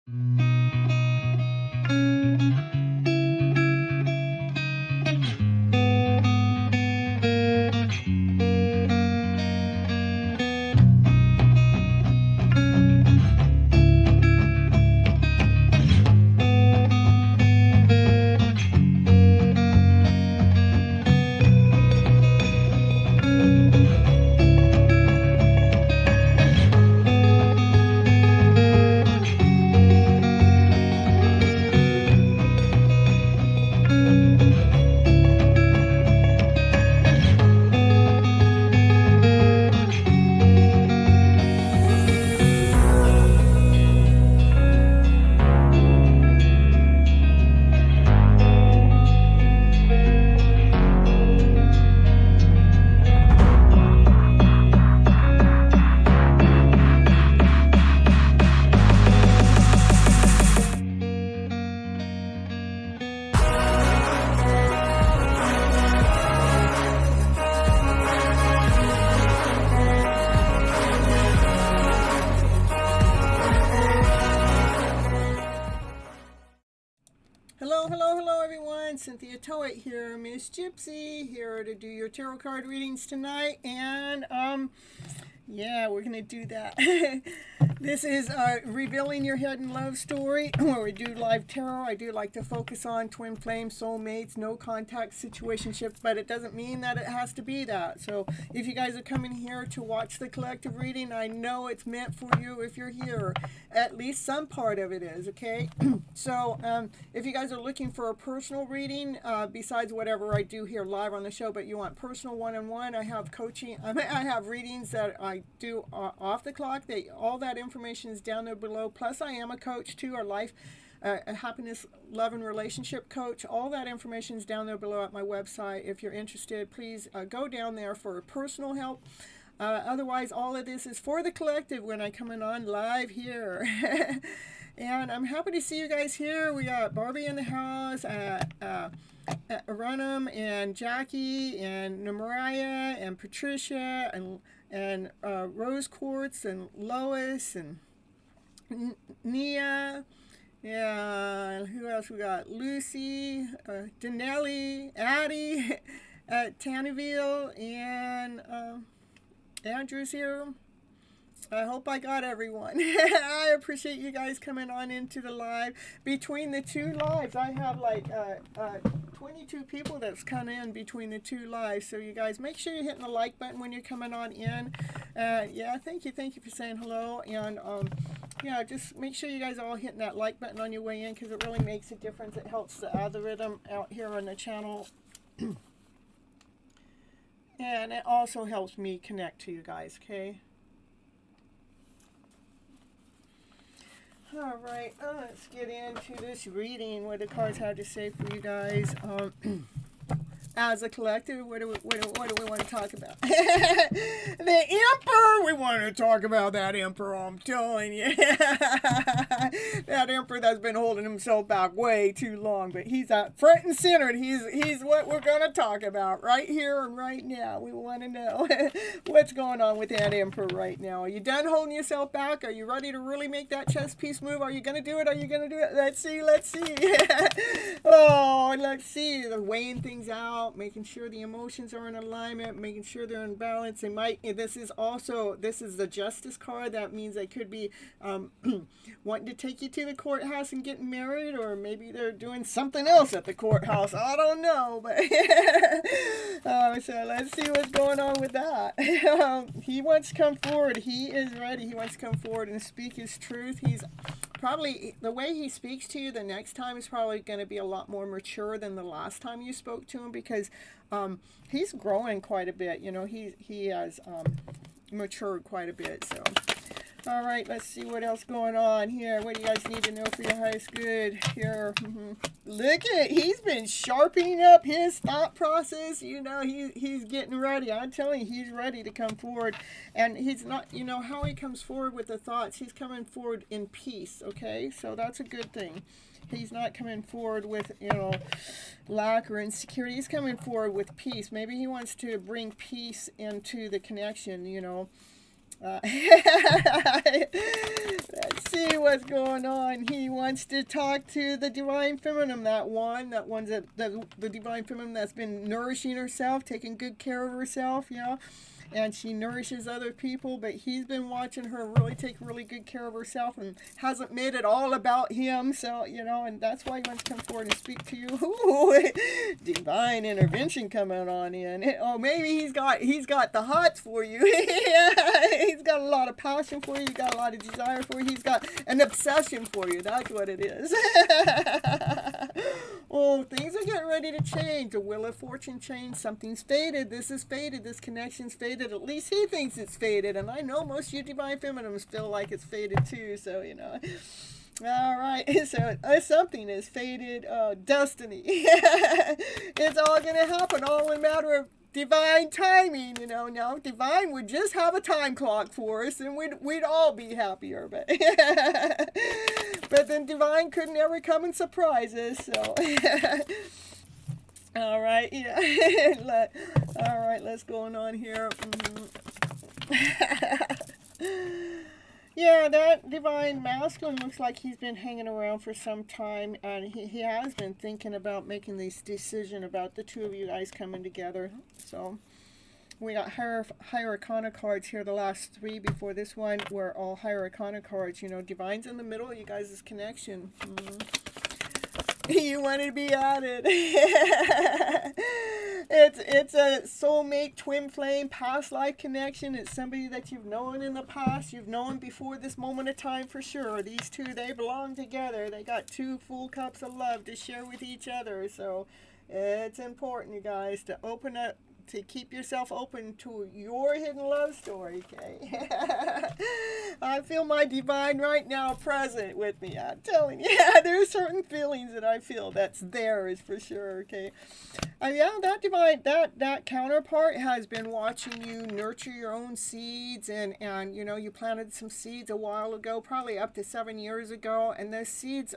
Hello everyone. Cynthia Toit here, Miss Gypsy, here to do your tarot card readings tonight. And yeah, we're gonna do that. This is revealing your hidden love story, where we do live tarot. I do like to focus on twin flames, soulmates, no contact situationships, but it doesn't mean that it has to be that. So if you guys are coming here to watch the collective reading, I know it's meant for you if you're here. At least some part of it is, okay? So if you guys are looking for a personal reading, besides whatever I do here live on the show, but you want personal one-on-one, I have coaching. I have readings that I do off the clock. All that information is down there below. Plus, I am a coach too, a life, a happiness, love, and relationship coach. All that information is down there below at my website. If you're interested, please go down there for personal help. Otherwise, all of this is for the collective when I come in on live here. And I'm happy to see you guys here. We got Barbie in the house, Runham and Jackie and Mariah and Patricia and Rose Quartz and Lois and Nia. Yeah, who else we got? Lucy, Danelli, Addie, Tannerville, and Andrew's here. I hope I got everyone. I appreciate you guys coming on into the live. Between the two lives, I have like 22 people that's come in between the two lives. So you guys, make sure you're hitting the like button when you're coming on in. Yeah, thank you for saying hello. And yeah, just make sure you guys are all hitting that like button on your way in, because it really makes a difference. It helps the algorithm out here on the channel. And it also helps me connect to you guys, okay? All right, let's get into this reading, what the cards have to say for you guys. As a collective, what do we want to talk about? The Emperor! We want to talk about that Emperor, I'm telling you. That Emperor that's been holding himself back way too long, but he's out front and center, and he's what we're going to talk about right here and right now. We want to know what's going on with that Emperor right now. Are you done holding yourself back? Are you ready to really make that chess piece move? Are you going to do it? Are you going to do it? Let's see. Oh, let's see. They're weighing things out, making sure the emotions are in alignment, making sure they're in balance. This is the Justice card. That means they could be wanting to take you to the courthouse and get married, or maybe they're doing something else at the courthouse. I don't know, but so let's see what's going on with that. He wants to come forward. He is ready. He wants to come forward and speak his truth. He's probably, the way he speaks to you the next time is probably going to be a lot more mature than the last time you spoke to him, because he's growing quite a bit. You know, he has matured quite a bit. So, all right, let's see what else going on here. What do you guys need to know for your highest good here? Look at it. He's been sharpening up his thought process. You know, he's getting ready. I'm telling you, he's ready to come forward. And he's not, you know, how he comes forward with the thoughts, he's coming forward in peace, okay? So that's a good thing. He's not coming forward with, you know, lack or insecurity. He's coming forward with peace. Maybe he wants to bring peace into the connection, you know. Let's see what what's going on. He wants to talk to the Divine Feminine, that one's the Divine Feminine that's been nourishing herself, taking good care of herself, and she nourishes other people, but he's been watching her really take really good care of herself and hasn't made it all about him. So, and that's why he wants to come forward and speak to you. Ooh, divine intervention coming on in. Oh, maybe he's got the hots for you. He's got a lot of passion for you. He's got a lot of desire for you. He's got an obsession for you. That's what it is. Oh, things are getting ready to change. The Wheel of Fortune changed. Something's faded. This is faded. This connection's faded. At least he thinks it's faded. And I know most of you Divine Feminines feel like it's faded too. So, All right. So something is faded. Destiny. It's all going to happen. All in a matter of divine timing, Now, divine would just have a time clock for us, and we'd all be happier. But but then divine couldn't ever come and surprise us. So, all right, yeah. All right, let's go on here. Yeah, that Divine Masculine looks like he's been hanging around for some time, and he has been thinking about making this decision about the two of you guys coming together. So we got higher arcana cards here. The last three before this one were all higher arcana cards. Divine's in the middle of you guys' connection. You wanted to be added. It's a soulmate, twin flame, past life connection. It's somebody that you've known in the past. You've known before this moment of time for sure. These two, they belong together. They got two full cups of love to share with each other. So it's important, you guys, to open up, to keep yourself open to your hidden love story, okay? I feel my divine right now present with me. I'm telling you, there's certain feelings that I feel that's theirs for sure, okay? Yeah, that divine, that counterpart has been watching you nurture your own seeds, and you planted some seeds a while ago, probably up to 7 years ago, and those seeds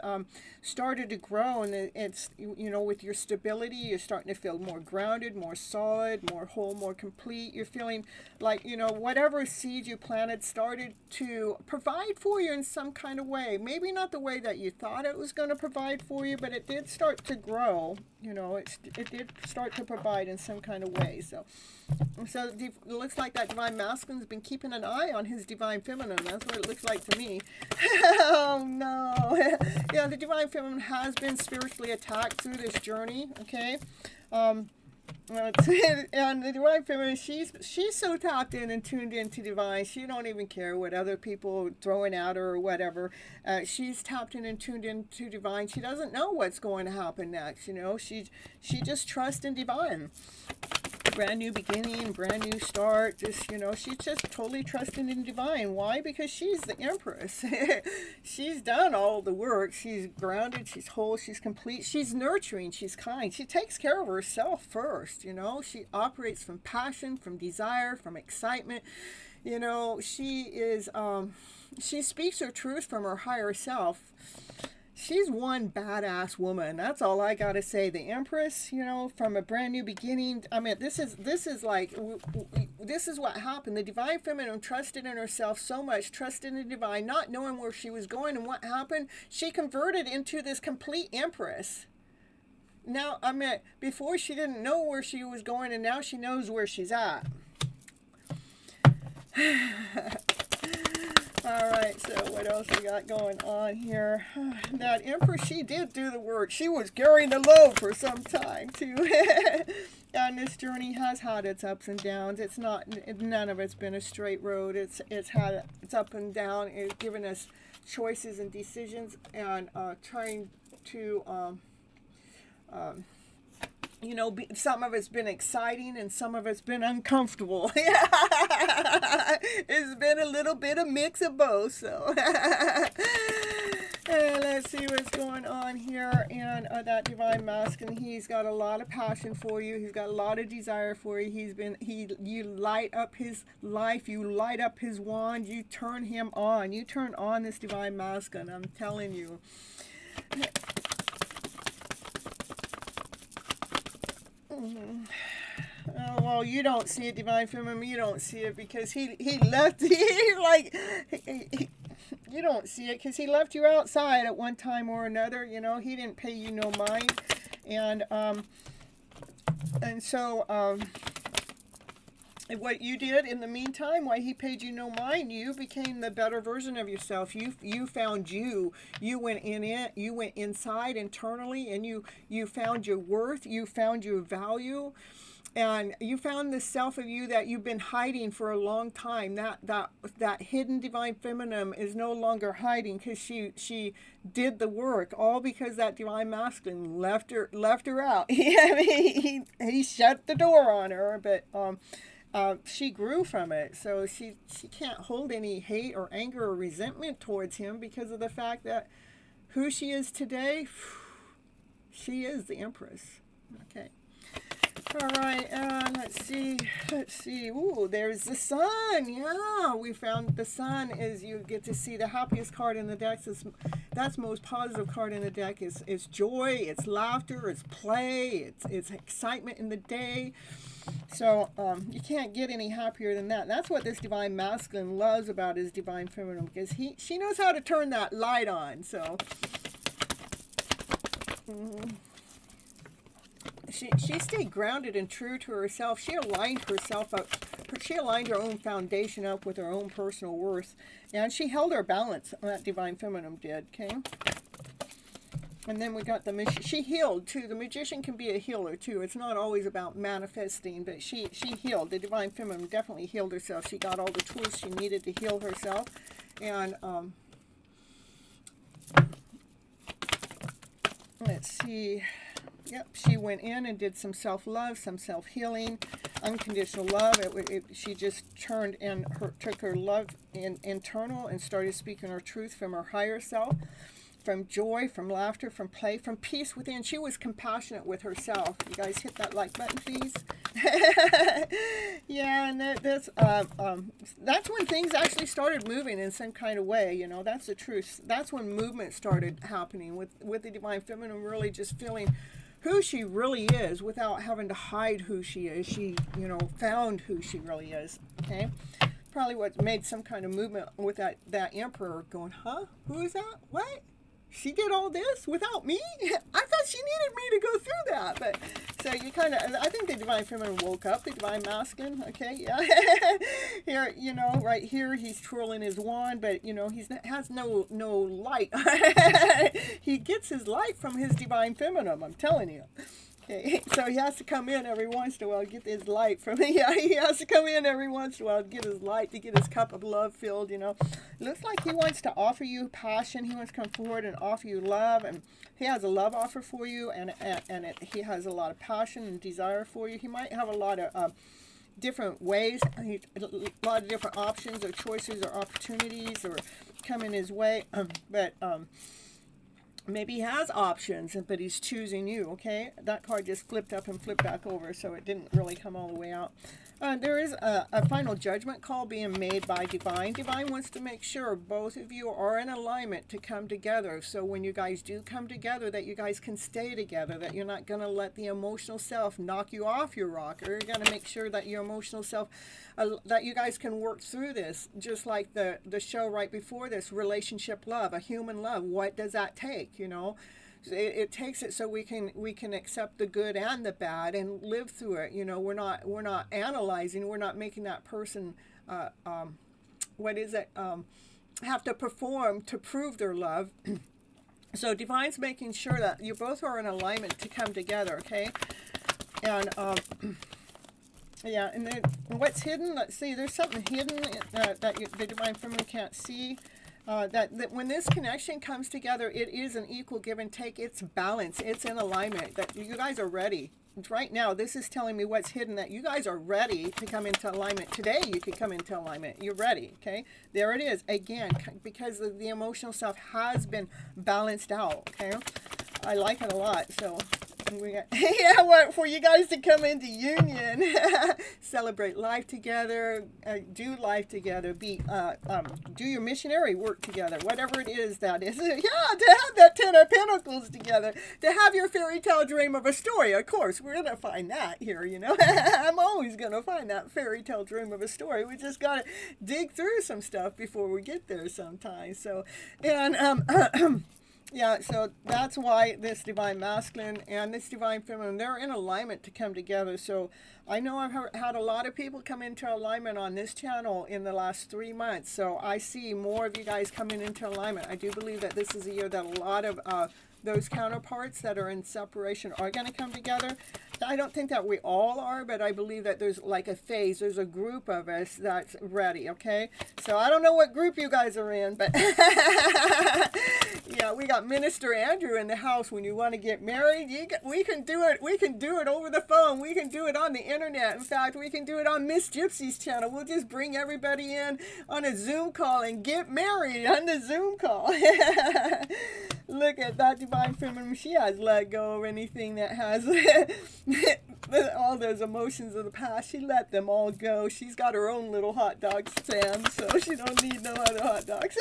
started to grow, and it's, with your stability, you're starting to feel more grounded, more solid, more whole, more complete. You're feeling like, whatever seed you planted started to provide for you in some kind of way. Maybe not the way that you thought it was going to provide for you, but it did start to grow. It did start to provide in some kind of way. So it looks like that Divine Masculine's been keeping an eye on his Divine Feminine. That's what it looks like to me. Oh, no. Yeah, the Divine Feminine has been spiritually attacked through this journey, okay? And the Divine Feminine, she's so tapped in and tuned into Divine, she don't even care what other people throwing at her or whatever. She's tapped in and tuned into Divine. She doesn't know what's going to happen next. She just trusts in Divine. Brand new beginning, brand new start. She's just totally trusting in Divine. Why? Because she's the Empress. She's done all the work. She's grounded, she's whole, she's complete, she's nurturing, she's kind. She takes care of herself first, She operates from passion, from desire, from excitement. She is, she speaks her truth from her higher self. She's one badass woman. That's all I gotta say. The Empress, from a brand new beginning. I mean, this is what happened. The Divine Feminine trusted in herself so much, trusted in Divine, not knowing where she was going, and what happened? She converted into this complete Empress. Now, before she didn't know where she was going, and now she knows where she's at. All right, so what else we got going on here? That Empress, she did do the work. She was carrying the load for some time, too. And this journey has had its ups and downs. None of it's been a straight road. It's had its up and down. It's given us choices and decisions, and trying to some of it's been exciting and some of it's been uncomfortable. It's been a little bit of mix of both. So let's see what's going on here. And that Divine Masculine, he's got a lot of passion for you. He's got a lot of desire for you. You light up his life. You light up his wand. You turn him on. You turn on this Divine Masculine. I'm telling you. Oh, well, you don't see it, Divine Feminine. You don't see it because he left. You don't see it because he left you outside at one time or another. You know, he didn't pay you no mind. And so what you did in the meantime, why he paid you no mind, you became the better version of yourself. You found you. You went in it. You went inside internally, and you found your worth. You found your value, and you found the self of you that you've been hiding for a long time. That hidden divine feminine is no longer hiding because she did the work, all because that divine masculine left her out. He shut the door on her, but she grew from it, so she can't hold any hate or anger or resentment towards him because of the fact that who she is today, she is the Empress. Okay. All right, let's see. Ooh, there's the Sun. Yeah, we found the Sun. Is you get to see the happiest card in the deck. That's the most positive card in the deck. It's joy, it's laughter, it's play, it's excitement in the day. So you can't get any happier than that. That's what this divine masculine loves about his divine feminine, because she knows how to turn that light on. So she stayed grounded and true to herself. She aligned herself up. She aligned her own foundation up with her own personal worth, and she held her balance. That divine feminine did. Okay. And then we got she healed too. The magician can be a healer too. It's not always about manifesting, but she healed. The divine feminine definitely healed herself. She got all the tools she needed to heal herself. And let's see. Yep, she went in and did some self-love, some self-healing, unconditional love. She just turned and took her love internal and started speaking her truth from her higher self. From joy, from laughter, from play, from peace within. She was compassionate with herself. You guys hit that like button, please. Yeah, and that's when things actually started moving in some kind of way. You know, that's the truth. That's when movement started happening with the divine feminine really just feeling who she really is without having to hide who she is. She, found who she really is. Okay. Probably what made some kind of movement with that emperor going, huh? Who is that? What? She did all this without me? I thought she needed me to go through that. But so you I think the divine feminine woke up, the divine masculine. Okay, yeah. Here, right here, he's twirling his wand, but has no light. He gets his light from his divine feminine. I'm telling you. Okay, so he has to come in every once in a while to get his light from he has to come in every once in a while to get his light, to get his cup of love filled. It looks like he wants to offer you passion. He wants to come forward and offer you love, and he has a love offer for you, and he has a lot of passion and desire for you. He might have a lot of different ways, a lot of different options or choices or opportunities or coming his way, but maybe he has options, but he's choosing you, okay? That card just flipped up and flipped back over, so it didn't really come all the way out. There is a final judgment call being made by Divine. Divine wants to make sure both of you are in alignment to come together. So when you guys do come together, that you guys can stay together, that you're not going to let the emotional self knock you off your rocker. You're going to make sure that your emotional self, that you guys can work through this, just like the show right before this, relationship love, a human love. What does that take, It takes it so we can accept the good and the bad and live through it. We're not analyzing. We're not making that person have to perform to prove their love. So Divine's making sure that you both are in alignment to come together. Okay, and yeah, and then what's hidden? Let's see. There's something hidden that the Divine Feminine can't see. That when this connection comes together, it is an equal give and take. It's balance. It's in alignment. That you guys are ready. Right now, this is telling me what's hidden, that you guys are ready to come into alignment. Today, you could come into alignment. You're ready, okay? There it is. Again, because the emotional self has been balanced out, okay? I like it a lot. So Yeah, what for you guys to come into union, celebrate life together, do life together, do your missionary work together, whatever it is that is. Yeah, to have that 10 of Pentacles together, to have your fairy tale dream of a story. Of course, we're gonna find that here. I'm always gonna find that fairy tale dream of a story. We just gotta dig through some stuff before we get there sometimes. So, and yeah, so that's why this divine masculine and this divine feminine, they're in alignment to come together. So I know I've had a lot of people come into alignment on this channel in the last 3 months. So I see more of you guys coming into alignment. I do believe that this is a year that a lot of those counterparts that are in separation are going to come together. I don't think that we all are, but I believe that there's like a phase, there's a group of us that's ready, okay? So I don't know what group you guys are in, but yeah, we got Minister Andrew in the house. When you want to get married, we can do it. We can do it over the phone. We can do it on the internet. In fact, we can do it on Miss Gypsy's channel. We'll just bring everybody in on a Zoom call and get married on the Zoom call. Look at that divine feminine. She has let go of anything that has all those emotions of the past. She let them all go. She's got her own little hot dog stand, so she don't need no other hot dogs.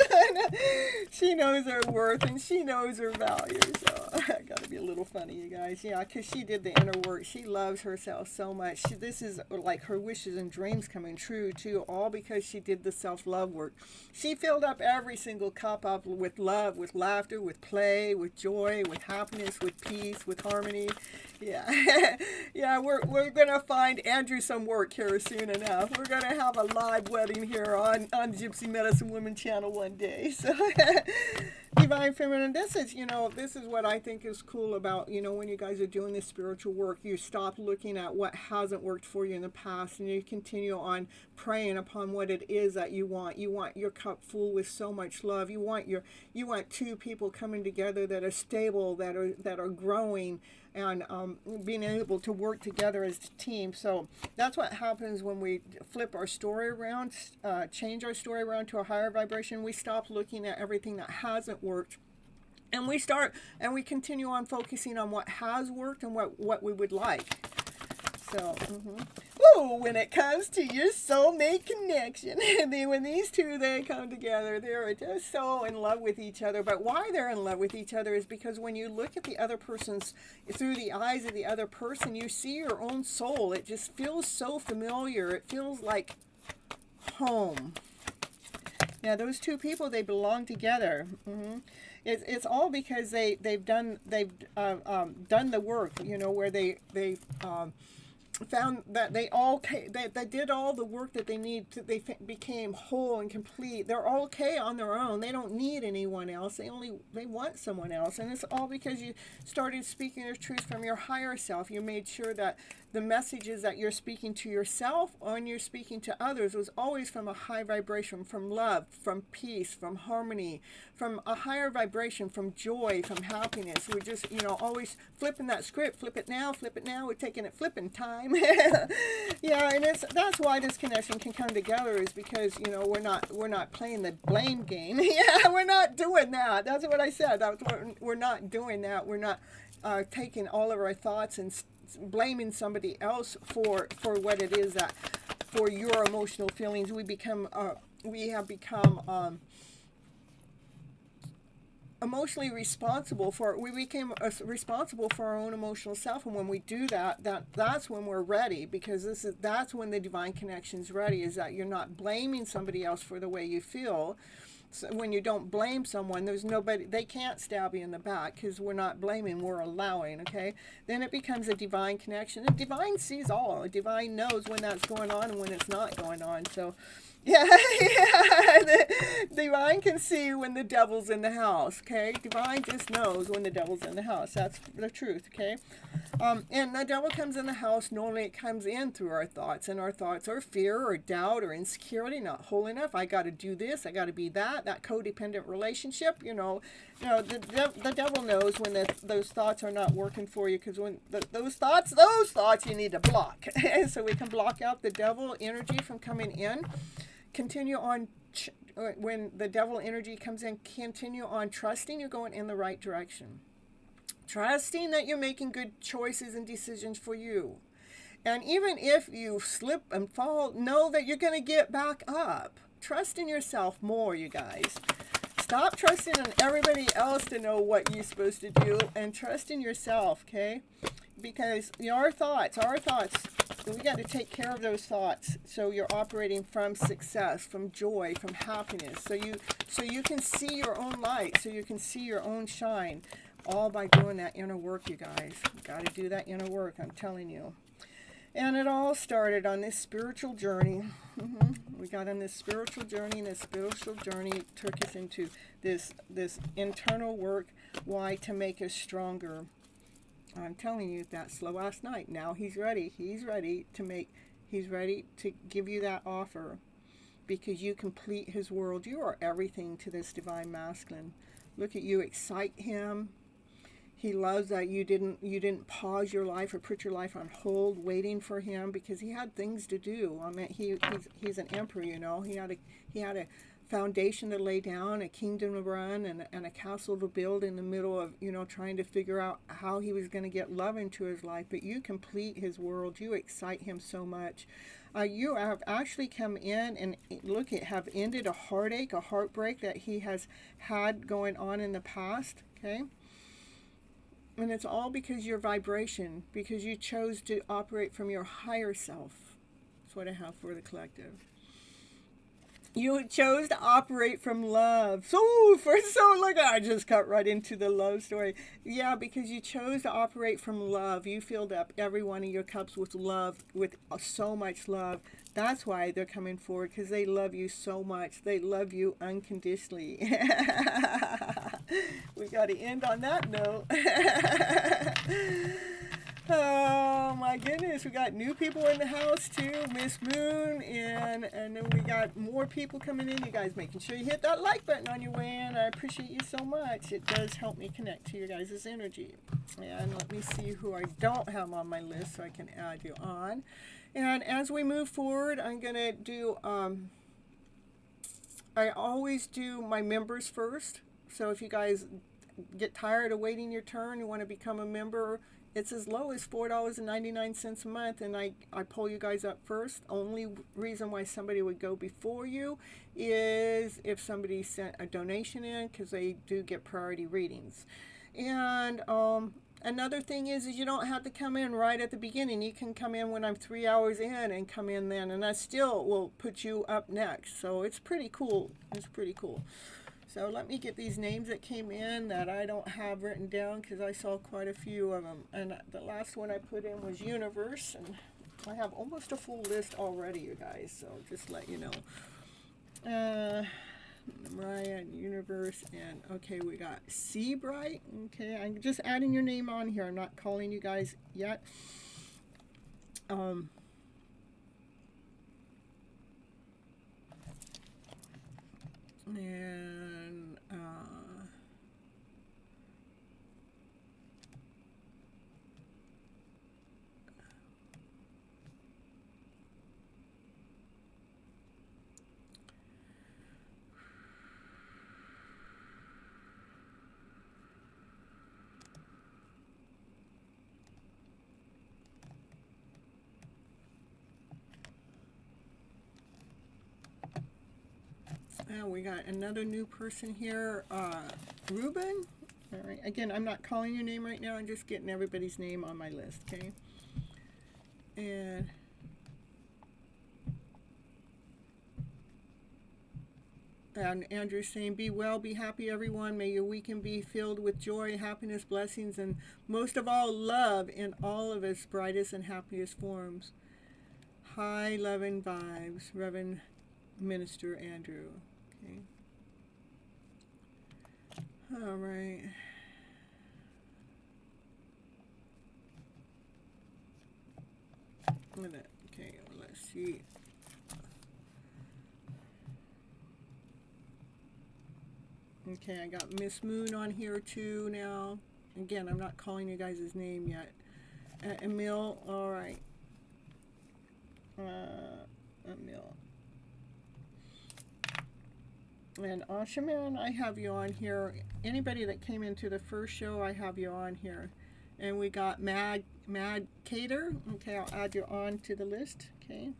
She knows her worth and she knows her value. So I gotta be a little funny, you guys. Yeah, because she did the inner work. She loves herself so much. This is like her wishes and dreams coming true too, all because she did the self-love work. She filled up every single cup up with love, with laughter, with play, with joy, with happiness, with peace, with harmony. Yeah. Yeah, we're gonna find Andrew some work here soon enough. We're gonna have a live wedding here on Gypsy Medicine Women channel one day. So divine feminine, this is what I think is cool about, when you guys are doing this spiritual work, you stop looking at what hasn't worked for you in the past and you continue on praying upon what it is that you want. You want your cup full with so much love. You want two people coming together that are stable, that are growing, and being able to work together as a team. So that's what happens when we flip our story around, change our story around to a higher vibration. We stop looking at everything that hasn't worked, and we continue on focusing on what has worked and what we would like. So, Ooh, when it comes to your soulmate connection, when these two, they come together, they're just so in love with each other. But why they're in love with each other is because when you look at the other person's, through the eyes of the other person, you see your own soul. It just feels so familiar. It feels like home. Yeah, those two people, they belong together. It's all because they've done the work, where they found that they did all the work that they need to. They became whole and complete. They're okay on their own. They don't need anyone else. They want someone else, and it's all because you started speaking your truth from your higher self. You made sure that the messages that you're speaking to yourself or when you're speaking to others was always from a high vibration, from love, from peace, from harmony, from a higher vibration, from joy, from happiness. We're just, always flipping that script. Flip it now. We're taking it flipping time. Yeah, and that's why this connection can come together, is because, we're not playing the blame game. Yeah, we're not doing that. That's what I said. We're not doing that. We're not taking all of our thoughts and blaming somebody else for what it is that, for your emotional feelings. We have become emotionally responsible for. We became responsible for our own emotional self, and when we do that's when we're ready, because that's when the divine connection's ready. Is that you're not blaming somebody else for the way you feel. So when you don't blame someone, there's nobody, they can't stab you in the back, because we're not blaming, we're allowing, okay? Then it becomes a divine connection. And divine sees all. A divine knows when that's going on and when it's not going on. So, yeah, the divine can see when the devil's in the house, okay? Divine just knows when the devil's in the house. That's the truth, okay? And the devil comes in the house, normally it comes in through our thoughts, and our thoughts are fear or doubt or insecurity, not whole enough, I got to do this, I got to be that codependent relationship, the devil knows when those thoughts are not working for you, because when those thoughts you need to block. So we can block out the devil energy from coming in. Continue on, when the devil energy comes in, continue on trusting you're going in the right direction. Trusting that you're making good choices and decisions for you. And even if you slip and fall, know that you're going to get back up. Trust in yourself more, you guys. Stop trusting in everybody else to know what you're supposed to do, and trust in yourself, okay? Because our thoughts, we got to take care of those thoughts so you're operating from success, from joy, from happiness, so you can see your own light, so you can see your own shine, all by doing that inner work, you guys. You got to do that inner work, I'm telling you. And it all started on this spiritual journey. We got on this spiritual journey, and this spiritual journey took us into this internal work. Why? To make us stronger. I'm telling you, that's the last night. Now he's ready. He's ready to give you that offer, because you complete his world. You are everything to this divine masculine. Look at you, excite him. He loves that you didn't pause your life or put your life on hold waiting for him, because he had things to do. I mean, he's an emperor, you know. He had a foundation to lay down, a kingdom to run, and a castle to build in the middle of, trying to figure out how he was going to get love into his life. But you complete his world. You excite him so much. You have actually come in and have ended a heartache, a heartbreak that he has had going on in the past, okay? And it's all because your vibration, because you chose to operate from your higher self. That's what I have for the collective. You chose to operate from love. Look, I just cut right into the love story. Yeah, because you chose to operate from love. You filled up every one of your cups with love, with so much love. That's why they're coming forward, because they love you so much. They love you unconditionally. We got to end on that note. Oh my goodness, we got new people in the house too, Miss Moon, and then we got more people coming in. You guys making sure you hit that like button on your way in. I appreciate you so much. It does help me connect to your guys' energy. And let me see who I don't have on my list so I can add you on. And as we move forward, I'm going to do, I always do my members first. So if you guys get tired of waiting your turn, you want to become a member, it's as low as $4.99 a month, and I pull you guys up first. Only reason why somebody would go before you is if somebody sent a donation in, because they do get priority readings. And another thing is you don't have to come in right at the beginning. You can come in when I'm 3 hours in and come in then, and I still will put you up next. So it's pretty cool. It's pretty cool. So let me get these names that came in that I don't have written down, because I saw quite a few of them. And the last one I put in was Universe, and I have almost a full list already, you guys. So just let you know. Mariah, Universe, and okay, we got Seabright. Okay, I'm just adding your name on here. I'm not calling you guys yet. And we got another new person here, Ruben. All right. Again, I'm not calling your name right now. I'm just getting everybody's name on my list, okay? And Andrew's saying, be well, be happy, everyone. May your weekend be filled with joy, happiness, blessings, and most of all, love in all of its brightest and happiest forms. High loving vibes, Reverend Minister Andrew. Okay. All right. Okay, let's see. Okay, I got Miss Moon on here too now. Again, I'm not calling you guys' name yet. Emil, all right. Emil. And Ashaman, I have you on here. Anybody that came into the first show, I have you on here. And we got Mad Cater. Okay, I'll add you on to the list. Okay.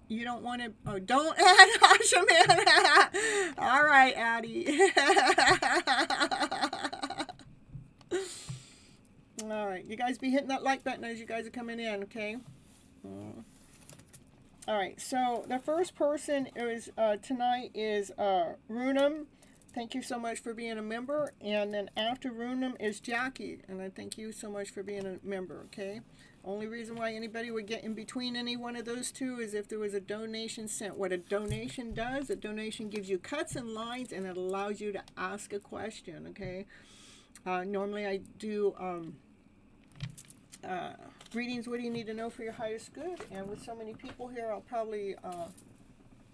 You don't want to. Oh, don't add Ashaman. All right, Addie. All right, you guys be hitting that like button as you guys are coming in, okay? All right, so the first person is tonight is Runam. Thank you so much for being a member. And then after Runam is Jackie, and I thank you so much for being a member, okay? Only reason why anybody would get in between any one of those two is if there was a donation sent. What a donation does, a donation gives you cuts and lines, and it allows you to ask a question, okay? Normally I do readings, what do you need to know for your highest good? And with so many people here, I'll probably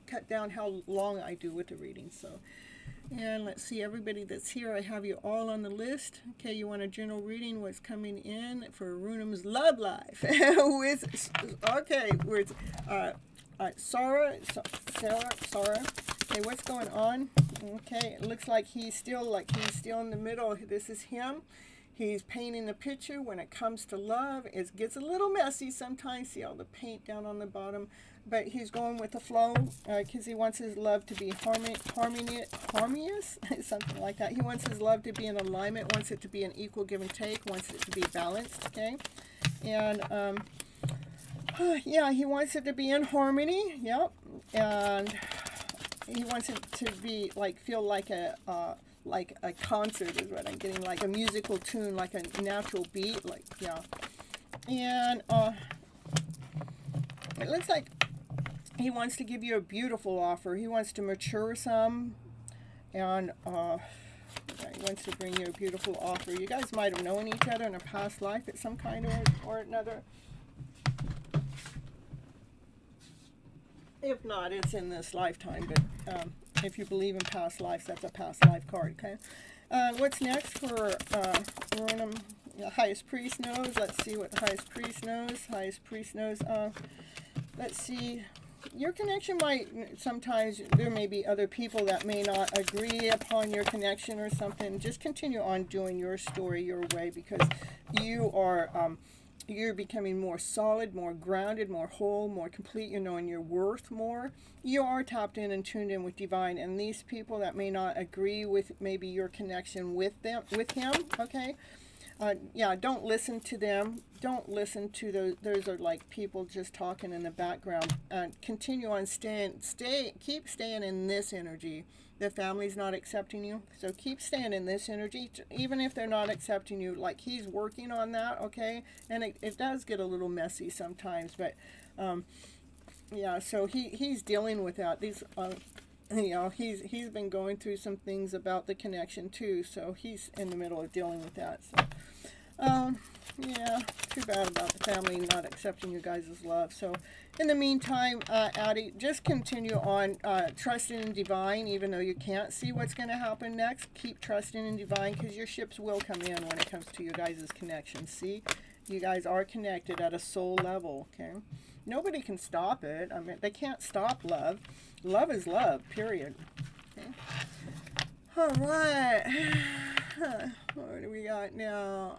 cut down how long I do with the readings. So, and let's see, everybody that's here, I have you all on the list. Okay, you want a general reading, what's coming in for Runam's love life. Okay, with Sarah. Okay, what's going on? Okay, it looks like he's still in the middle. This is him. He's painting a picture. When it comes to love, it gets a little messy sometimes. See all the paint down on the bottom. But he's going with the flow because he wants his love to be harmonious, something like that. He wants his love to be in alignment, wants it to be an equal give and take, wants it to be balanced, okay? And, yeah, he wants it to be in harmony, yep. And he wants it to be, feel like a concert is what I'm getting, like a musical tune, like a natural beat, yeah. And it looks like he wants to give you a beautiful offer. He wants to mature some, and he wants to bring you a beautiful offer. You guys might have known each other in a past life at some kind or another. If not, it's in this lifetime, but if you believe in past lives, that's a past life card, okay? What's next for Ronan? The highest priest knows. Let's see what the highest priest knows. Highest priest knows. Let's see. Your connection might, sometimes there may be other people that may not agree upon your connection or something. Just continue on doing your story your way, because you are... you're becoming more solid, more grounded, more whole, more complete. You're knowing your worth more. You are tapped in and tuned in with divine. And these people that may not agree with maybe your connection with him, okay? Yeah, don't listen to them. Don't listen to those. Those are like people just talking in the background. Continue on keep staying in this energy. The family's not accepting you, so keep staying in this energy, even if they're not accepting you. Like, he's working on that, okay? And it does get a little messy sometimes, but yeah. So he's dealing with that. These you know, he's been going through some things about the connection too, so he's in the middle of dealing with that. So yeah, too bad about the family not accepting you guys' love. So in the meantime, Addie, just continue on trusting in divine, even though you can't see what's going to happen next. Keep trusting in divine, because your ships will come in when it comes to you guys' connection. See, you guys are connected at a soul level, okay? Nobody can stop it. I mean, they can't stop love. Love is love, period. Okay? All right. What do we got now?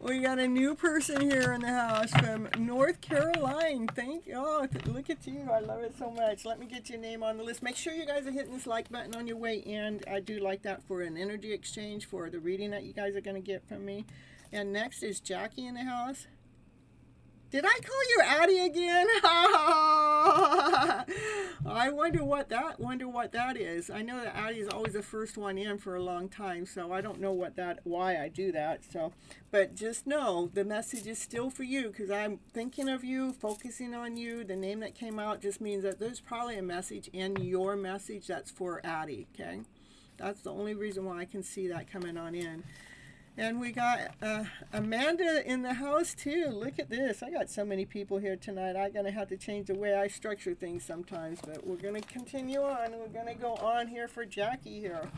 We got a new person here in the house from North Carolina. Look at you. I love it so much. Let me get your name on the list. Make sure you guys are hitting this like button on your way in. I do like that for an energy exchange for the reading that you guys are going to get from me. And next is Jackie in the house. Did I call you Addie again? I wonder what that is. I know that Addie is always the first one in for a long time, so I don't know why I do that. So, but just know the message is still for you, because I'm thinking of you, focusing on you. The name that came out just means that there's probably a message in your message that's for Addie. Okay, that's the only reason why I can see that coming on in. And we got Amanda in the house too. Look at this. I got so many people here tonight. I'm going to have to change the way I structure things sometimes. But we're going to continue on. We're going to go on here for Jackie here.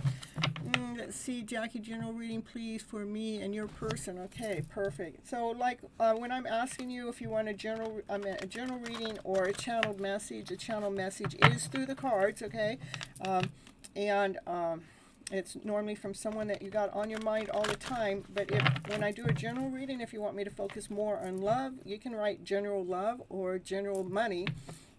Let's see, Jackie, general reading, please, for me and your person. Okay, perfect. So, like, when I'm asking you if you want a general reading or a channel message is through the cards, okay? It's normally from someone that you got on your mind all the time. But when I do a general reading, if you want me to focus more on love, you can write general love or general money.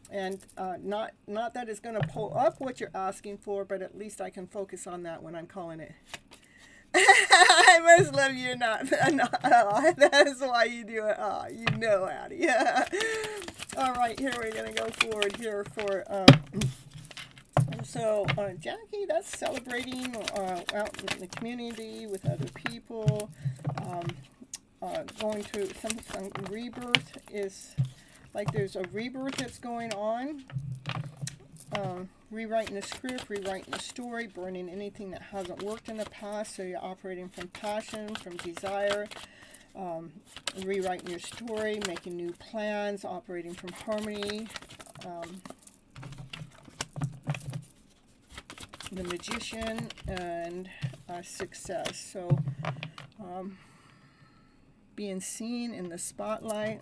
And not that it's going to pull up what you're asking for, but at least I can focus on that when I'm calling it. I must love you not. That's why you do it. You know, Addie. All right, here we're going to go forward here for... So, Jackie, that's celebrating out in the community with other people. Going through some rebirth is... Like there's a rebirth that's going on, rewriting the script, rewriting the story, burning anything that hasn't worked in the past. So you're operating from passion, from desire, rewriting your story, making new plans, operating from harmony. The Magician and success. So being seen in the spotlight.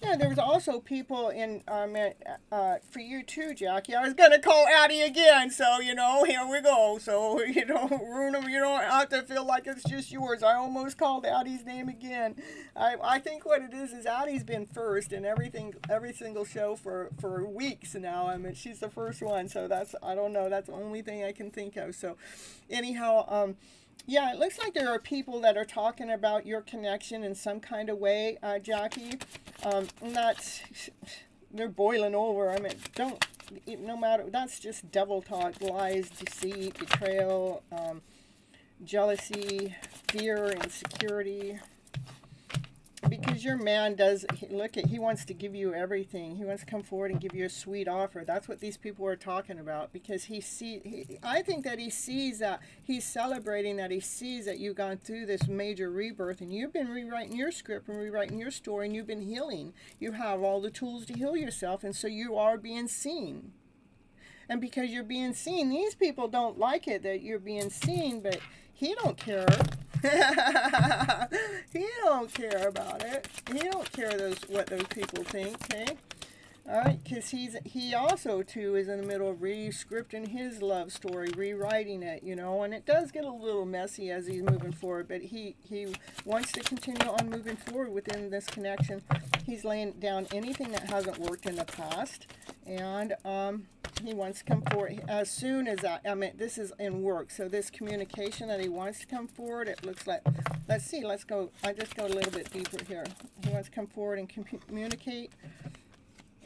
Yeah, there's also people in for you too, Jackie. I was gonna call Addie again, so here we go. So ruin them. You don't have to feel like it's just yours. I almost called Addie's name again. I think what it is Addie's been first in every single show for weeks now. I mean, she's the first one, so I don't know. That's the only thing I can think of. So, anyhow, yeah, it looks like there are people that are talking about your connection in some kind of way, Jackie. They're boiling over. I mean, no matter, that's just devil talk, lies, deceit, betrayal, jealousy, fear, insecurity. Because your man he wants to give you everything. He wants to come forward and give you a sweet offer. That's what these people are talking about. Because I think that he sees that, he's celebrating that he sees that you've gone through this major rebirth and you've been rewriting your script and rewriting your story and you've been healing. You have all the tools to heal yourself, and so you are being seen. And because you're being seen, these people don't like it that you're being seen, but he don't care. He don't care about it. He don't care what those people think, okay? All right, because he also too is in the middle of re-scripting his love story, rewriting it, and it does get a little messy as he's moving forward, but he wants to continue on moving forward within this connection. He's laying down anything that hasn't worked in the past, and he wants to come forward as soon as this is in work. So this communication that he wants to come forward, it looks like, let's go. I just go a little bit deeper here. He wants to come forward and communicate.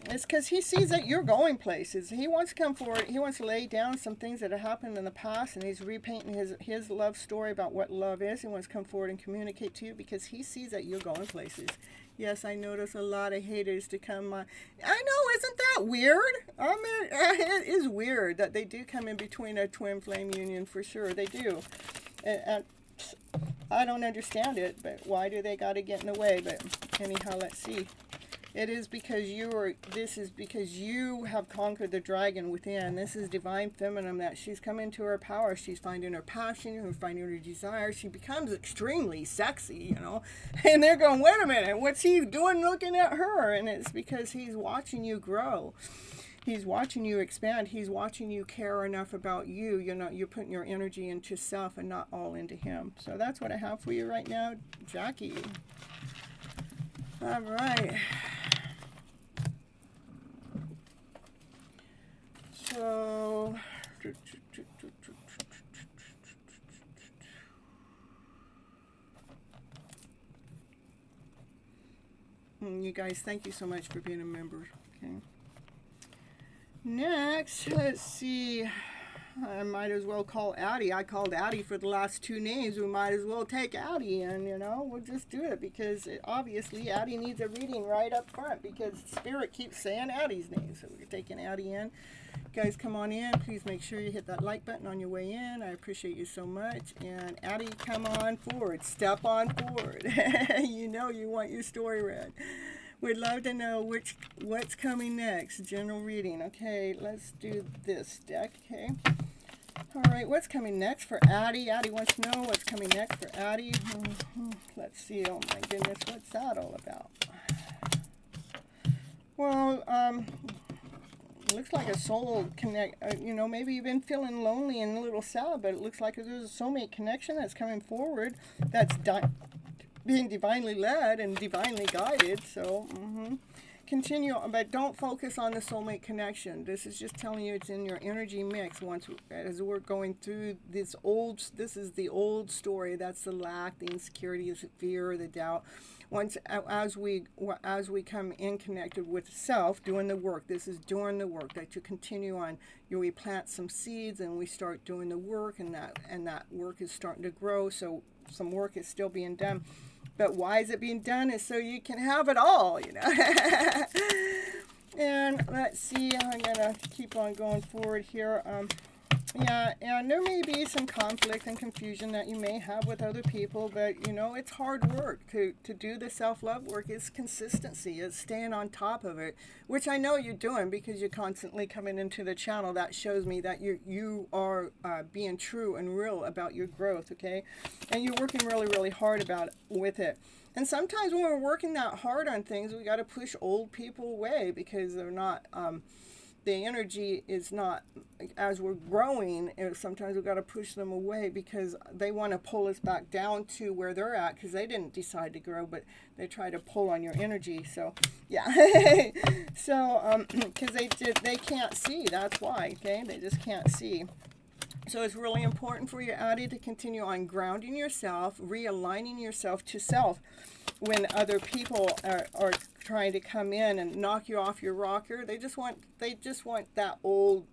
It's because he sees that you're going places. He wants to come forward. He wants to lay down some things that have happened in the past, and he's repainting his love story about what love is. He wants to come forward and communicate to you because he sees that you're going places. Yes, I notice a lot of haters to come. I know, isn't that weird? I mean, it is weird that they do come in between a twin flame union, for sure. They do. And I don't understand it, but why do they got to get in the way? But anyhow, let's see. It is because you have conquered the dragon within. This is divine feminine, that she's come into her power. She's finding her passion, she's finding her desire. She becomes extremely sexy, And they're going, wait a minute, what's he doing looking at her? And it's because he's watching you grow. He's watching you expand. He's watching you care enough about you. You're putting your energy into self and not all into him. So that's what I have for you right now, Jackie. All right. So, you guys, thank you so much for being a member. Okay. Next, let's see. I might as well call Addie. I called Addie for the last two names. We might as well take Addie, and we'll just do it because obviously Addie needs a reading right up front because Spirit keeps saying Addie's name. So we're taking Addie in. Guys, come on in. Please make sure you hit that like button on your way in. I appreciate you so much. And Addie, come on forward. Step on forward. You want your story read. We'd love to know what's coming next. General reading. Okay, let's do this deck. Okay. All right, what's coming next for Addie? Addie wants to know what's coming next for Addie. Let's see. Oh my goodness, what's that all about? Well, looks like a soul connect. Maybe you've been feeling lonely and a little sad, but it looks like there's a soulmate connection that's coming forward. That's being divinely led and divinely guided. So continue, but don't focus on the soulmate connection. This is just telling you it's in your energy mix. As we're going through this is the old story. That's the lack, the insecurity, the fear, the doubt. As we come in connected with self, doing the work. This is doing the work that you continue on. We plant some seeds and we start doing the work, and that work is starting to grow. So some work is still being done. But why is it being done? Is so you can have it all, And let's see, I'm going to keep on going forward here. And there may be some conflict and confusion that you may have with other people, but, it's hard work. To do the self-love work is consistency. It's staying on top of it, which I know you're doing because you're constantly coming into the channel. That shows me that you are being true and real about your growth, okay? And you're working really, really hard with it. And sometimes when we're working that hard on things, we got to push old people away because they're not... the energy is not, as we're growing, sometimes we've got to push them away because they want to pull us back down to where they're at because they didn't decide to grow, but they try to pull on your energy. So, yeah. So, because they can't see, that's why, okay? They just can't see. So it's really important for you, Addie, to continue on grounding yourself, realigning yourself to self. When other people are trying to come in and knock you off your rocker, they just want that old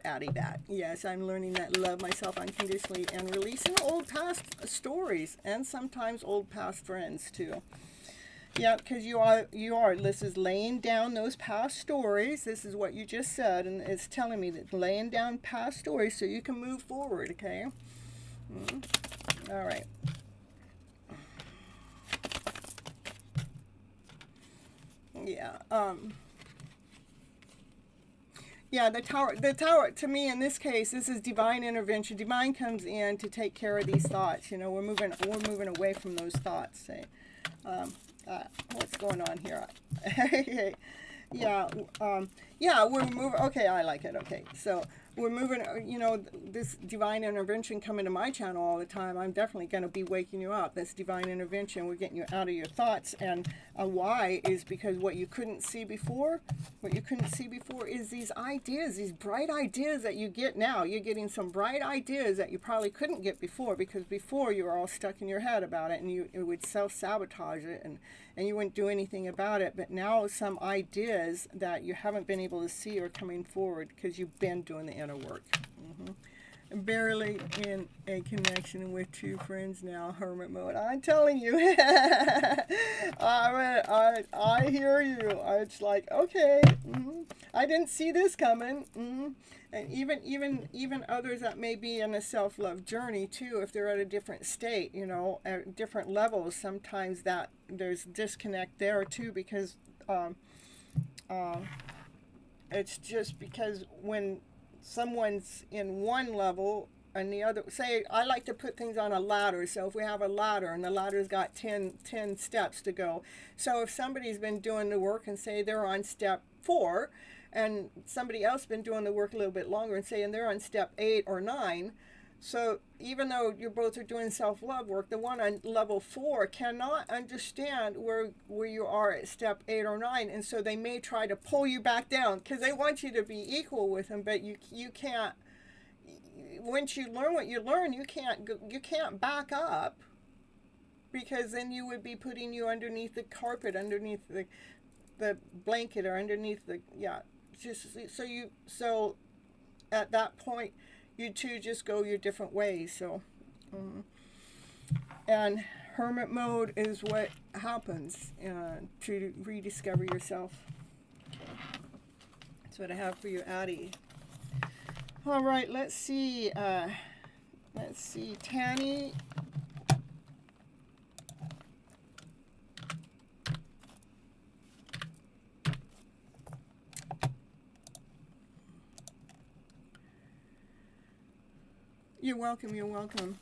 Addie back. Yes, I'm learning that love myself unconditionally and releasing old past stories and sometimes old past friends too. Yeah, because you are. This is laying down those past stories. This is what you just said, and it's telling me that laying down past stories so you can move forward. Okay. All right. Yeah. Yeah, the tower, to me, in this case, this is divine intervention. Divine comes in to take care of these thoughts. We're moving away from those thoughts. Say, what's going on here? We're moving. Okay, I like it. Okay, so we're moving. This divine intervention coming to my channel all the time. I'm definitely going to be waking you up. This divine intervention, we're getting you out of your thoughts. And why is because what you couldn't see before is these ideas, these bright ideas that you get now. You're getting some bright ideas that you probably couldn't get before because before you were all stuck in your head about it and you would self-sabotage it and you wouldn't do anything about it. But now some ideas that you haven't been able to see are coming forward because you've been doing the inner work. Barely in a connection with two friends now, hermit mode. I'm telling you. I hear you. It's like, okay, I didn't see this coming. And even others that may be in a self-love journey too, if they're at a different state, at different levels, sometimes that there's disconnect there too because it's just because when someone's in one level and the other, say I like to put things on a ladder, so if we have a ladder and the ladder's got 10 steps to go, so if somebody's been doing the work and say they're on step 4 and somebody else been doing the work a little bit longer and saying they're on step 8 or 9, so even though you both are doing self-love work, the one on level 4 cannot understand where you are at step 8 or 9, and so they may try to pull you back down because they want you to be equal with them, but you can't. Once you learn what you learn, you can't back up because then you would be putting you underneath the carpet, underneath the blanket, or underneath the just so at that point, you two just go your different ways. So, and hermit mode is what happens to rediscover yourself. That's what I have for you, Addie. All right, let's see. Tanny. You're welcome, you're welcome.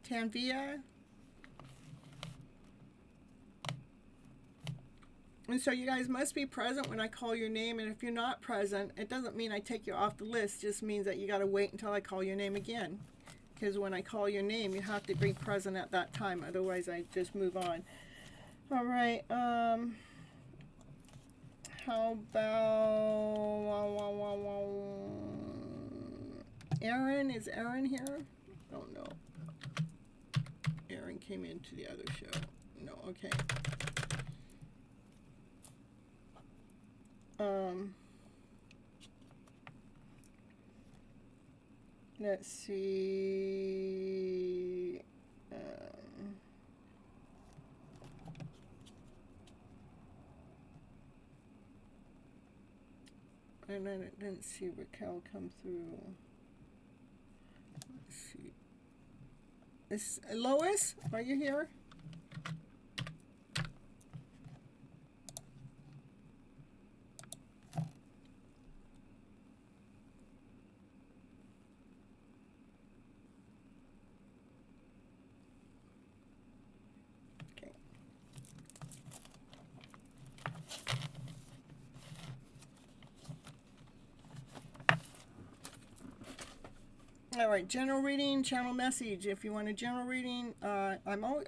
Tanvia. And so you guys must be present when I call your name, and if you're not present, it doesn't mean I take you off the list, it just means that you got to wait until I call your name again. Because when I call your name, you have to be present at that time, otherwise I just move on. All right, how about Aaron? Is Aaron here? Oh no. Aaron came into the other show. No, okay. Let's see. And I didn't see Raquel come through. Let's see. Is Lois, are you here? All right, general reading, channel message. If you want a general reading, I'm always,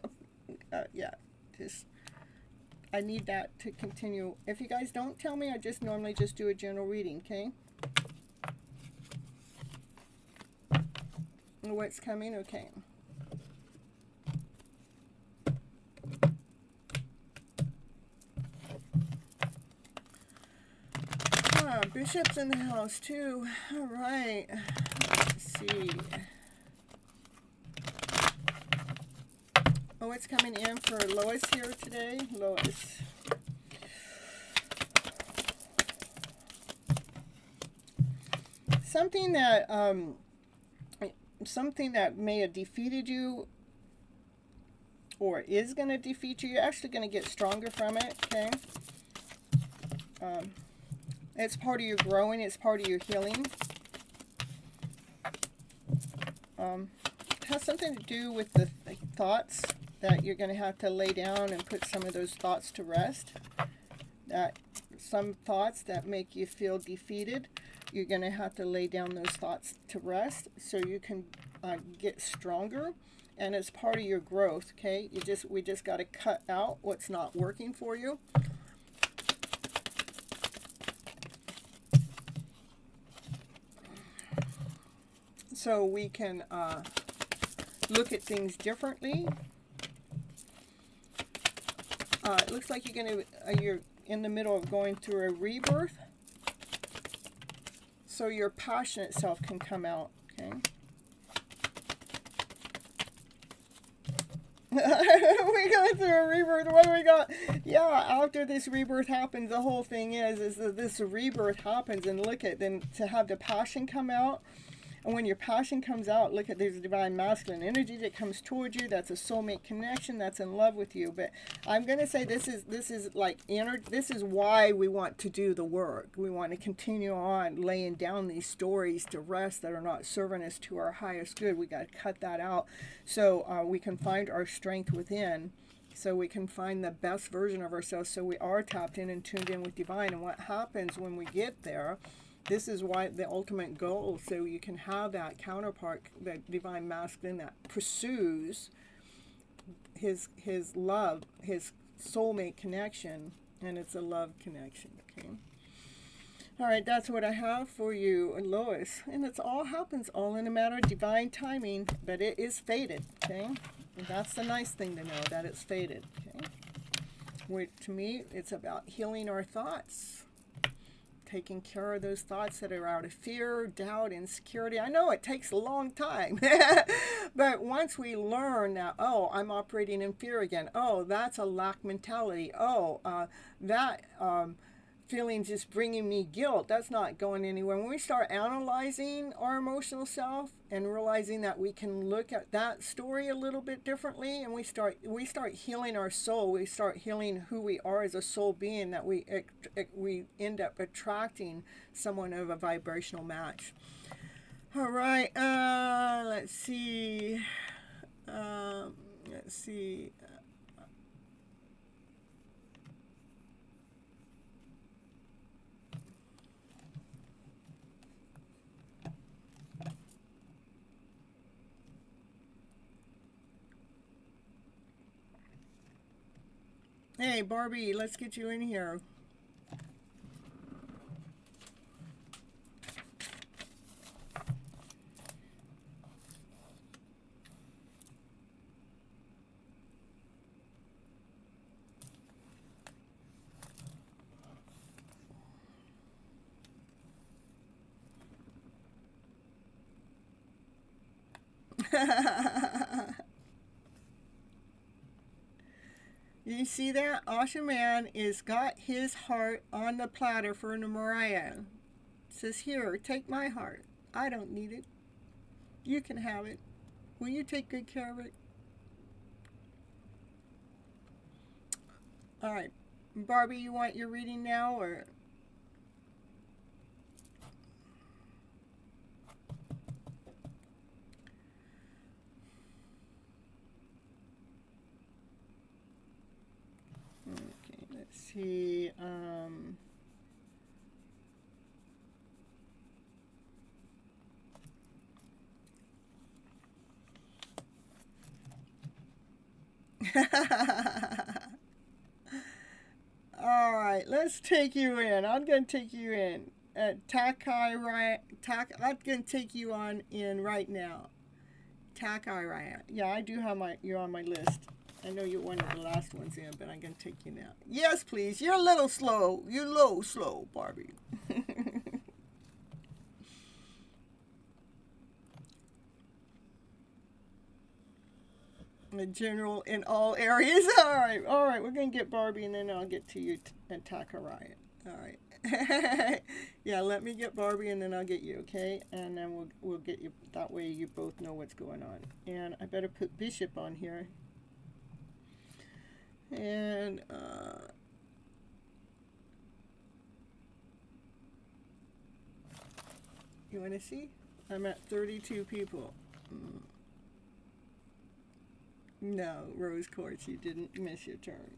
yeah, just, I need that to continue. If you guys don't tell me, I just normally just do a general reading, okay? What's coming? Okay. Bishop's in the house too. All right. Let's see. Oh, it's coming in for Lois here today. Lois. Something that may have defeated you or is going to defeat you. You're actually going to get stronger from it, okay? It's part of your growing. It's part of your healing. Has something to do with the thoughts that you're going to have to lay down and put some of those thoughts to rest. That some thoughts that make you feel defeated, you're going to have to lay down those thoughts to rest so you can get stronger. And it's part of your growth, okay? We just got to cut out what's not working for you. So we can look at things differently. It looks like you're in the middle of going through a rebirth. So your passionate self can come out, okay? We go through a rebirth. What do we got? Yeah, after this rebirth happens, the whole thing is that this rebirth happens, and look at, then to have the passion come out. And when your passion comes out, look at, there's a divine masculine energy that comes towards you. That's a soulmate connection. That's in love with you. But I'm going to say this is like this is why we want to do the work. We want to continue on laying down these stories to rest that are not serving us to our highest good. We got to cut that out so we can find our strength within. So we can find the best version of ourselves. So we are tapped in and tuned in with divine. And what happens when we get there? This is why the ultimate goal, so you can have that counterpart, that divine masculine that pursues his love, his soulmate connection, and it's a love connection, okay? All right, that's what I have for you, Lois. And it's all happens all in a matter of divine timing, but it is fated, okay? That's the nice thing to know, that it's faded. Okay. Which, to me, it's about healing our thoughts. Taking care of those thoughts that are out of fear, doubt, insecurity. I know it takes a long time. But once we learn that, oh, I'm operating in fear again. Oh, that's a lack mentality. Oh, that feeling's just bringing me guilt. That's not going anywhere. When we start analyzing our emotional self and realizing that we can look at that story a little bit differently, and we start healing our soul. We start healing who we are as a soul being, that we end up attracting someone of a vibrational match. All right, let's see. Let's see. Hey, Barbie, let's get you in here. You see that? Asha Man is got his heart on the platter for Mariah. Says, here, take my heart. I don't need it. You can have it. Will you take good care of it? All right. Barbie, you want your reading now, or? Okay, let's see. All right, let's take you in. I'm going to take you in. Takai, I'm going to take you on in right now. Takai Ryan. Yeah, I do have you're on my list. I know you're one of the last ones in, but I'm going to take you now. Yes, please. You're a little slow. You're a little slow, Barbie. In general, in all areas. All right. We're going to get Barbie, and then I'll get to you and Taka Riot. All right. Yeah, let me get Barbie, and then I'll get you, okay? And then we'll get you. That way you both know what's going on. And I better put Bishop on here. And you want to see? I'm at 32 people. No, Rose Quartz, you didn't miss your turn.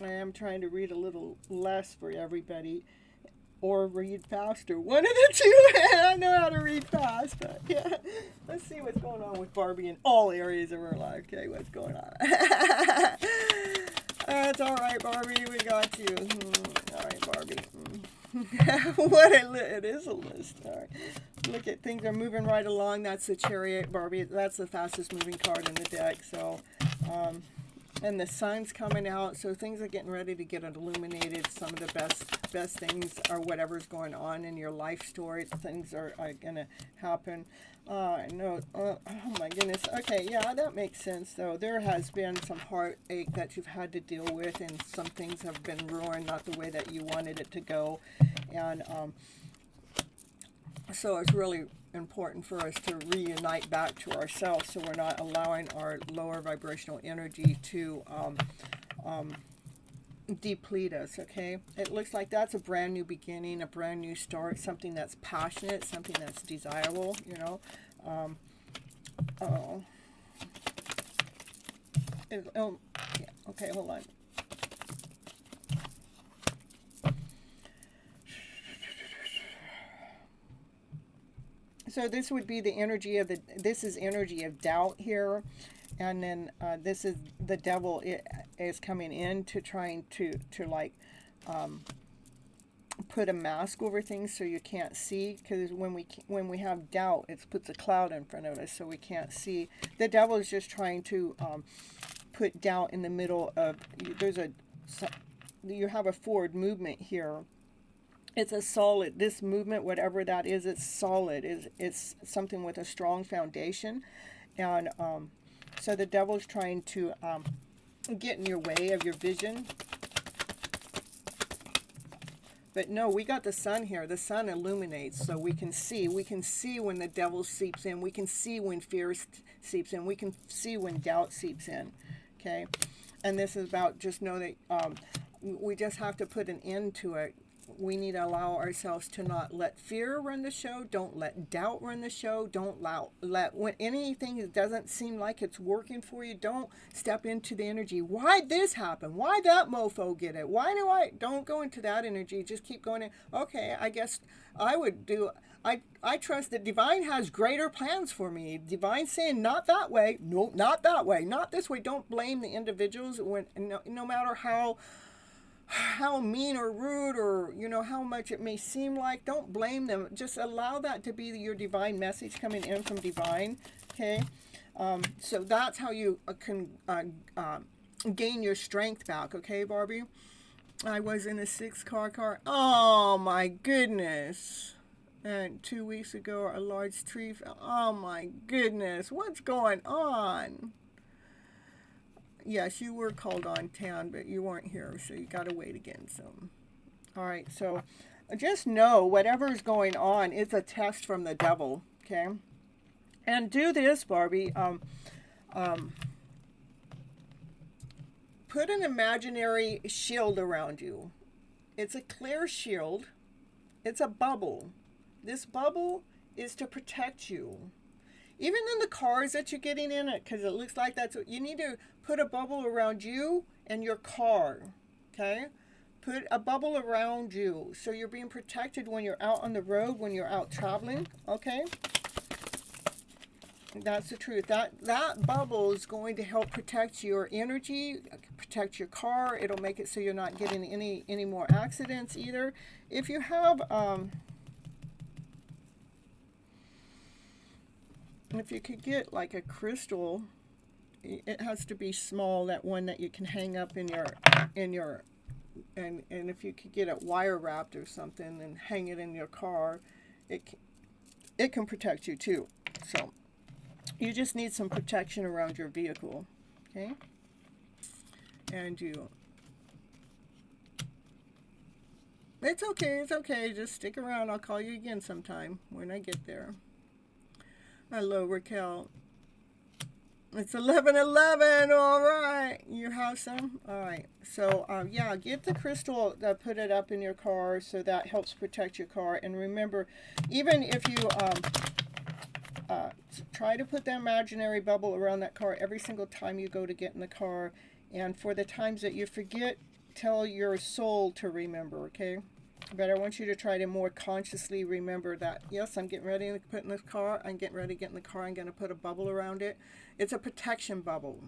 I am trying to read a little less for everybody, or read faster. One of the two. I know how to read fast, but yeah. Let's see what's going on with Barbie in all areas of her life. Okay, what's going on? That's all right, Barbie. We got you. All right, Barbie. It is a list. All right. Look at, things are moving right along. That's the Chariot, Barbie. That's the fastest moving card in the deck. So, and the sun's coming out, so things are getting ready to get illuminated. Some of the best things are whatever's going on in your life story. Things are going to happen. I know. Oh my goodness. Okay, yeah, that makes sense. So there has been some heartache that you've had to deal with, and some things have been ruined, not the way that you wanted it to go. And so it's really important for us to reunite back to ourselves, so we're not allowing our lower vibrational energy to deplete us, okay? It looks like that's a brand new beginning, a brand new start, something that's passionate, something that's desirable, you know. Yeah, okay, hold on. So this would be the energy of this is energy of doubt here. And then this is the devil is coming in to trying to like put a mask over things so you can't see, because when we have doubt, it puts a cloud in front of us so we can't see. The devil is just trying to put doubt in the middle of, you have a forward movement here. It's a solid, this movement, whatever that is, it's solid. It's something with a strong foundation. And so the devil's trying to get in your way of your vision. But no, we got the sun here. The sun illuminates, so we can see. We can see when the devil seeps in. We can see when fear seeps in. We can see when doubt seeps in. Okay? And this is about, just know that we just have to put an end to it. We need to allow ourselves to not let fear run the show. Don't let doubt run the show. Don't let when anything that doesn't seem like it's working for you, don't step into the energy. Why'd this happen? Why that mofo get it? Don't go into that energy. Just keep going in. Okay, I guess I would do, I trust that Divine has greater plans for me. Divine saying, not that way. No, not that way. Not this way. Don't blame the individuals when no matter how mean or rude or how much it may seem like, don't blame them. Just allow that to be your divine message coming in from Divine. Okay, so that's how you can gain your strength back. Okay, Barbie, I was in a 6-car car. Oh my goodness. And 2 weeks ago a large tree fell. Oh my goodness, what's going on? Yes, you were called on town, but you weren't here, so you got to wait again. So, all right. So, just know whatever's going on, it's a test from the devil. Okay. And do this, Barbie. Put an imaginary shield around you. It's a clear shield. It's a bubble. This bubble is to protect you. Even in the cars that you're getting in it, because it looks like that's what you need to put a bubble around you and your car. Okay? Put a bubble around you so you're being protected when you're out on the road, when you're out traveling. Okay? That's the truth. That bubble is going to help protect your energy, protect your car. It'll make it so you're not getting any more accidents either. If you have if you could get like a crystal, it has to be small, that one that you can hang up in your and if you could get it wire wrapped or something and hang it in your car, it can protect you too. So you just need some protection around your vehicle. Okay? And it's okay, just stick around. I'll call you again sometime when I get there. Hello, Raquel. It's 11:11. All right. You have some? All right. So, yeah, get the crystal, put it up in your car so that helps protect your car. And remember, even if you try to put the imaginary bubble around that car every single time you go to get in the car. And for the times that you forget, tell your soul to remember, okay? But I want you to try to more consciously remember that, yes, I'm getting ready to put in this car. I'm getting ready to get in the car. I'm going to put a bubble around it. It's a protection bubble.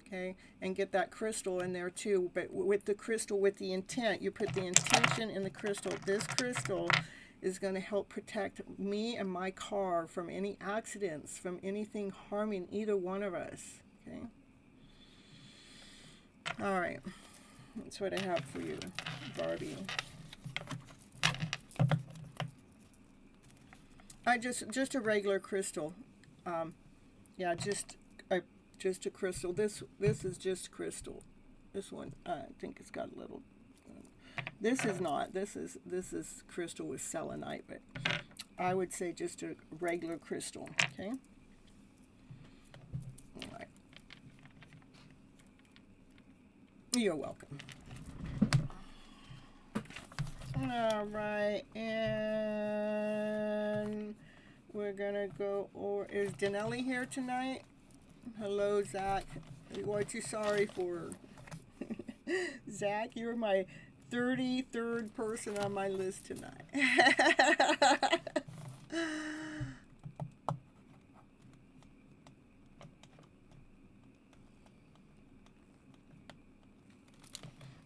Okay? And get that crystal in there too. But with the crystal, with the intent, you put the intention in the crystal. This crystal is going to help protect me and my car from any accidents, from anything harming either one of us. Okay? All right. That's what I have for you, Barbie. Just a regular crystal. Yeah, just a crystal. This is just crystal. This one, I think it's got a little. This is not. This is crystal with selenite, but I would say just a regular crystal. Okay. All right. You're welcome. All right, and we're gonna go over. Is Danelli here tonight? Hello, Zach. What you sorry for? Zach, you're my 33rd person on my list tonight.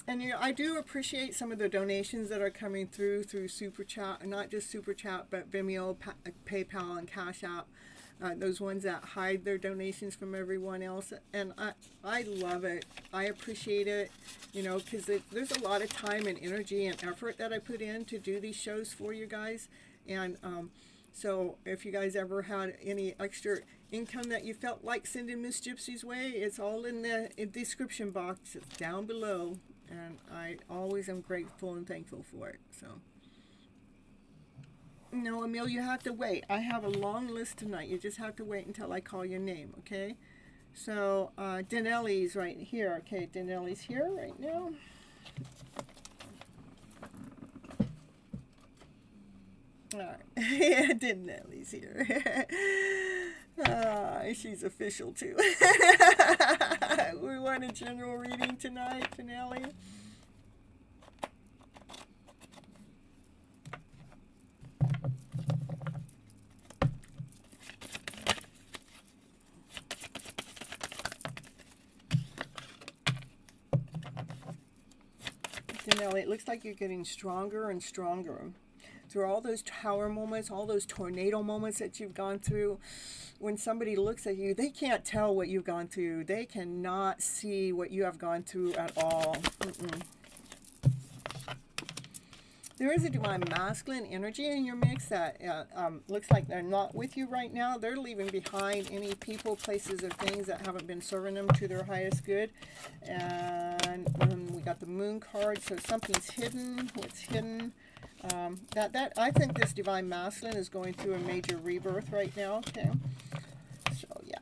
And I do appreciate some of the donations that are coming through Super Chat, and not just Super Chat, but Vimeo, PayPal, and Cash App. Those ones that hide their donations from everyone else, and I love it. I appreciate it, because there's a lot of time and energy and effort that I put in to do these shows for you guys. And so if you guys ever had any extra income that you felt like sending Miss Gypsy's way, it's all in the description box. It's down below. And I always am grateful and thankful for it. So, no, Emil, you have to wait. I have a long list tonight. You just have to wait until I call your name, okay? So, Denelli's right here. Okay, Denelli's here right now. All right. Yeah, Denelli's here. She's official too. We want a general reading tonight, Denelli. Denelli, it looks like you're getting stronger and stronger. Through all those tower moments, all those tornado moments that you've gone through, when somebody looks at you, they can't tell what you've gone through. They cannot see what you have gone through at all. There is a divine masculine energy in your mix that looks like they're not with you right now. They're leaving behind any people, places, or things that haven't been serving them to their highest good. And we got the moon card, so something's hidden. What's hidden? I think this divine masculine is going through a major rebirth right now. Okay, so yeah.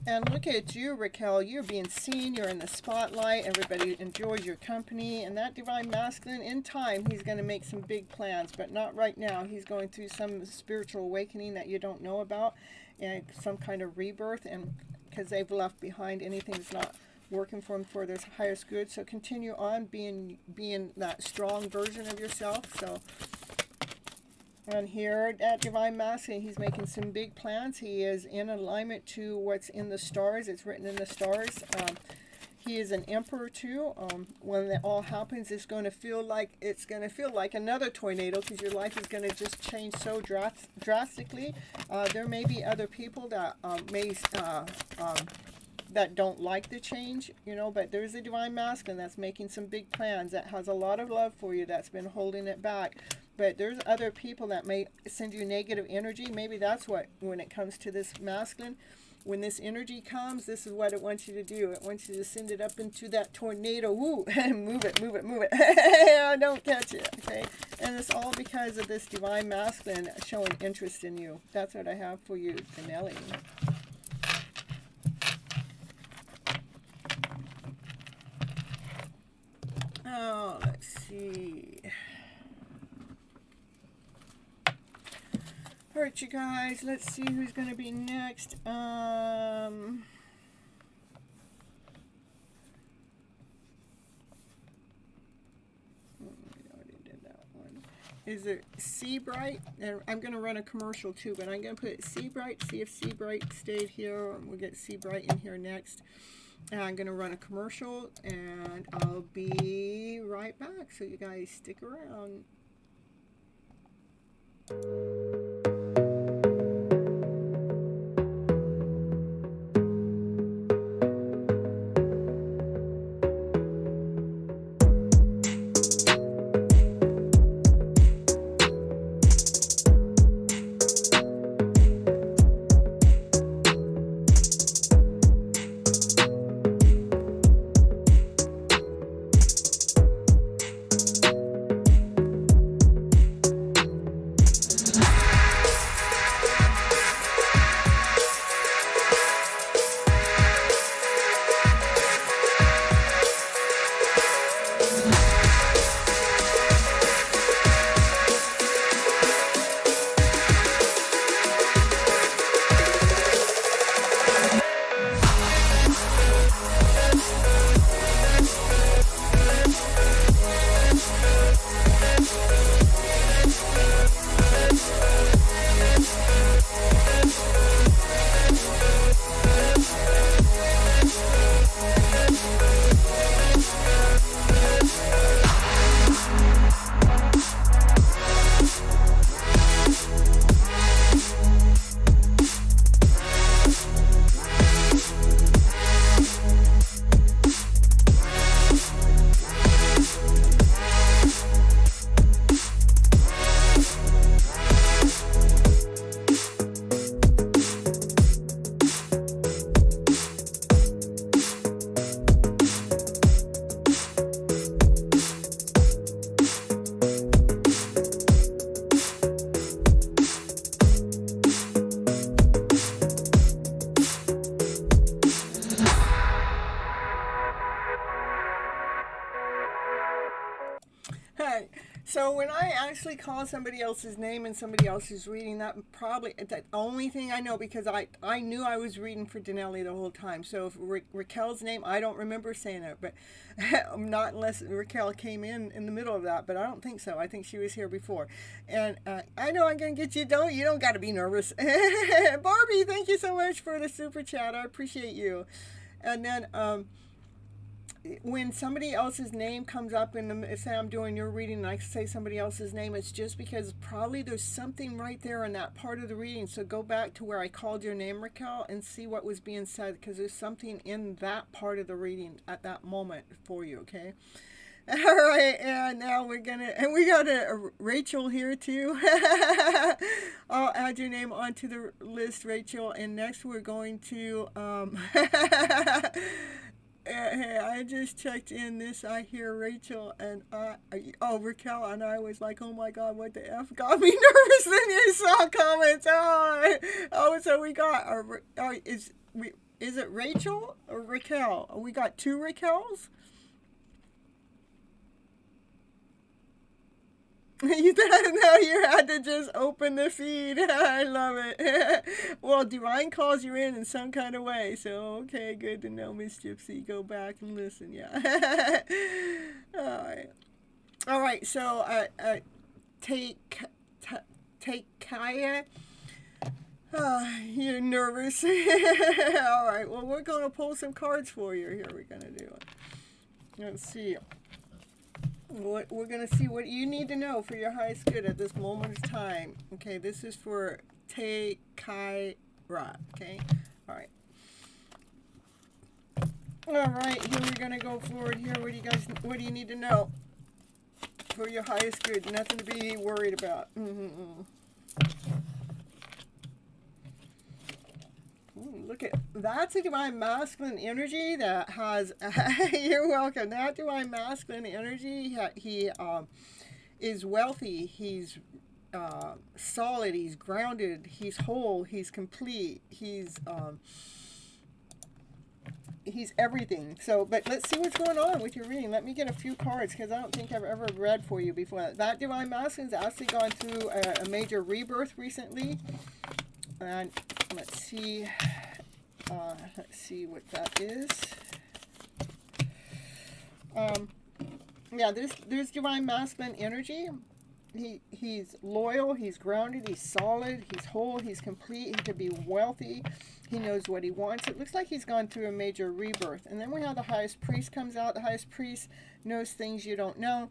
And look at you, Raquel. You're being seen. You're in the spotlight. Everybody enjoys your company. And that divine masculine, in time, he's going to make some big plans, but not right now. He's going through some spiritual awakening that you don't know about, and some kind of rebirth, and because they've left behind anything that's not working for them for their highest good. So continue on being that strong version of yourself. So, and here at Divine Masculine, he's making some big plans. He is in alignment to what's in the stars. It's written in the stars. He is an emperor too. When that all happens, it's going to feel like another tornado, because your life is going to just change so drastically. There may be other people that that don't like the change, but there's a divine masculine that's making some big plans, that has a lot of love for you, that's been holding it back. But there's other people that may send you negative energy. Maybe that's what, when it comes to this masculine, when this energy comes, this is what it wants you to do. It wants you to send it up into that tornado. Woo! Move it. Don't catch it, okay? And it's all because of this divine masculine showing interest in you. That's what I have for you, Danelli. Oh, let's see. All right, you guys, let's see who's going to be next. We already did that one. Is it Seabright? And I'm going to run a commercial too, but I'm going to put Seabright, see if Seabright stayed here, and we'll get Seabright in here next. And I'm going to run a commercial, and I'll be right back, so you guys stick around. So when I actually call somebody else's name and somebody else is reading, that probably the only thing I know, because I knew I was reading for Denelli the whole time. So if Raquel's name, I don't remember saying it, but not unless Raquel came in the middle of that. But I don't think so. I think she was here before. And I know I'm gonna get you. You don't got to be nervous. Barbie, thank you so much for the super chat. I appreciate you. And then when somebody else's name comes up say I'm doing your reading and I say somebody else's name, it's just because probably there's something right there in that part of the reading. So go back to where I called your name, Raquel, and see what was being said, because there's something in that part of the reading at that moment for you, okay? All right, and now we got a Rachel here too. I'll add your name onto the list, Rachel, and next we're going to hey, I just checked in this. I hear Rachel and Raquel, and I was like, oh my God, what the F got me nervous? Then you saw comments. So we got is it Rachel or Raquel? We got two Raquels. You had to just open the feed. I love it. Well, Divine calls you in some kind of way. So, okay, good to know, Miss Gypsy. Go back and listen, yeah. All right, so take Kaya. You're nervous. All right, well, we're going to pull some cards for you. Here we're going to do it. Let's see. We're going to see what you need to know for your highest good at this moment of time. Okay, this is for Te Kai Ra. Okay, all right. All right, here we're going to go forward here. What do you need to know for your highest good? Nothing to be worried about. Look at that's a divine masculine energy that has. You're welcome. That divine masculine energy. He is wealthy. He's solid. He's grounded. He's whole. He's complete. He's everything. So, but let's see what's going on with your reading. Let me get a few cards, because I don't think I've ever read for you before. That divine masculine's actually gone through a major rebirth recently. And let's see what that is. Yeah, there's divine masculine energy. He's loyal, he's grounded, he's solid, he's whole, he's complete, he could be wealthy, he knows what he wants. It looks like he's gone through a major rebirth. And then we have the highest priest comes out. The highest priest knows things you don't know.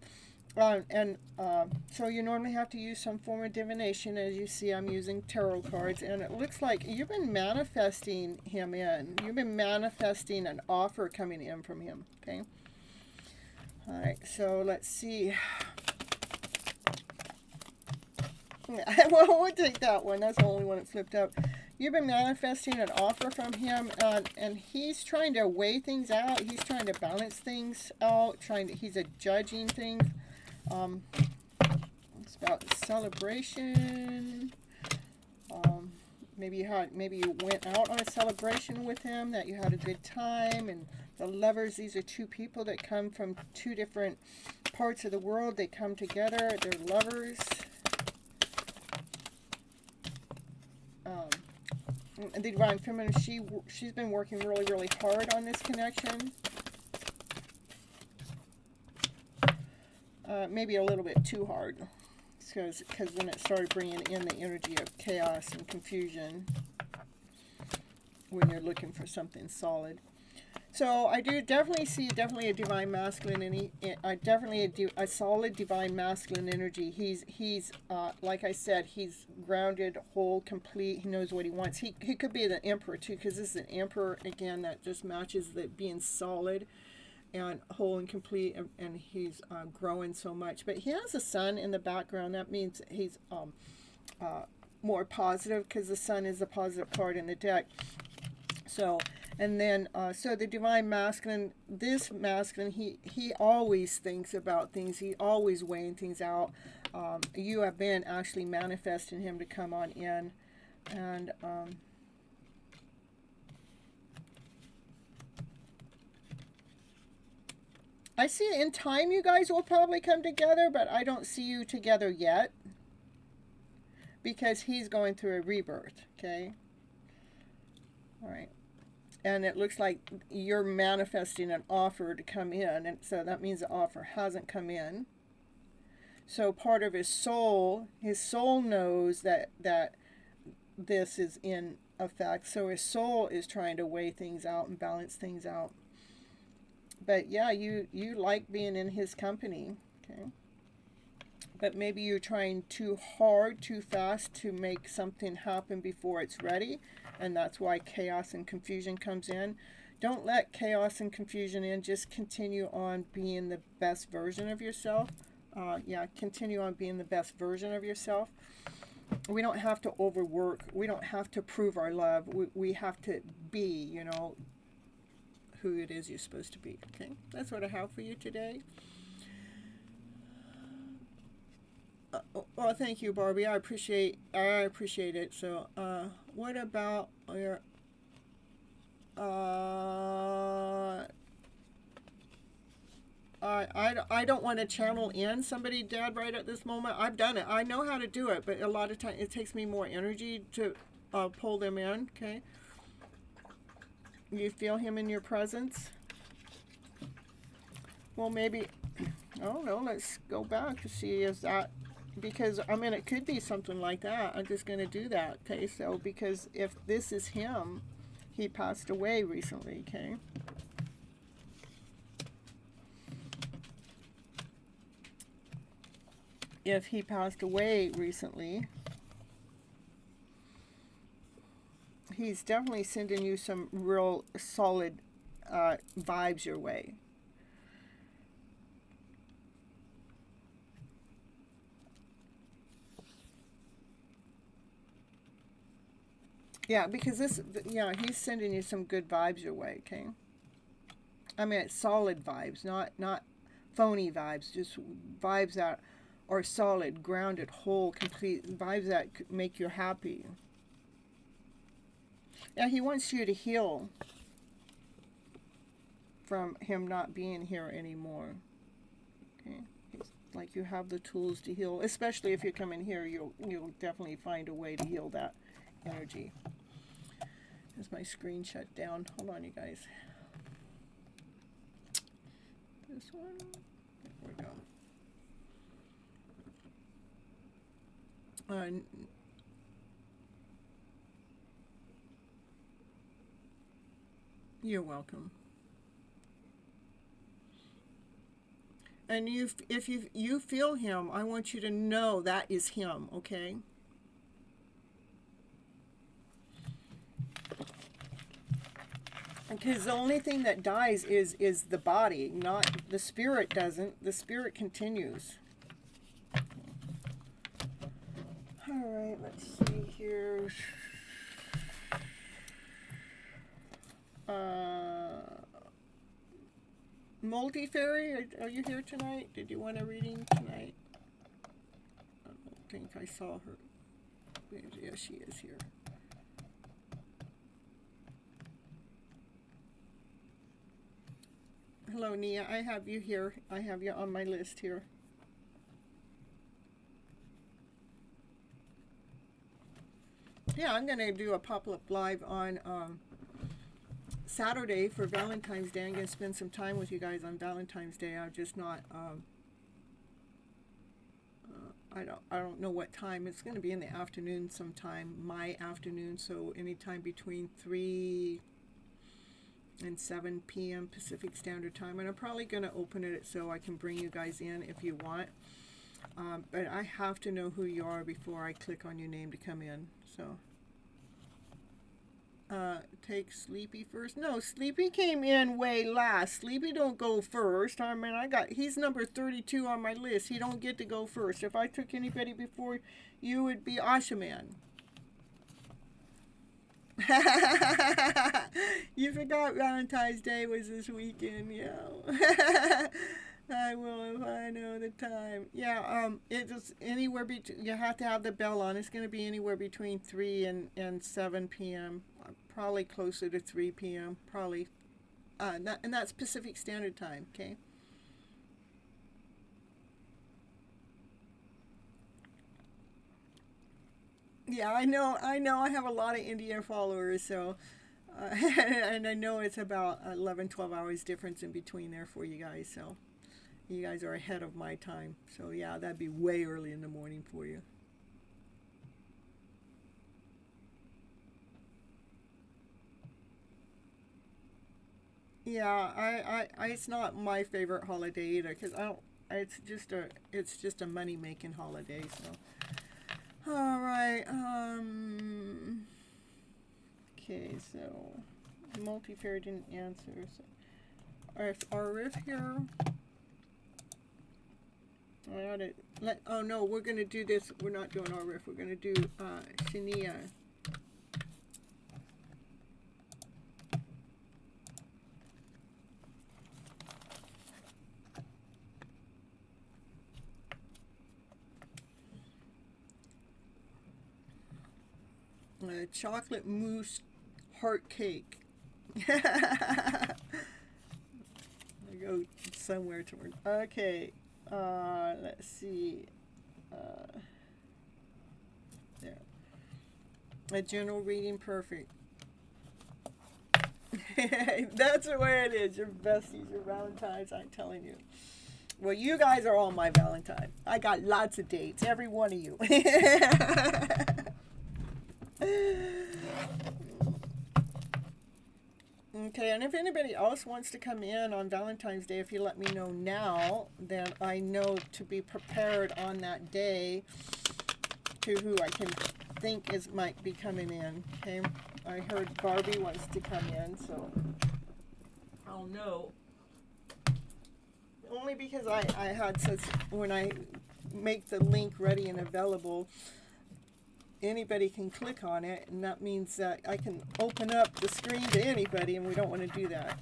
So you normally have to use some form of divination. As you see, I'm using tarot cards, and it looks like you've been manifesting him in. You've been manifesting an offer coming in from him, okay? All right, so let's see. Well, we'll take that one. That's the only one that flipped up. You've been manifesting an offer from him, and he's trying to weigh things out. He's trying to balance things out. He's judging things. It's about celebration. Maybe you went out on a celebration with him, that you had a good time. And the lovers, these are two people that come from two different parts of the world. They come together. They're lovers. The divine feminine, she's been working really, really hard on this connection. Maybe a little bit too hard, because then it started bringing in the energy of chaos and confusion when you're looking for something solid. So I do definitely see a divine masculine, and definitely a solid divine masculine energy. He's like I said, he's grounded, whole, complete. He knows what he wants. He could be the emperor too, because this is an emperor again that just matches the being solid and whole and complete, and he's growing so much. But he has a sun in the background. That means he's more positive, because the sun is the positive card in the deck. So, and then so the divine masculine, this masculine, he always thinks about things. He always weighing things out. You have been actually manifesting him to come on in, and I see in time you guys will probably come together, but I don't see you together yet because he's going through a rebirth, okay? All right. And it looks like you're manifesting an offer to come in, and so that means the offer hasn't come in. So part of his soul knows that this is in effect. So his soul is trying to weigh things out and balance things out. But yeah, you like being in his company, okay? But maybe you're trying too hard, too fast to make something happen before it's ready, and that's why chaos and confusion comes in. Don't let chaos and confusion in. Just continue on being the best version of yourself. Continue on being the best version of yourself. We don't have to overwork. We don't have to prove our love. We have to be, who it is you're supposed to be. Okay, that's what I have for you today. Well, thank you, Barbie. I appreciate it. So, what about your? I don't want to channel in somebody dead right at this moment. I've done it. I know how to do it, but a lot of times it takes me more energy to pull them in. Okay. You feel him in your presence? Well, maybe. I don't know. Let's go back to see is that. Because, it could be something like that. I'm just going to do that, okay? So, because if this is him, he passed away recently, okay? If he passed away recently, he's definitely sending you some real solid vibes your way. Yeah, because he's sending you some good vibes your way, okay? It's solid vibes, not phony vibes, just vibes that are solid, grounded, whole, complete, vibes that make you happy. Yeah, he wants you to heal from him not being here anymore, okay? Like you have the tools to heal, especially if you come in here, you'll definitely find a way to heal that energy. As my screen shut down. Hold on, you guys. This one. There we go. You're welcome. And if you feel him, I want you to know that is him, okay? Because the only thing that dies is the body, not the spirit doesn't. The spirit continues. All right, let's see here. Multi-Fairy, are you here tonight? Did you want a reading tonight? I don't think I saw her. Yes, she is here. Hello, Nia. I have you here. I have you on my list here. Yeah, I'm going to do a pop-up live on Saturday for Valentine's Day. I'm going to spend some time with you guys on Valentine's Day. I'm just not, I don't know what time. It's going to be in the afternoon sometime, my afternoon, so anytime between 3 and 7 p.m. Pacific Standard Time. And I'm probably going to open it so I can bring you guys in if you want. But I have to know who you are before I click on your name to come in. So, take Sleepy first. No, Sleepy came in way last. Sleepy don't go first. He's number 32 on my list. He don't get to go first. If I took anybody before you, would be Ashaman. You forgot Valentine's Day was this weekend, I will if I know the time. It's anywhere between. You have to have the bell on. It's going to be anywhere between 3 and 7 p.m. Probably closer to 3 p.m. Probably, and that's Pacific Standard Time. Okay. Yeah, I know. I have a lot of Indian followers, so and I know it's about 11, 12 hours difference in between there for you guys. So you guys are ahead of my time. So yeah, that'd be way early in the morning for you. Yeah, it's not my favorite holiday either because I don't. It's just a money making holiday. So all right. Okay, so multi-pair didn't answer. So our riff here. I ought to oh no, we're gonna do this. We're not doing our riff. We're gonna do Shania. Chocolate mousse heart cake. I go somewhere toward. Okay. Let's see. There. A general reading, perfect. That's the way it is. Your besties, your Valentine's. I'm telling you. Well, you guys are all my Valentine. I got lots of dates. Every one of you. Okay, and if anybody else wants to come in on Valentine's Day, if you let me know now, then I know to be prepared on that day to who I can think might be coming in. Okay, I heard Barbie wants to come in, so I'll know. Only because I had such, when I make the link ready and available, anybody can click on it, and that means that I can open up the screen to anybody, and we don't want to do that.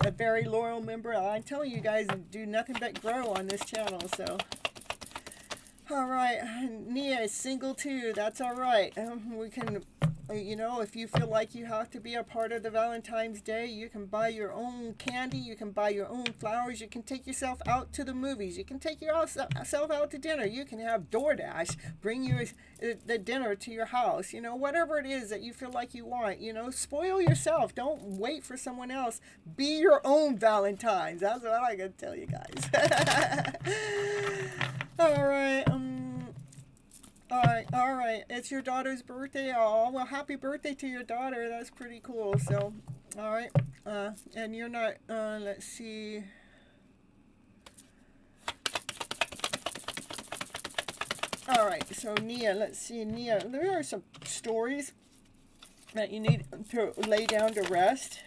A very loyal member. I'm telling you guys, do nothing but grow on this channel, so. All right, Nia is single too. That's all right. We can, you know, if you feel like you have to be a part of the Valentine's Day, you can buy your own candy. You can buy your own flowers. You can take yourself out to the movies. You can take yourself out to dinner. You can have DoorDash bring you the dinner to your house. You know, whatever it is that you feel like you want. You know, spoil yourself. Don't wait for someone else. Be your own Valentine's. That's what I gotta tell you guys. All right. All right. It's your daughter's birthday. Oh, well, happy birthday to your daughter. That's pretty cool. So, all right. And you're not. Let's see. All right. So Nia, let's see, Nia. There are some stories that you need to lay down to rest.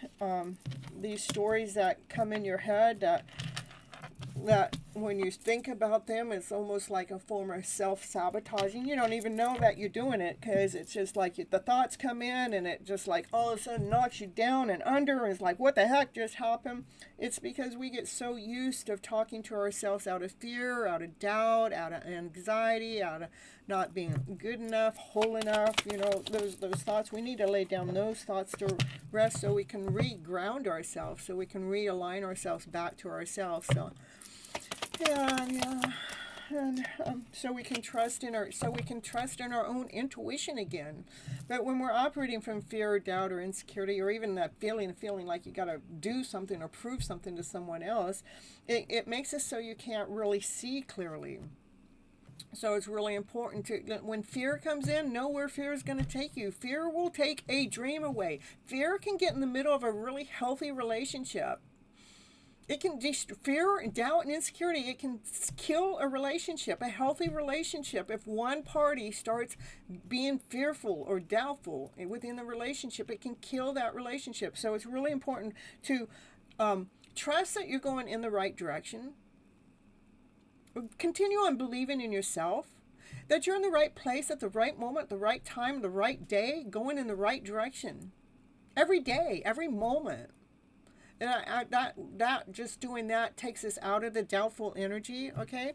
These stories that come in your head that when you think about them, it's almost like a form of self-sabotaging. You don't even know that you're doing it because it's just like the thoughts come in and it just like all of a sudden knocks you down and under, and it's like, what the heck just happened? It's because we get so used to talking to ourselves out of fear, out of doubt, out of anxiety, out of not being good enough, whole enough. You know, those thoughts, we need to lay down those thoughts to rest so we can re-ground ourselves, so we can realign ourselves back to ourselves. So yeah, and so we can trust in our own intuition again. But when we're operating from fear or doubt or insecurity, or even that feeling like you got to do something or prove something to someone else, it makes it so you can't really see clearly. So it's really important to, when fear comes in, know where fear is going to take you. Fear will take a dream away. Fear can get in the middle of a really healthy relationship. It can fear and doubt and insecurity. It can kill a relationship, a healthy relationship. If one party starts being fearful or doubtful within the relationship, it can kill that relationship. So it's really important to trust that you're going in the right direction. Continue on believing in yourself, that you're in the right place at the right moment, the right time, the right day, going in the right direction. Every day, every moment. And that just doing that takes us out of the doubtful energy, okay?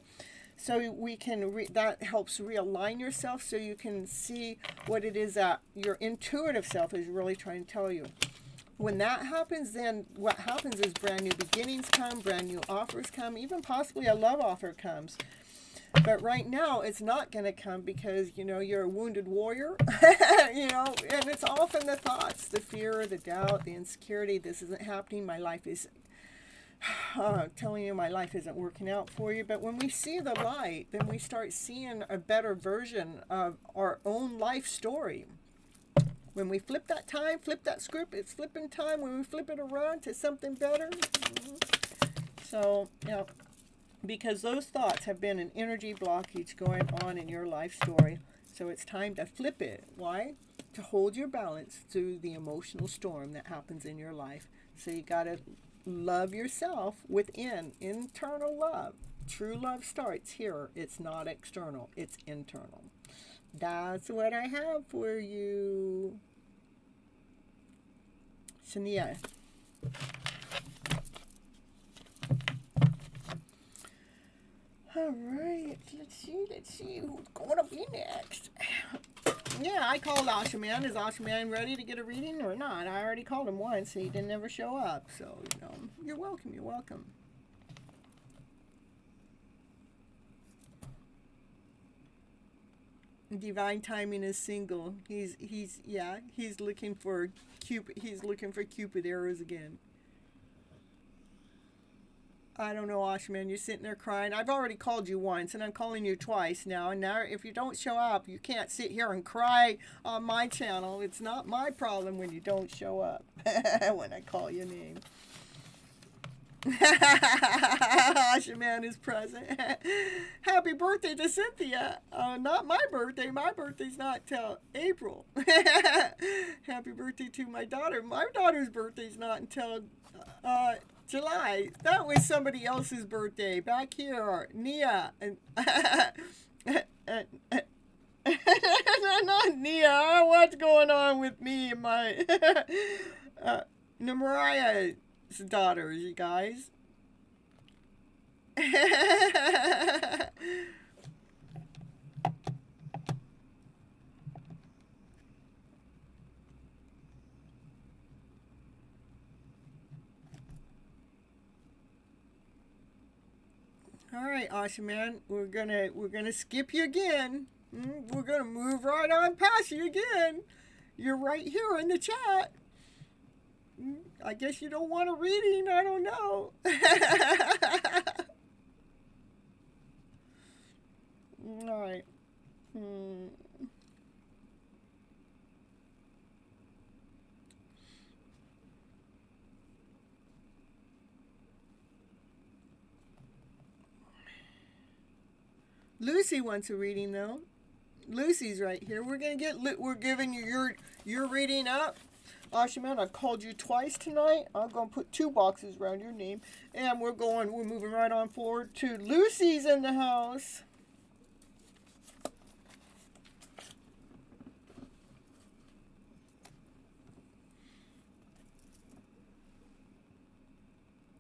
So we can, that helps realign yourself so you can see what it is that your intuitive self is really trying to tell you. When that happens, then what happens is brand new beginnings come, brand new offers come, even possibly a love offer comes. But right now, it's not going to come because, you're a wounded warrior, and it's often the thoughts, the fear, the doubt, the insecurity. This isn't happening. My life is, telling you my life isn't working out for you. But when we see the light, then we start seeing a better version of our own life story. When we flip that script, it's flipping time. When we flip it around to something better. So, because those thoughts have been an energy blockage going on in your life story. So it's time to flip it. Why? To hold your balance through the emotional storm that happens in your life. So you got to love yourself within, internal love. True love starts here. It's not external, it's internal. That's what I have for you. Shania. All right, let's see who's going to be next. Yeah, I called Asha Man. Is Asha Man ready to get a reading or not? I already called him once. He didn't ever show up. So, you're welcome. You're welcome. Divine Timing is single. He's looking for Cupid. He's looking for Cupid arrows again. I don't know, Ashman. You're sitting there crying. I've already called you once, and I'm calling you twice now. And now, if you don't show up, you can't sit here and cry on my channel. It's not my problem when you don't show up when I call your name. Ashman is present. Happy birthday to Cynthia. Not my birthday. My birthday's not till April. Happy birthday to my daughter. My daughter's birthday's not until July. That was somebody else's birthday. Back here, Nia. Not Nia. What's going on with me and my Mariah's daughters, you guys? All right, Asha Man, we're gonna skip you again. We're gonna move right on past you again. You're right here in the chat. I guess you don't want a reading. I don't know. All right. Lucy wants a reading though. Lucy's right here. We're giving you your reading up. Ashaman, I've called you twice tonight. I'm gonna put 2 boxes around your name, and we're moving right on forward to Lucy's in the house.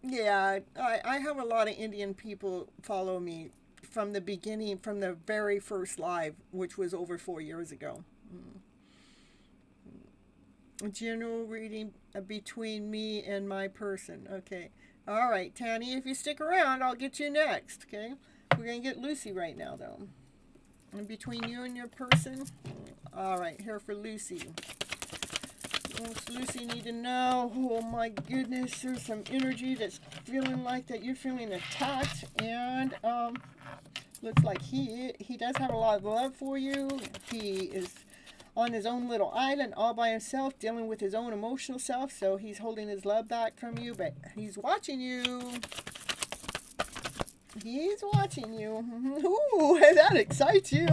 Yeah, I have a lot of Indian people follow me from the beginning, from the very first live, which was over 4 years ago. A general reading between me and my person. Okay. All right, Tanny, if you stick around, I'll get you next, okay? We're going to get Lucy right now, though. And between you and your person. All right, here for Lucy. What's Lucy need to know? Oh, my goodness. There's some energy that's feeling like that you're feeling attacked. And looks like he does have a lot of love for you. He is on his own little island all by himself, dealing with his own emotional self, so he's holding his love back from you, but he's watching you. He's watching you. Ooh, that excites you.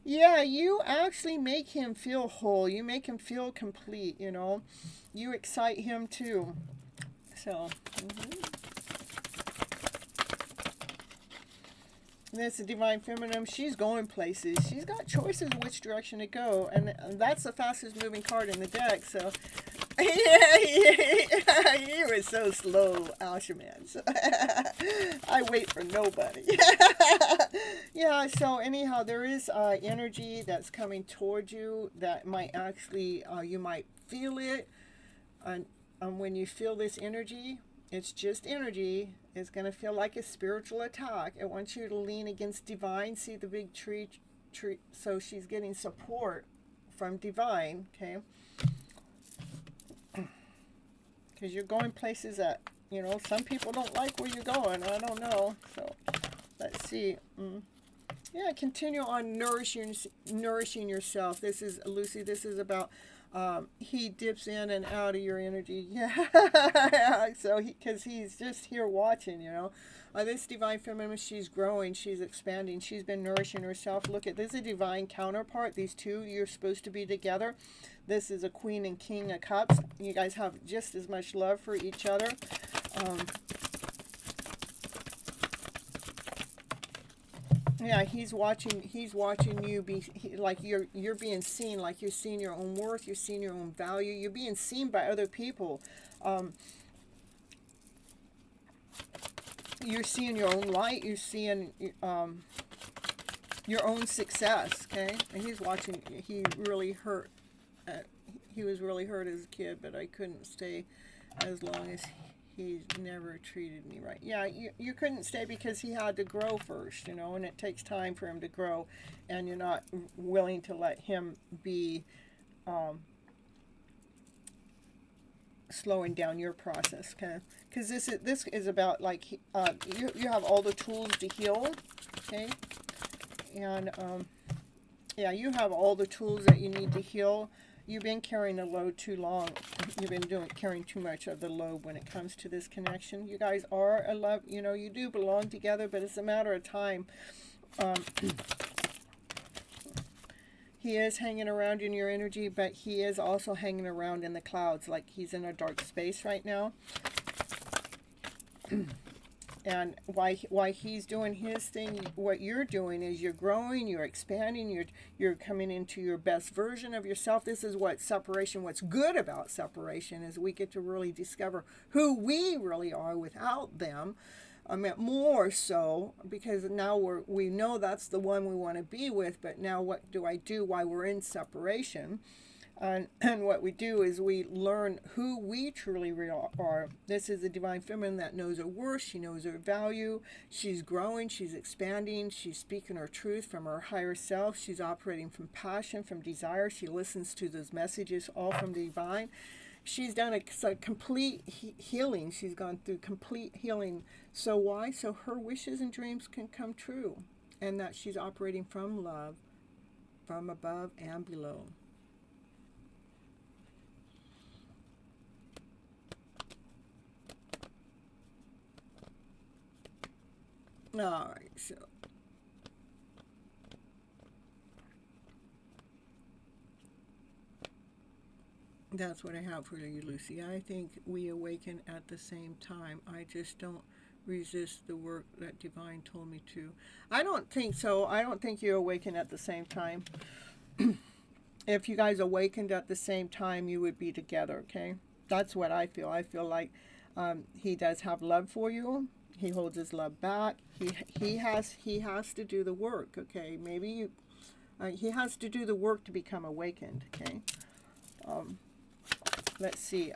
Yeah, you actually make him feel whole. You make him feel complete, you know. You excite him too. So, That's the Divine Feminine. She's going places. She's got choices which direction to go. And that's the fastest moving card in the deck. So, you were so slow, Ashaman. So, I wait for nobody. Yeah, so anyhow, there is energy that's coming towards you that might actually, you might feel it. And when you feel this energy, It's just energy. It's going to feel like a spiritual attack. It wants you to lean against divine. See the big tree. So she's getting support from divine, okay? Because you're going places that, you know, some people don't like where you're going. I don't know. So let's see. Yeah, continue on nourishing yourself. This is, Lucy, this is about he dips in and out of your energy. Yeah. So because he's just here watching, you know. This divine feminine, she's growing, she's expanding, she's been nourishing herself. Look at this is a divine counterpart. These two, you're supposed to be together. This is a Queen and King of Cups. You guys have just as much love for each other. Yeah, he's watching you be like you're being seen, like you're seeing your own worth, you're seeing your own value, you're being seen by other people. You're seeing your own light, you're seeing your own success, okay? And he's watching. He really hurt. He was really hurt as a kid, but I couldn't stay as long as he's never treated me right. Yeah, you couldn't stay because he had to grow first, you know, and it takes time for him to grow, and you're not willing to let him be slowing down your process, okay? Because this is about, like, you have all the tools to heal, okay? And yeah, you have all the tools that you need to heal. You've been carrying the load too long. You've been carrying too much of the load when it comes to this connection. You guys are a love, you know, you do belong together, but it's a matter of time. He is hanging around in your energy, but he is also hanging around in the clouds, like he's in a dark space right now. And why he's doing his thing, what you're doing is you're growing, you're expanding, you're coming into your best version of yourself. This is what separation, what's good about separation, is we get to really discover who we really are without them. I mean, more so, because now we know that's the one we want to be with, but now what do I do while we're in separation? And what we do is we learn who we truly are. This is a divine feminine that knows her worth. She knows her value. She's growing. She's expanding. She's speaking her truth from her higher self. She's operating from passion, from desire. She listens to those messages, all from the divine. She's done a complete healing. She's gone through complete healing. So why? So her wishes and dreams can come true. And that she's operating from love, from above and below. All right, so that's what I have for you, Lucy. I think we awaken at the same time. I just don't resist the work that Divine told me to. I don't think so. I don't think you awaken at the same time. If you guys awakened at the same time, you would be together, okay? That's what I feel. I feel like he does have love for you. He holds his love back. He has to do the work, okay? Maybe he has to do the work to become awakened, okay? Let's see.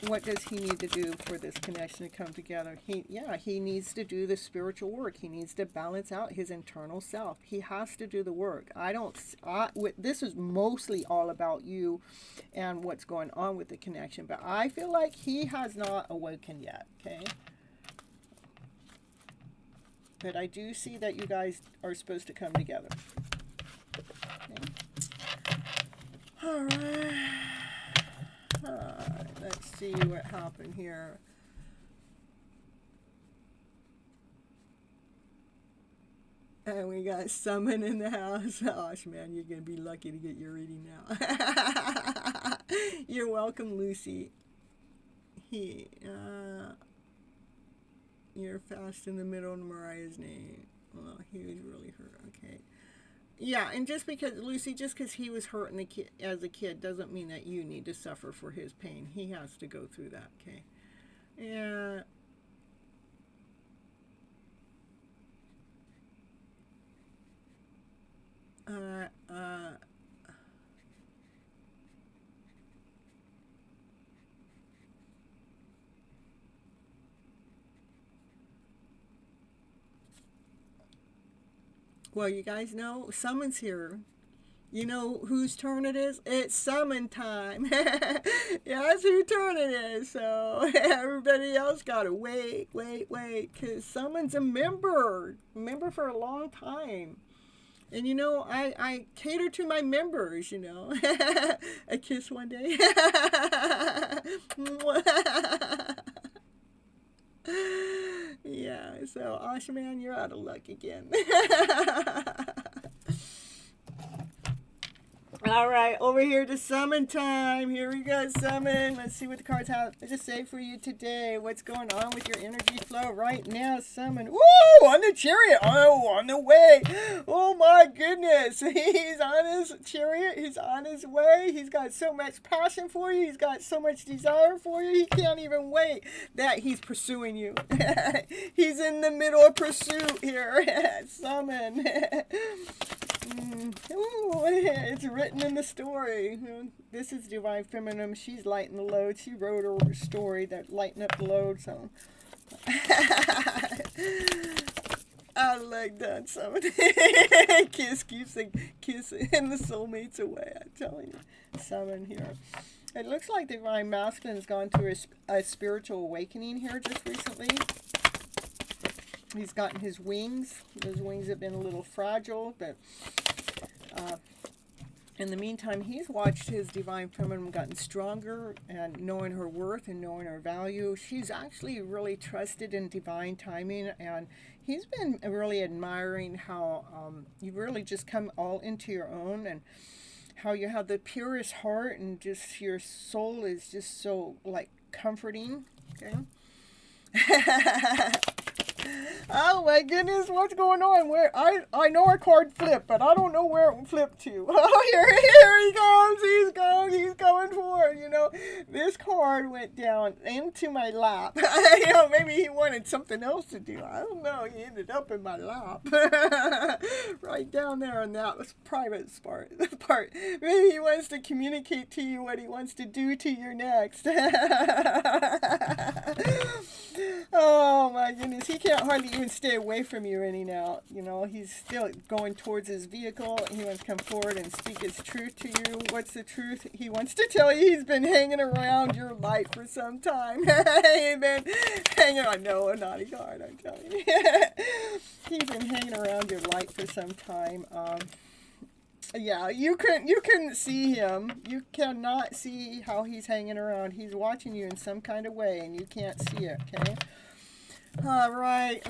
What does he need to do for this connection to come together? He needs to do the spiritual work. He needs to balance out his internal self. He has to do the work. This is mostly all about you and what's going on with the connection, but I feel like he has not awoken yet, okay? But I do see that you guys are supposed to come together. Okay. All right. Let's see what happened here. And we got Summon in the house. Gosh, man, you're going to be lucky to get your reading now. You're welcome, Lucy. You're fast in the middle of Mariah's name. Well, he was really hurt. Okay. Yeah, and just because, Lucy, just because he was hurt as a kid doesn't mean that you need to suffer for his pain. He has to go through that, okay? Yeah. Well, you guys know summon's here. You know whose turn it is? It's summon time. Yeah, that's whose turn it is. So everybody else gotta wait. Because summon's a member for a long time. And you know, I cater to my members, you know. A kiss one day. Yeah, so Ashman, you're out of luck again. All right, over here to summon time. Here we go, summon. Let's see what the cards have to say for you today. What's going on with your energy flow right now, summon? Woo! On the chariot. Oh, on the way. Oh my goodness. He's on his chariot. He's on his way. He's got so much passion for you. He's got so much desire for you. He can't even wait that he's pursuing you. He's in the middle of pursuit here. Summon. Ooh, it's written in the story. This is Divine Feminine. She's lighting the load. She wrote her story that lighten up the load. So I like that. So kiss keeps a kiss and the soulmates away. I'm telling you, summon here. It looks like the Divine Masculine has gone through a spiritual awakening here just recently. He's gotten his wings. Those wings have been a little fragile, but in the meantime, he's watched his Divine Feminine gotten stronger and knowing her worth and knowing her value. She's actually really trusted in divine timing, and he's been really admiring how you've really just come all into your own, and how you have the purest heart, and just your soul is just so like comforting. Okay. Oh my goodness, what's going on? Where I know a card flipped, but I don't know where it flipped to. Oh, here he comes. He's coming forward. You know, this card went down into my lap. You know, maybe he wanted something else to do. I don't know. He ended up in my lap. Right down there, and that was private part. Maybe he wants to communicate to you what he wants to do to you next. Oh my goodness, he can't hardly even stay away from you any now. You know, he's still going towards his vehicle. He wants to come forward and speak his truth to you. What's the truth? He wants to tell you he's been hanging around your light for some time. He's been hanging on. No, a naughty card, I'm telling you. He's been hanging around your light for some time. Yeah, you couldn't see him. You cannot see how he's hanging around. He's watching you in some kind of way, and you can't see it, okay? All right.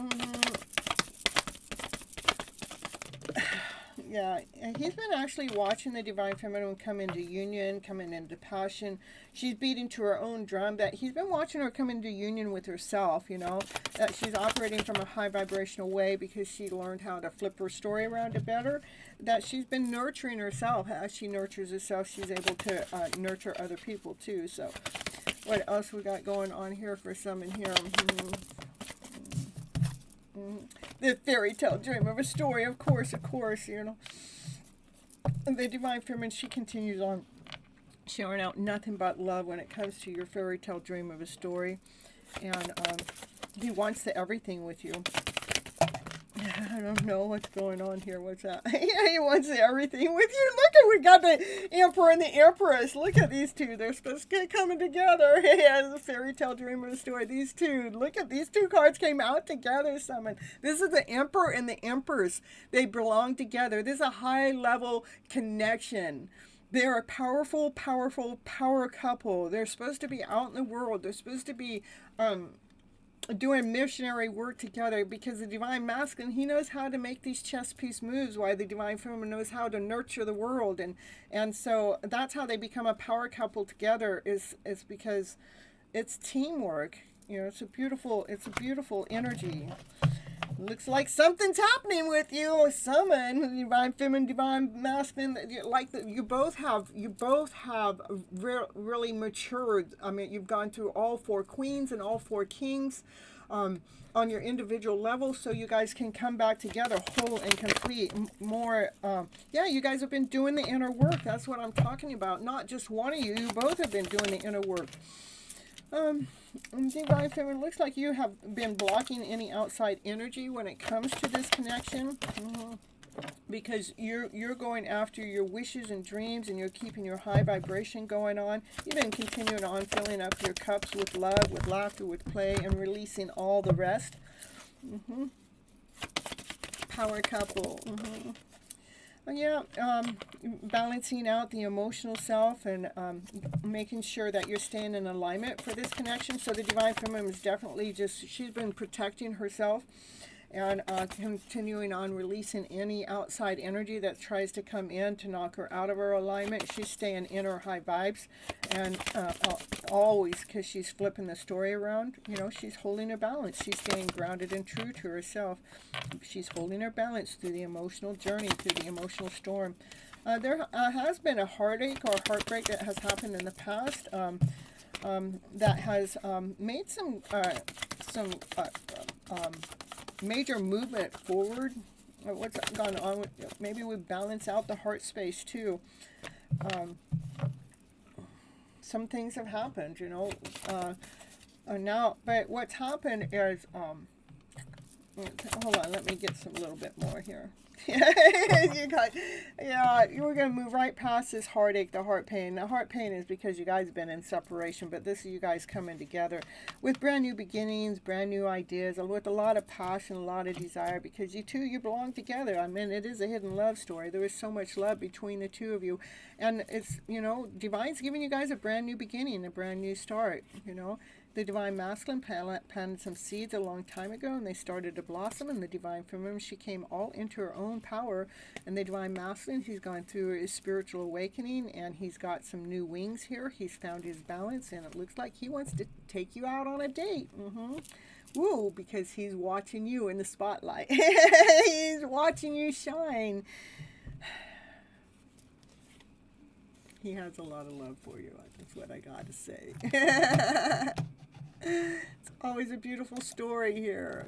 Yeah, and he's been actually watching the Divine Feminine come into union, coming into passion. She's beating to her own drum. That he's been watching her come into union with herself, you know. That she's operating from a high vibrational way because she learned how to flip her story around it better. That she's been nurturing herself. As she nurtures herself, she's able to nurture other people too. So what else we got going on here for some in here? The fairy tale dream of a story, of course, you know. The Divine Feminine, she continues on showing out nothing but love when it comes to your fairy tale dream of a story. And he wants the everything with you. I don't know what's going on here. What's that? Yeah, he wants everything with you. Look at, we got the Emperor and the Empress. Look at these two. They're supposed to get coming together. Yeah, the fairy tale dream of the story. These two. Look at these two cards came out together. Summon. This is the Emperor and the Empress. They belong together. This is a high level connection. They're a powerful power couple. They're supposed to be out in the world. They're supposed to be doing missionary work together, because the Divine Masculine, he knows how to make these chess piece moves, while the Divine Feminine knows how to nurture the world, and so that's how they become a power couple together, is because it's teamwork. You know, it's a beautiful energy. Looks like something's happening with you. Summon, Divine Feminine, Divine Masculine. Like you both have really matured. I mean, you've gone through all four queens and all four kings on your individual level, so you guys can come back together whole and complete. More, yeah, you guys have been doing the inner work. That's what I'm talking about. Not just one of you. You both have been doing the inner work. Divine Feminine, looks like you have been blocking any outside energy when it comes to this connection. because you're going after your wishes and dreams, and you're keeping your high vibration going on. You've been continuing on filling up your cups with love, with laughter, with play, and releasing all the rest. Power couple. Yeah, balancing out the emotional self, and making sure that you're staying in alignment for this connection. So the Divine Feminine is definitely she's been protecting herself, and continuing on releasing any outside energy that tries to come in to knock her out of her alignment. She's staying in her high vibes, and always, because she's flipping the story around, she's holding her balance. She's staying grounded and true to herself. She's holding her balance through the emotional journey, through the emotional storm. There has been a heartache or heartbreak that has happened in the past, that has made some major movement forward. What's gone on with, maybe we balance out the heart space too. Some things have happened, now, but what's happened is, hold on, let me get some little bit more here. We're going to move right past this heartache, the heart pain. The heart pain is because you guys have been in separation, but this is you guys coming together with brand new beginnings, brand new ideas, with a lot of passion, a lot of desire, because you belong together. I mean, it is a hidden love story. There is so much love between the two of you, and it's, Divine's giving you guys a brand new beginning, a brand new start. The Divine Masculine planted some seeds a long time ago, and they started to blossom. And the Divine Feminine, she came all into her own power. And the Divine Masculine, he's gone through his spiritual awakening, and he's got some new wings here. He's found his balance, and it looks like he wants to take you out on a date. Woo, because he's watching you in the spotlight. He's watching you shine. He has a lot of love for you. That's what I got to say. It's always a beautiful story here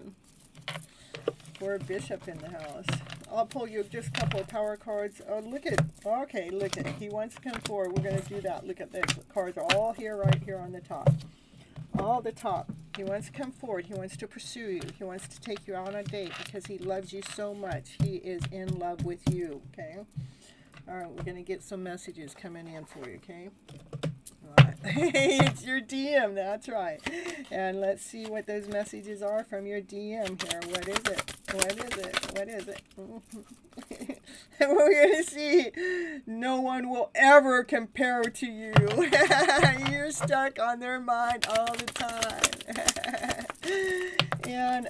for a bishop in the house. I'll pull you just a couple of power cards. Oh, look at, he wants to come forward. We're going to do that. Look at this. The cards are all here, right here on the top. All the top. He wants to come forward. He wants to pursue you. He wants to take you out on a date because he loves you so much. He is in love with you, okay? All right, we're going to get some messages coming in for you, okay? All right. It's your DM, that's right. And let's see what those messages are from your DM here. What is it? What is it? What is it? We're going to see no one will ever compare to you. You're stuck on their mind all the time. And,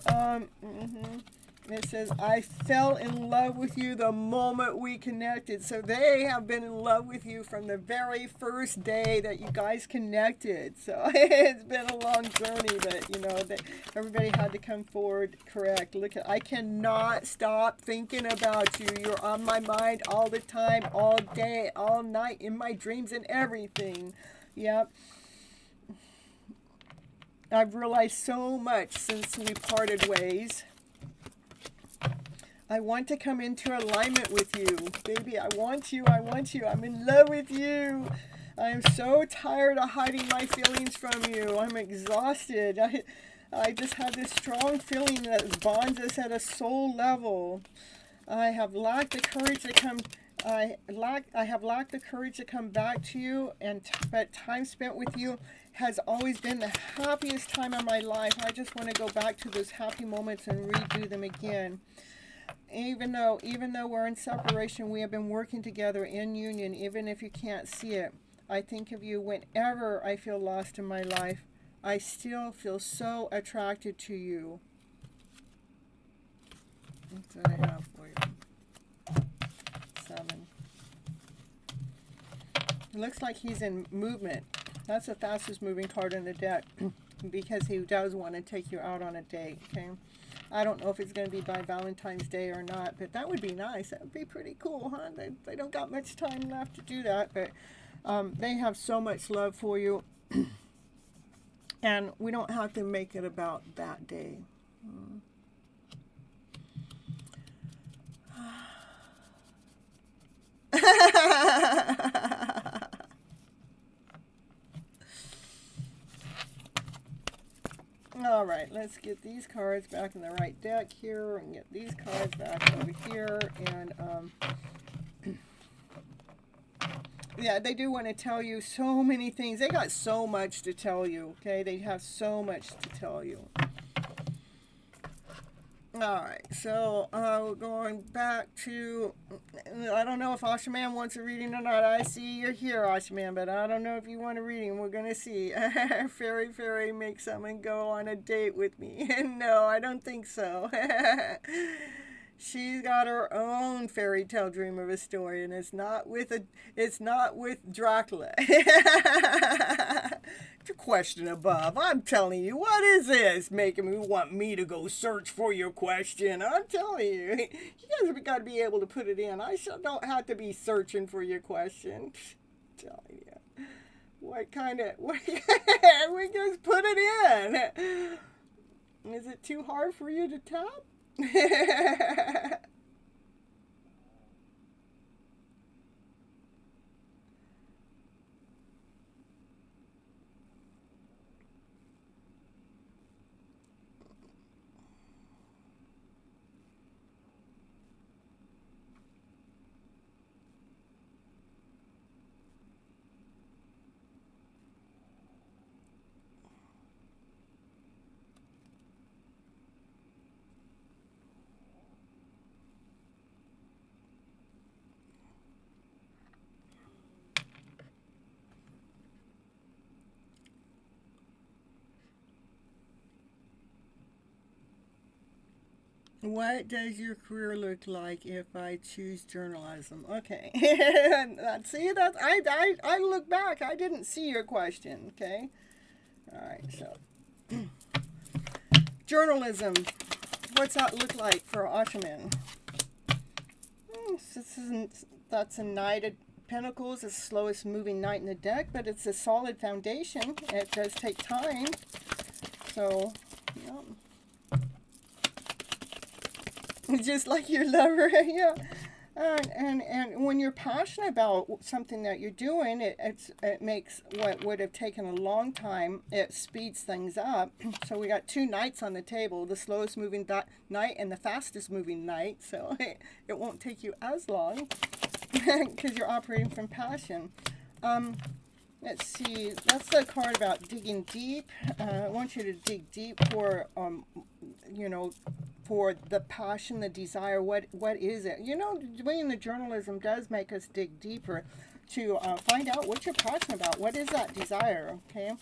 it says, I fell in love with you the moment we connected. So they have been in love with you from the very first day that you guys connected. So it's been a long journey, but everybody had to come forward correct. Look, I cannot stop thinking about you. You're on my mind all the time, all day, all night, in my dreams and everything. Yep. I've realized so much since we parted ways. I want to come into alignment with you. Baby, I want you. I'm in love with you. I am so tired of hiding my feelings from you. I'm exhausted. I just have this strong feeling that bonds us at a soul level. I have lacked the courage to come. I have lacked the courage to come back to you, but time spent with you has always been the happiest time of my life. I just want to go back to those happy moments and redo them again. Even though we're in separation, we have been working together in union, even if you can't see it. I think of you whenever I feel lost in my life. I still feel so attracted to you. That's what I have for you. 7. It looks like he's in movement. That's the fastest moving card in the deck because he does want to take you out on a date, okay? I don't know if it's going to be by Valentine's Day or not, but that would be nice. That would be pretty cool, huh? They don't got much time left to do that, but they have so much love for you. And we don't have to make it about that day. All right, let's get these cards back in the right deck here and get these cards back over here. And yeah, they do want to tell you so many things. They got so much to tell you, okay? They have so much to tell you. Alright, so we're going back to, I don't know if Ashaman wants a reading or not. I see you're here, Ashaman, but I don't know if you want a reading. We're going to see. Fairy, make someone go on a date with me. No, I don't think so. She's got her own fairy tale dream of a story, and it's not with Dracula. The question above. I'm telling you, what is this? Making me want me to go search for your question. I'm telling you, you guys have got to be able to put it in. I don't have to be searching for your question. I'm telling you, what kind of? We just put it in. Is it too hard for you to tap? What does your career look like if I choose journalism? Okay. See, I look back. I didn't see your question. Okay. All right. So, journalism. What's that look like for Ashaman? That's a Knight of Pentacles, the slowest moving knight in the deck, but it's a solid foundation. It does take time. So, yeah. Just like your lover, yeah. And when you're passionate about something that you're doing, it makes what would have taken a long time, it speeds things up. So we got two knights on the table, the slowest moving knight and the fastest moving knight. So it won't take you as long because you're operating from passion. Let's see, that's the card about digging deep. I want you to dig deep for, for the passion, the desire. What is it? Doing the journalism does make us dig deeper to find out what you're passionate about. What is that desire? Okay.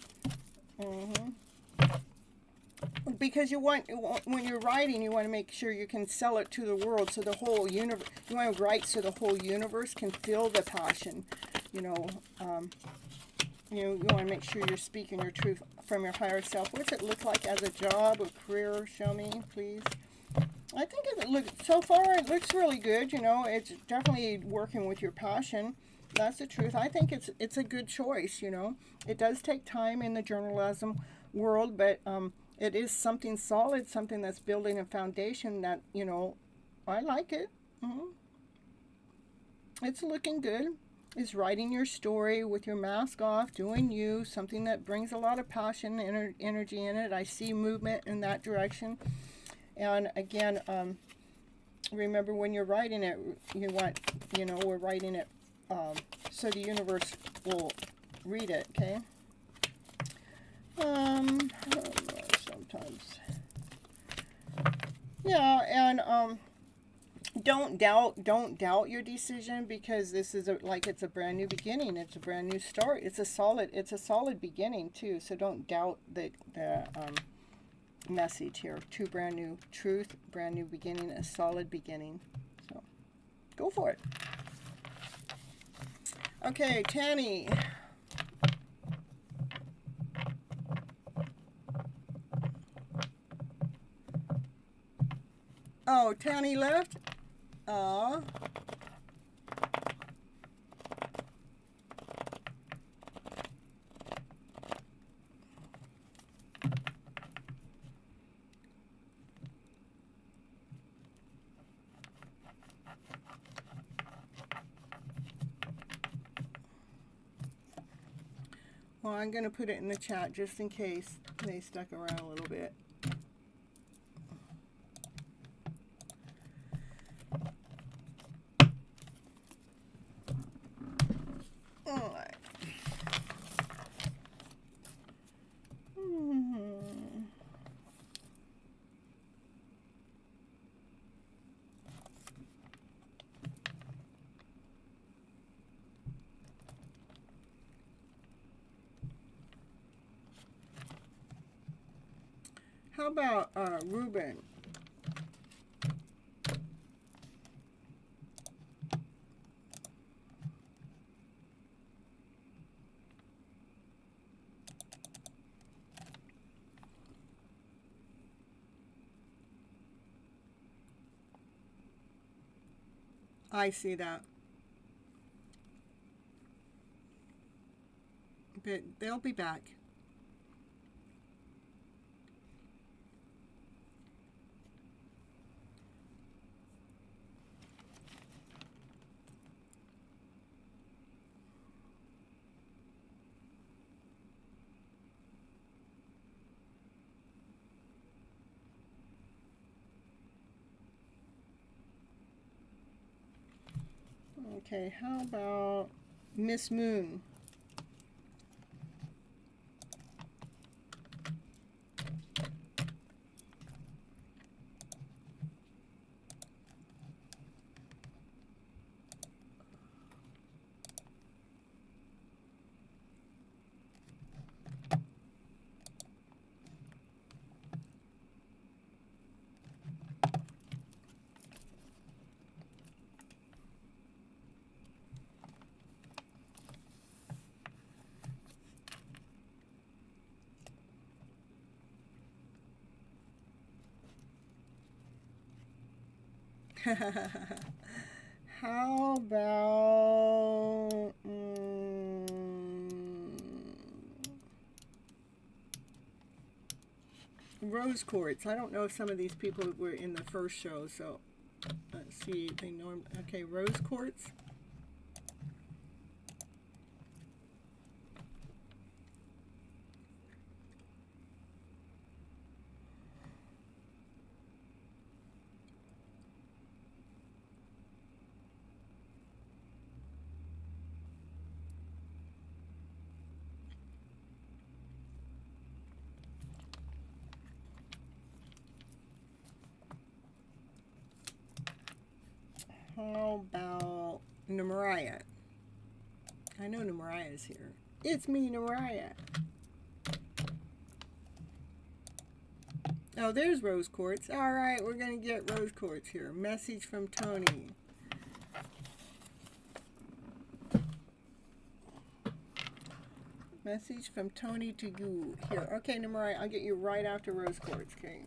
Because when you're writing, you want to make sure you can sell it to the world, so the whole universe. You want to write so the whole universe can feel the passion. You want to make sure you're speaking your truth from your higher self. What's it look like as a job, a career? Show me, please. I think so far it looks really good. It's definitely working with your passion. That's the truth. I think it's a good choice. It does take time in the journalism world, but it is something solid, something that's building a foundation that I like it. It's looking good. Is writing your story with your mask off, doing you, something that brings a lot of passion, energy in it. I see movement in that direction. And again, remember when you're writing it, we're writing it so the universe will read it, okay? I don't know, sometimes. Yeah, and don't doubt your decision, because this is it's a brand new beginning. It's a brand new start. It's a solid beginning too. So don't doubt the message here. Two brand new truth, brand new beginning, a solid beginning. So go for it. Okay, Tanny. Oh, Tanny left? Aw. Well, I'm going to put it in the chat just in case they stuck around a little bit. All right. How about Reuben? I see that. But they'll be back. Okay, how about Miss Moon? How about rose quartz? I don't know if some of these people were in the first show, so let's see. They know. Okay, rose quartz. How about Namariah? I know Namariah is here. It's me, Namariah. Oh, there's rose quartz. All right, we're going to get rose quartz here. Message from Tony. Message from Tony to you. Here. Okay, Namariah, I'll get you right after rose quartz, okay?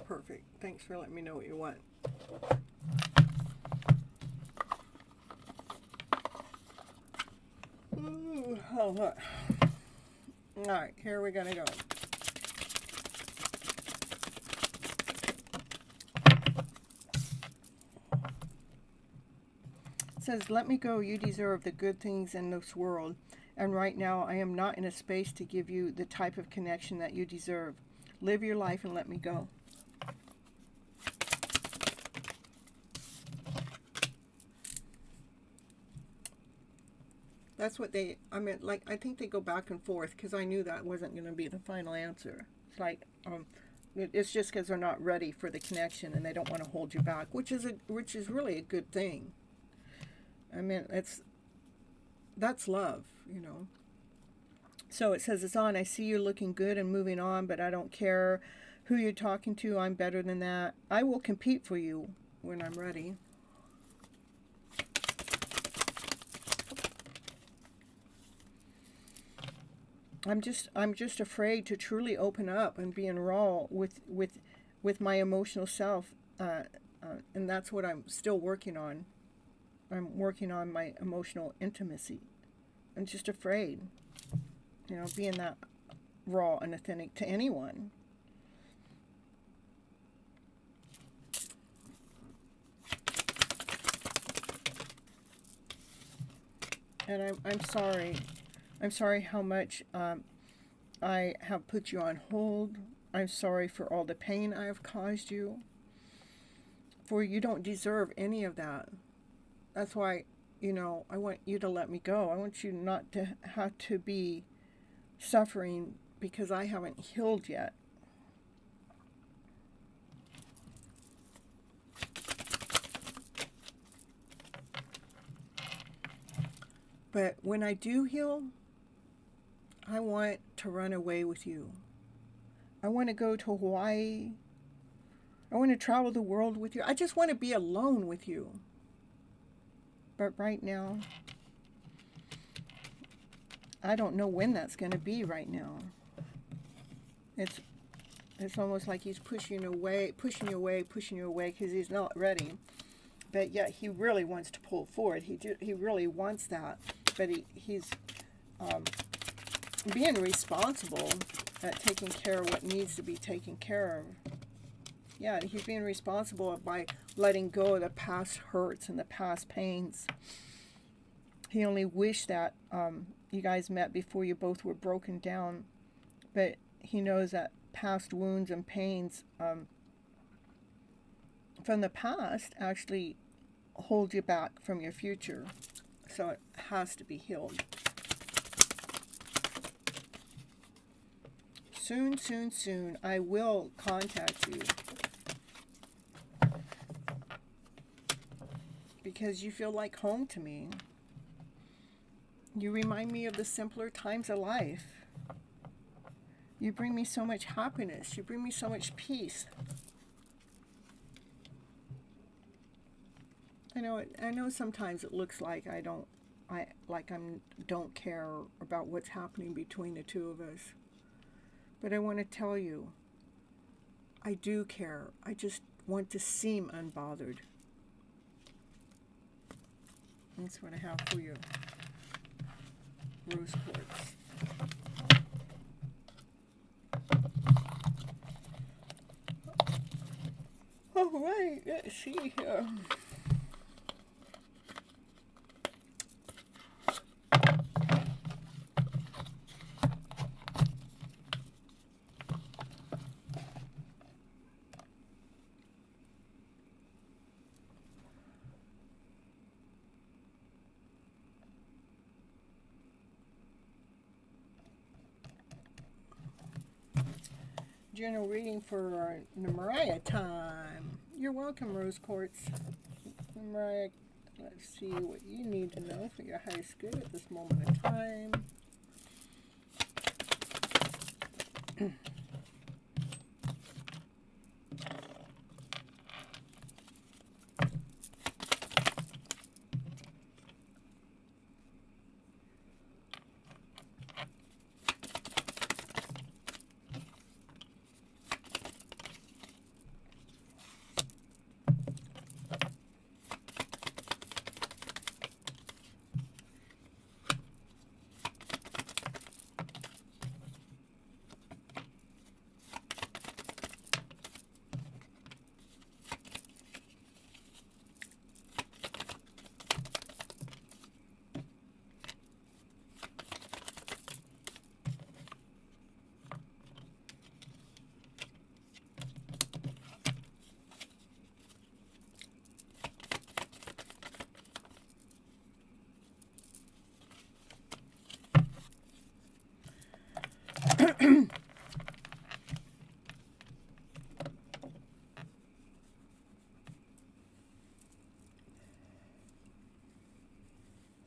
Perfect. Thanks for letting me know what you want. Ooh, oh, look. All right, here we're gonna go. It says, "Let me go. You deserve the good things in this world, and right now I am not in a space to give you the type of connection that you deserve. Live your life and let me go." That's what they, I mean, like, I think they go back and forth because I knew that wasn't going to be the final answer. It's like, it's just because they're not ready for the connection and they don't want to hold you back, which is really a good thing. I mean, that's love, you know. So it says, "It's on. I see you looking good and moving on, but I don't care who you're talking to. I'm better than that. I will compete for you when I'm ready." I'm just afraid to truly open up and be in raw with my emotional self, and that's what I'm still working on. I'm working on my emotional intimacy. I'm just afraid, you know, being that raw and authentic to anyone. And I'm sorry. I'm sorry how much I have put you on hold I'm sorry for all the pain I have caused you. For you don't deserve any of that. That's why, I want you to let me go. I want you not to have to be suffering because I haven't healed yet. But when I do heal, I want to run away with you. I want to go to Hawaii. I want to travel the world with you. I just want to be alone with you. But right now, I don't know when that's going to be right now. It's almost like he's pushing you away because he's not ready. But yet he really wants to pull forward. He really wants that. But he's being responsible at taking care of what needs to be taken care of. Yeah, he's being responsible by letting go of the past hurts and the past pains. He only wished that you guys met before you both were broken down. But he knows that past wounds and pains from the past actually hold you back from your future. So it has to be healed. Soon, soon, soon, I will contact you. Because you feel like home to me. You remind me of the simpler times of life. You bring me so much happiness. You bring me so much peace. I know sometimes it looks like I don't care about what's happening between the two of us. But I want to tell you, I do care. I just want to seem unbothered. That's what I have for you. Rose quartz. All right, let's see here. General reading for Mariah time. You're welcome, Rose Quartz. Mariah, let's see what you need to know for your highest good at this moment in time.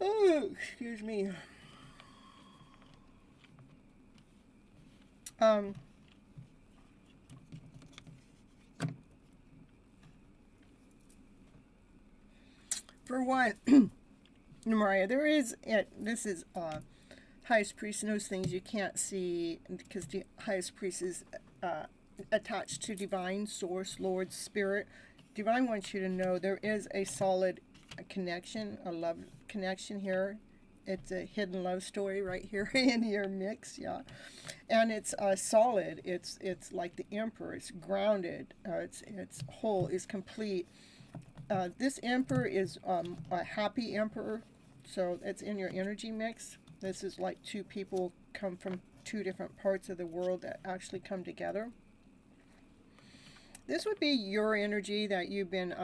Oh, excuse me. For one, Mariah, there is, this is highest priest knows things you can't see because the highest priest is attached to divine, source, Lord, spirit. Divine wants you to know there is a solid connection, a love connection here. It's a hidden love story right here in your mix, yeah. And it's solid. It's like the emperor. It's grounded. It's whole. It's complete. This emperor is a happy emperor, so it's in your energy mix. This is like two people come from two different parts of the world that actually come together. This would be your energy that you've been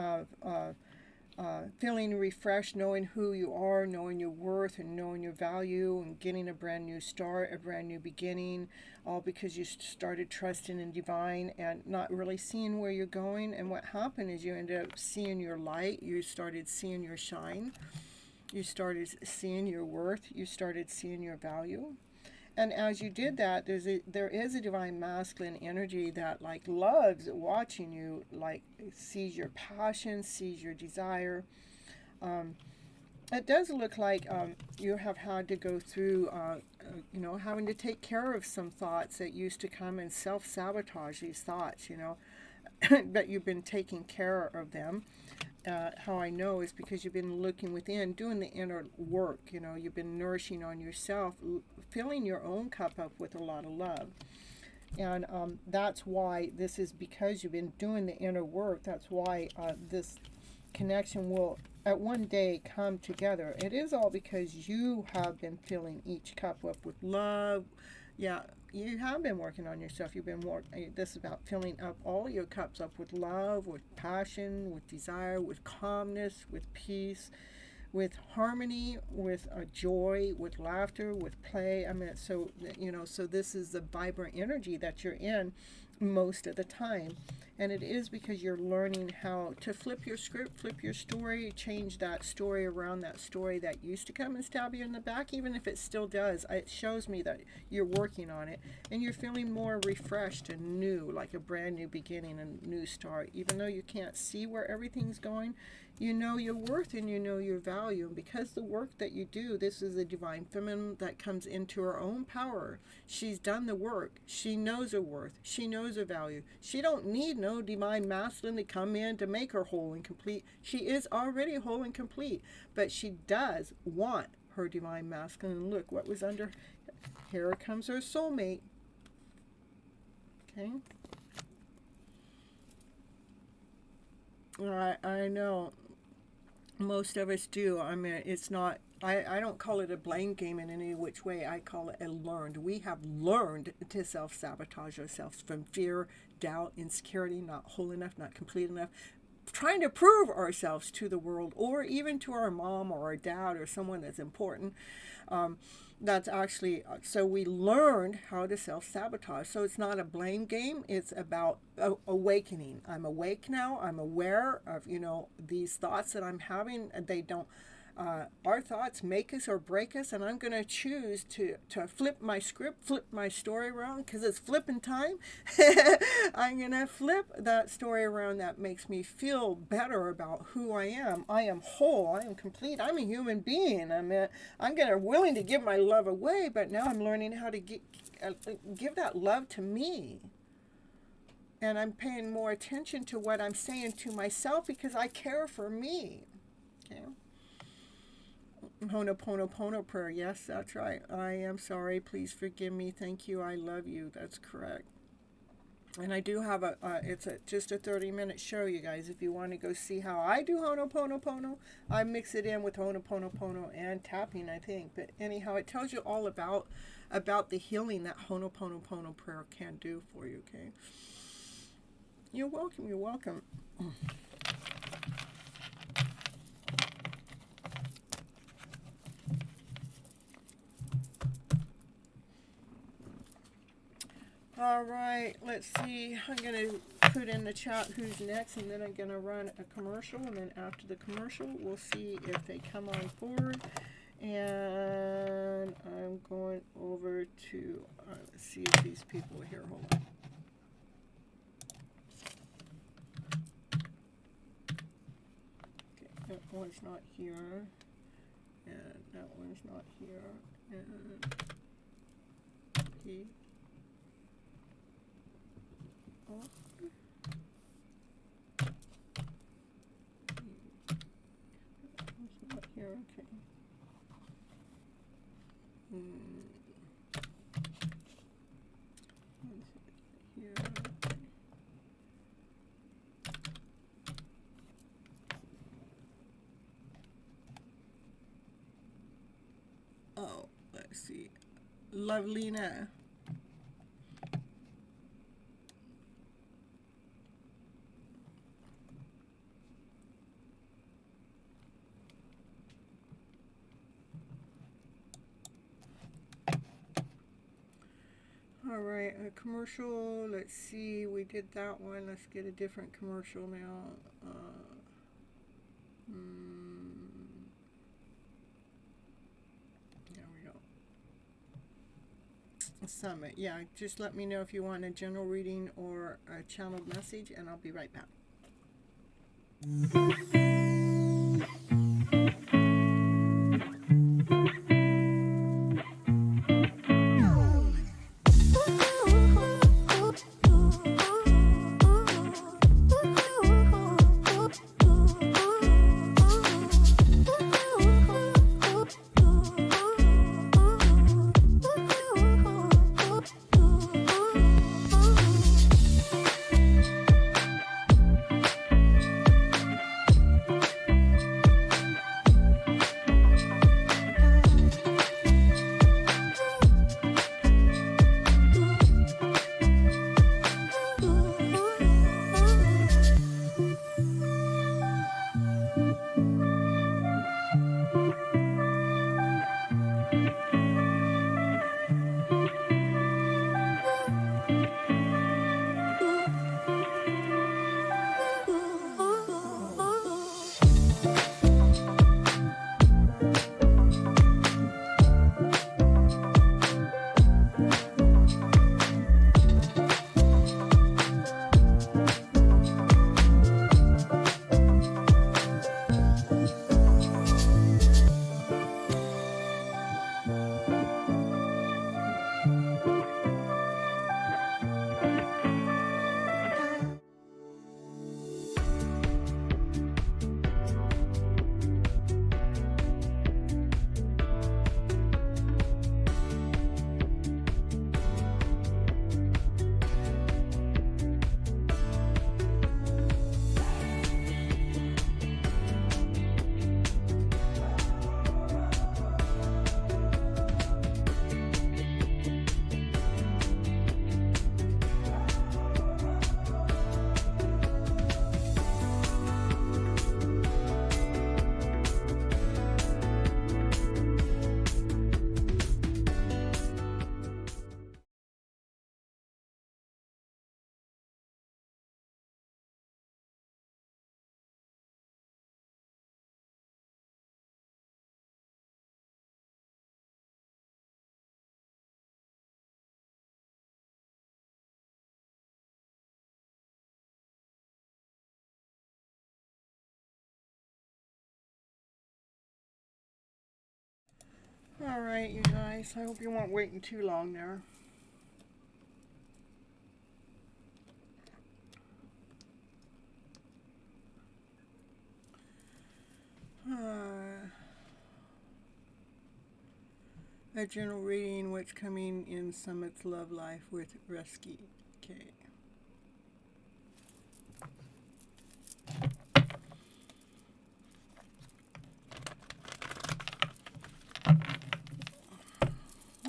feeling refreshed, knowing who you are, knowing your worth, and knowing your value, and getting a brand new start, a brand new beginning, all because you started trusting in divine and not really seeing where you're going. And what happened is you ended up seeing your light, you started seeing your shine, you started seeing your worth, you started seeing your value. And as you did that, there is a divine masculine energy that like loves watching you, like sees your passion, sees your desire. It does look like you have had to go through, having to take care of some thoughts that used to come and self-sabotage these thoughts, but you've been taking care of them. How I know is because you've been looking within, doing the inner work. You've been nourishing on yourself, filling your own cup up with a lot of love. And that's why this is because you've been doing the inner work. That's why this connection will at one day come together. It is all because you have been filling each cup up with love. Yeah, you have been working on yourself. You've been this is about filling up all your cups up with love, with passion, with desire, with calmness, with peace, with harmony, with joy, with laughter, with play. I mean, so this is the vibrant energy that you're in most of the time. And it is because you're learning how to flip your script, flip your story, change that story around, that story that used to come and stab you in the back, even if it still does. It shows me that you're working on it and you're feeling more refreshed and new, like a brand new beginning, a new start. Even though you can't see where everything's going, you know your worth and you know your value. And because the work that you do, this is a divine feminine that comes into her own power. She's done the work. She knows her worth. She knows her value. She don't need no divine masculine to come in to make her whole and complete. She is already whole and complete. But she does want her divine masculine. And look what was under. Here comes her soulmate. Okay. I know. Most of us do. I mean, it's not, I don't call it a blame game in any which way. I call it a learned. We have learned to self-sabotage ourselves from fear, doubt, insecurity, not whole enough, not complete enough, trying to prove ourselves to the world or even to our mom or our dad or someone that's important. That's actually, so we learned how to self-sabotage. So it's not a blame game. It's about awakening. I'm awake now. I'm aware of, these thoughts that I'm having. They don't, our thoughts make us or break us. And I'm going to choose to flip my script, flip my story around because it's flipping time. I'm going to flip that story around that makes me feel better about who I am. I am whole. I am complete. I'm a human being. I'm willing to give my love away, but now I'm learning how to give that love to me. And I'm paying more attention to what I'm saying to myself because I care for me. Okay. Ho'oponopono prayer. Yes, that's right. I am sorry. Please forgive me. Thank you. I love you. That's correct. And I do have just a 30-minute show, you guys. If you want to go see how I do Ho'oponopono, I mix it in with Ho'oponopono and tapping, I think. But anyhow, it tells you all about the healing that Ho'oponopono prayer can do for you, okay? You're welcome. You're welcome. All right, let's see. I'm going to put in the chat who's next, and then I'm going to run a commercial, and then after the commercial, we'll see if they come on forward. And I'm going over to, let's see if these people are here. Hold on. Okay, that one's not here, and that one's not here, and he. It's not here, okay. Here. Oh, let's see. Lovelina. All right, a commercial. Let's see. We did that one. Let's get a different commercial now. There we go. Summit. Yeah, just let me know if you want a general reading or a channeled message, and I'll be right back. All right, you guys. I hope you weren't waiting too long there. A general reading, what's coming in Summit's love life with Resky. Okay.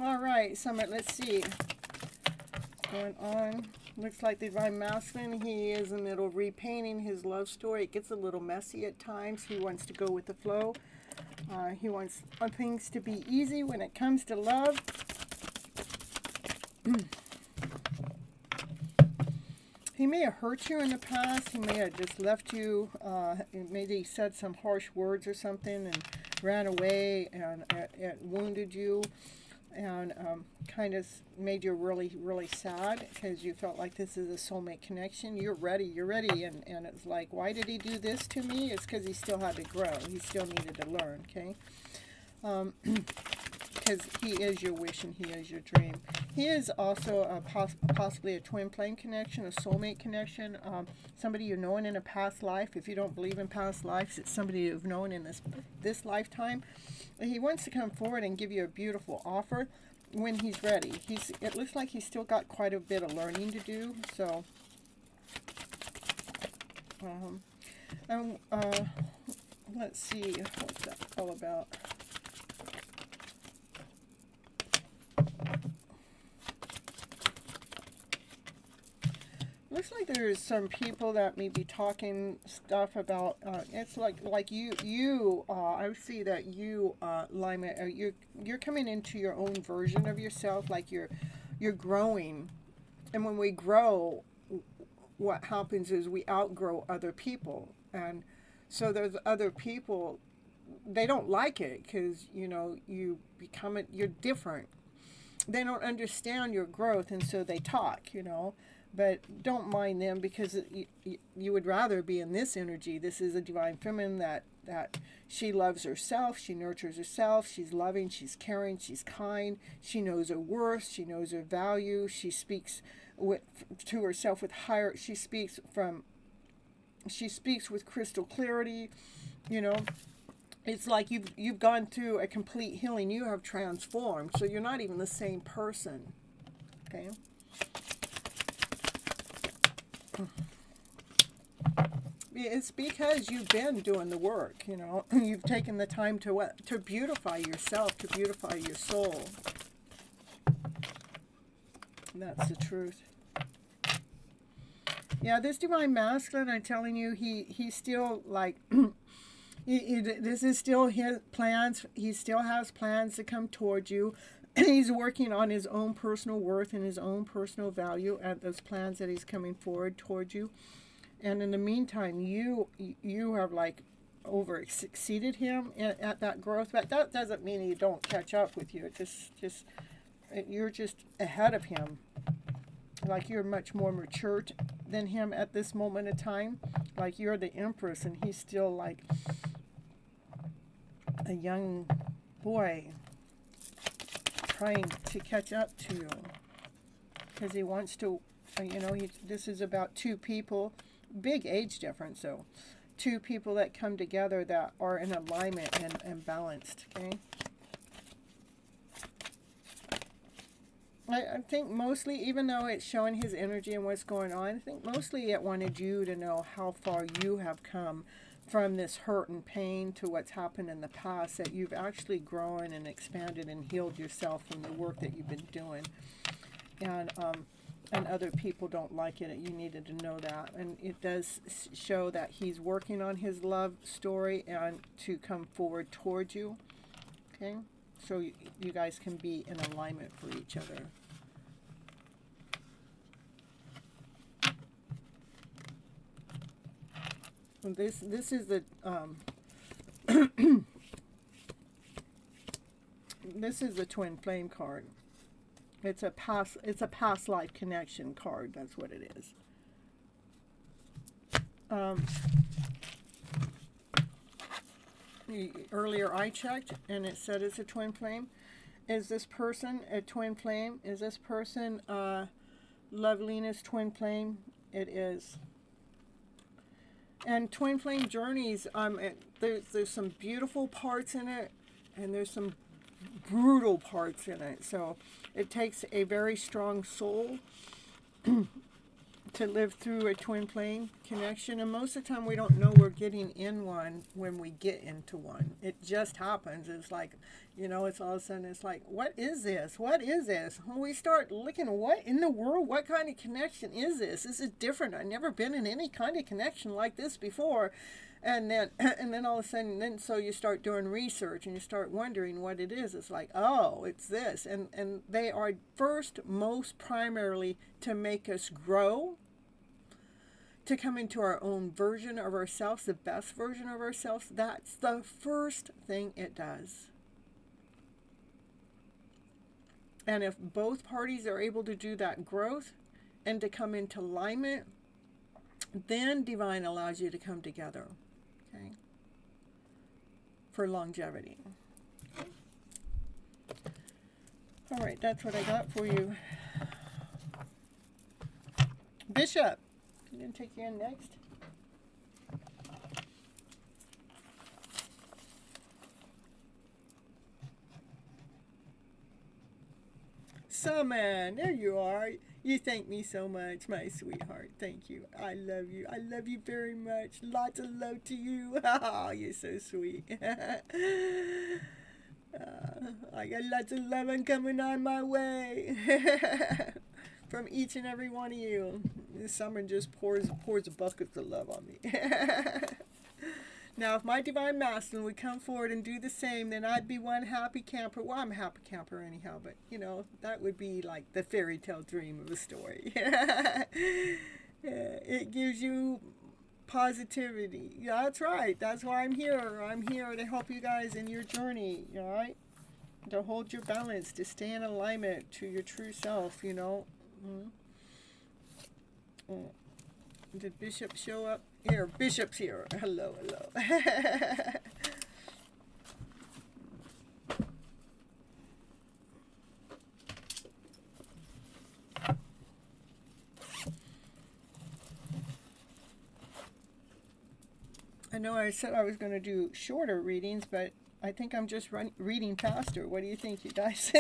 All right, Summit, let's see. Going on. Looks like the Divine Masculine, he is in the middle of repainting his love story. It gets a little messy at times. He wants to go with the flow. He wants things to be easy when it comes to love. He may have hurt you in the past. He may have just left you. Maybe he said some harsh words or something and ran away and it wounded you. And kind of made you really, really sad because you felt like this is a soulmate connection. You're ready, and it's like, why did he do this to me? It's because he still had to grow. He still needed to learn, okay? Because he is your wish and he is your dream. He is also possibly a twin flame connection, a soulmate connection, somebody you've known in a past life. If you don't believe in past lives, it's somebody you've known in this lifetime. He wants to come forward and give you a beautiful offer when he's ready. It looks like he's still got quite a bit of learning to do. So, let's see what's that all about. Looks like there's some people that may be talking stuff about. It's like you. I see that you, Lima, you're coming into your own version of yourself. Like you're you're growing. And when we grow, what happens is we outgrow other people. And so there's other people, they don't like it because, you know, you're different. They don't understand your growth, and so they talk, you know. But don't mind them, because you would rather be in this energy. This is a divine feminine that she loves herself, she nurtures herself, she's loving, she's caring, she's kind, she knows her worth, she knows her value, she speaks to herself with higher, she speaks with crystal clarity, you know. It's like you've gone through a complete healing. You have transformed, so you're not even the same person. Okay. It's because you've been doing the work, you know. You've taken the time to beautify yourself, to beautify your soul. And that's the truth. Yeah, this divine masculine, I'm telling you, he's still like, this is still his plans. He still has plans to come towards you. He's working on his own personal worth and his own personal value at those plans that he's coming forward towards you. And in the meantime, you have like exceeded him at that growth. But that doesn't mean he don't catch up with you. You're just ahead of him. Like you're much more mature than him at this moment in time. Like you're the empress, and he's still like a young boy trying to catch up to you, because he wants to, you know, this is about two people, big age difference, so two people that come together that are in alignment and balanced. Okay, I think mostly, even though it's showing his energy and what's going on, I think mostly it wanted you to know how far you have come from this hurt and pain to what's happened in the past, that you've actually grown and expanded and healed yourself from the work that you've been doing. And other people don't like it. You needed to know that. And it does show that he's working on his love story and to come forward towards you. Okay? So you guys can be in alignment for each other. This is the this is the twin flame card. It's a past life connection card. That's what it is. Earlier I checked and it said it's a twin flame. Is this person a twin flame? Is this person loveliness twin flame? It is. And twin flame journeys, there's some beautiful parts in it, and there's some brutal parts in it. So it takes a very strong soul to live through a twin flame connection. And most of the time we don't know we're getting in one when we get into one. It just happens. It's like, you know, it's all of a sudden, it's like, what is this? What is this? When we start looking, what in the world? What kind of connection is this? This is different. I've never been in any kind of connection like this before. And then all of a sudden, so you start doing research and you start wondering what it is. It's like, oh, it's this. And they are first, most primarily to make us grow, to come into our own version of ourselves, the best version of ourselves. That's the first thing it does. And if both parties are able to do that growth and to come into alignment, then divine allows you to come together. Okay, for longevity. All right, that's what I got for you. Bishop, I'm going to take you in next. Summon, there you are. You thank me so much, my sweetheart. Thank you. I love you. I love you very much. Lots of love to you. Oh, you're so sweet. I got lots of loving coming on my way from each and every one of you. This summer just pours buckets of love on me. Now, if my divine masculine would come forward and do the same, then I'd be one happy camper. Well, I'm a happy camper anyhow, but, you know, that would be like the fairy tale dream of a story. It gives you positivity. Yeah, that's right. That's why I'm here. I'm here to help you guys in your journey, all right? To hold your balance, to stay in alignment to your true self, you know. Did Bishop show up? Here, Bishop's here. Hello, hello. I know I said I was going to do shorter readings, but I think I'm just reading faster. What do you think, you guys?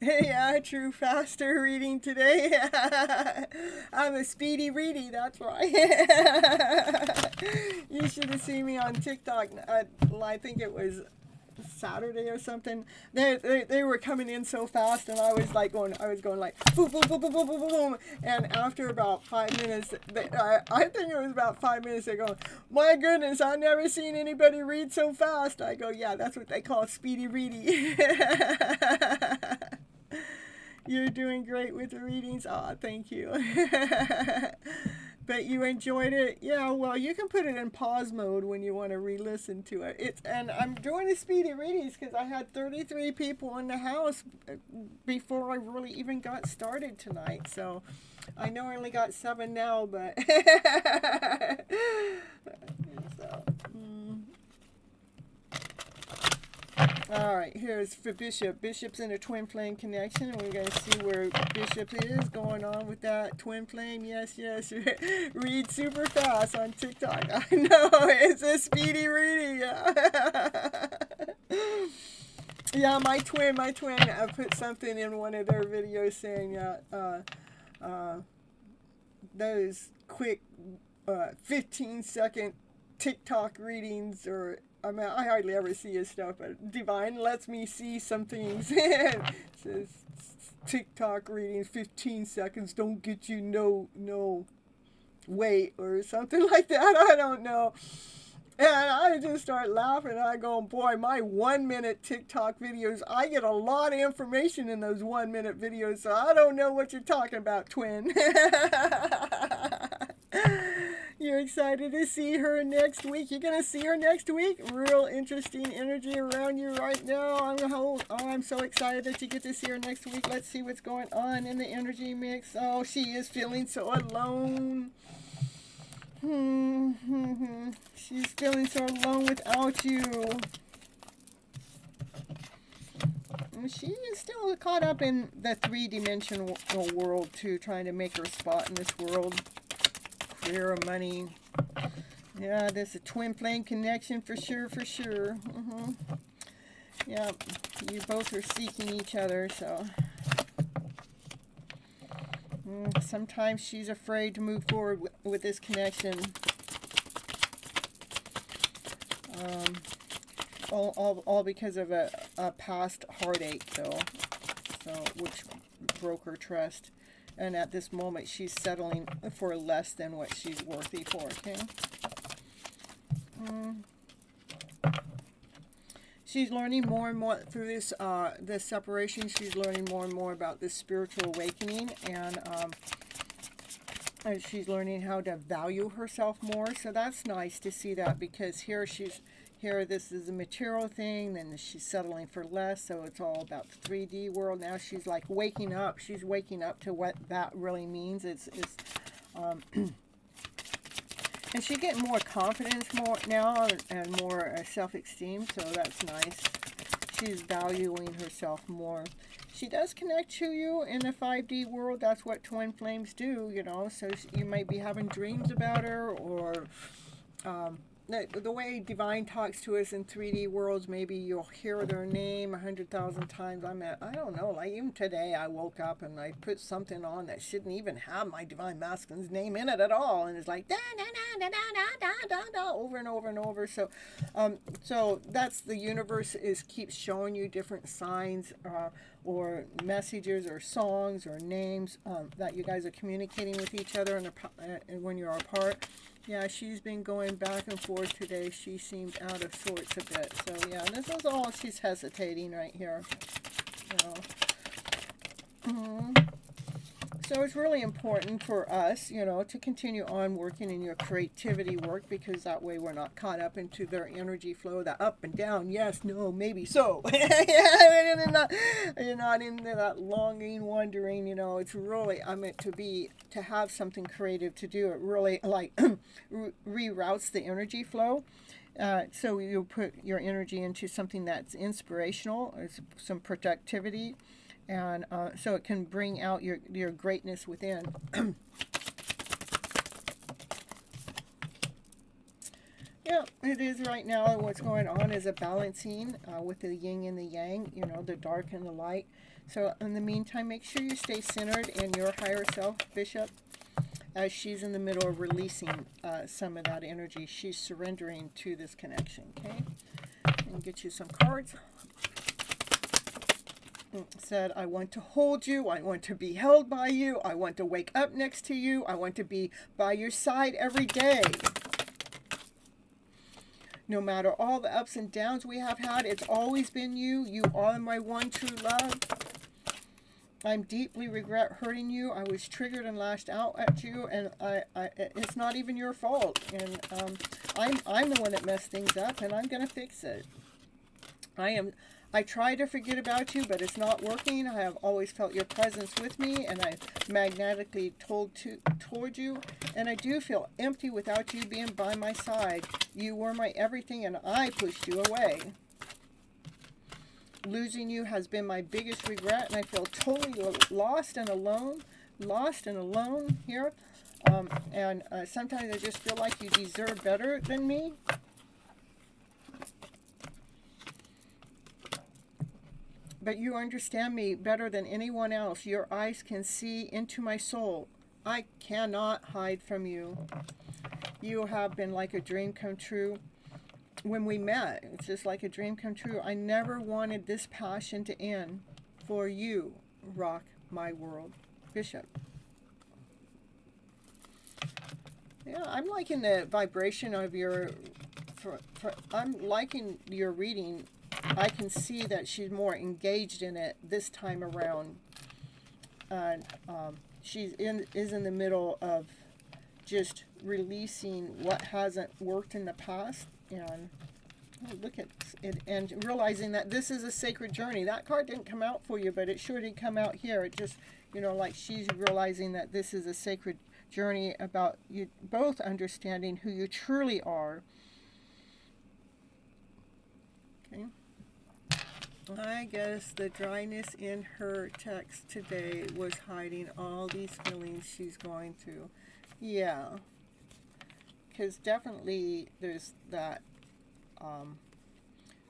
Yeah, true, faster reading today. I'm a speedy ready, that's right. You should have seen me on TikTok. I think it was Saturday or something. They were coming in so fast, and I was going like boom, boom, boom, boom, boom, boom, boom. And after about 5 minutes, I think it was about 5 minutes, they go, my goodness, I've never seen anybody read so fast. I go, yeah, that's what they call speedy ready. You're doing great with the readings. Aw, thank you. But you enjoyed it? Yeah, well, you can put it in pause mode when you want to re-listen to it. And I'm doing the speedy readings because I had 33 people in the house before I really even got started tonight. So I know I only got 7 now, but... so, All right, here's for Bishop. Bishop's in a twin flame connection, and we're going to see where Bishop is going on with that twin flame. Yes, yes. Read super fast on TikTok. I know, it's a speedy reading. Yeah, my twin put something in one of their videos saying those quick 15-second TikTok readings, or I mean, I hardly ever see his stuff, but Divine lets me see some things. It says TikTok readings, 15 seconds, don't get you no weight or something like that. I don't know. And I just start laughing. I go, boy, my 1-minute TikTok videos, I get a lot of information in those 1-minute videos, so I don't know what you're talking about, twin. You're excited to see her next week. You're going to see her next week. Real interesting energy around you right now. I'm so excited that you get to see her next week. Let's see what's going on in the energy mix. Oh, she is feeling so alone. She's feeling so alone without you. She is still caught up in the 3-dimensional world, too, trying to make her spot in this world. Career, money. Yeah, there's a twin flame connection for sure, for sure. Yeah, you both are seeking each other, so... sometimes she's afraid to move forward with this connection. All because of a past heartache, though, which broke her trust. And at this moment, she's settling for less than what she's worthy for, okay? She's learning more and more through this separation. She's learning more and more about this spiritual awakening, and she's learning how to value herself more. So that's nice to see that, because here this is a material thing, then she's settling for less, so it's all about the 3D world. Now she's like waking up. She's waking up to what that really means. And she's getting more confidence now and more self-esteem, so that's nice. She's valuing herself more. she does connect to you in the 5D world. That's what twin flames do, you know. So you might be having dreams about her, or the way divine talks to us in 3D worlds, maybe you'll hear their name 100,000 times. I don't know, like even today I woke up and I put something on that shouldn't even have my divine masculine's name in it at all, and it's like da da da da da da da da over and over and over. So so that's the universe keeps showing you different signs or messages or songs or names that you guys are communicating with each other when you're apart. Yeah, she's been going back and forth today. She seemed out of sorts a bit. So yeah, this is all, she's hesitating right here. You know. So it's really important for us, you know, to continue on working in your creativity work, because that way we're not caught up into their energy flow, that up and down, yes, no, maybe so. You're not into that longing, wondering, you know. It's really, I meant to have something creative to do. It really, like, reroutes the energy flow. So you put your energy into something that's inspirational, some productivity, and so it can bring out your greatness within. Yeah, it is right now. What's going on is a balancing with the yin and the yang, you know, the dark and the light. So in the meantime, make sure you stay centered in your higher self, Bishop, as she's in the middle of releasing some of that energy. She's surrendering to this connection, okay? And get you some cards. Said, I want to hold you, I want to be held by you, I want to wake up next to you, I want to be by your side every day. No matter all the ups and downs we have had, it's always been you. You are my one true love. I deeply regret hurting you. I was triggered and lashed out at you, and it's not even your fault. And I'm the one that messed things up, and I'm gonna fix it. I try to forget about you, but it's not working. I have always felt your presence with me, and I magnetically toward you. And I do feel empty without you being by my side. You were my everything, and I pushed you away. Losing you has been my biggest regret, and I feel totally lost and alone here. And sometimes I just feel like you deserve better than me. But you understand me better than anyone else. Your eyes can see into my soul. I cannot hide from you. You have been like a dream come true. When we met, it's just like a dream come true. I never wanted this passion to end. For you, rock my world. Bishop. Yeah, I'm liking the vibration of your... I'm liking your reading. I can see that she's more engaged in it this time around. And is in the middle of just releasing what hasn't worked in the past, and look at it, and realizing that this is a sacred journey. That card didn't come out for you, but it sure did come out here. It just, you know, like she's realizing that this is a sacred journey about you both understanding who you truly are. Okay. I guess the dryness in her text today was hiding all these feelings she's going through. Yeah. Because definitely there's that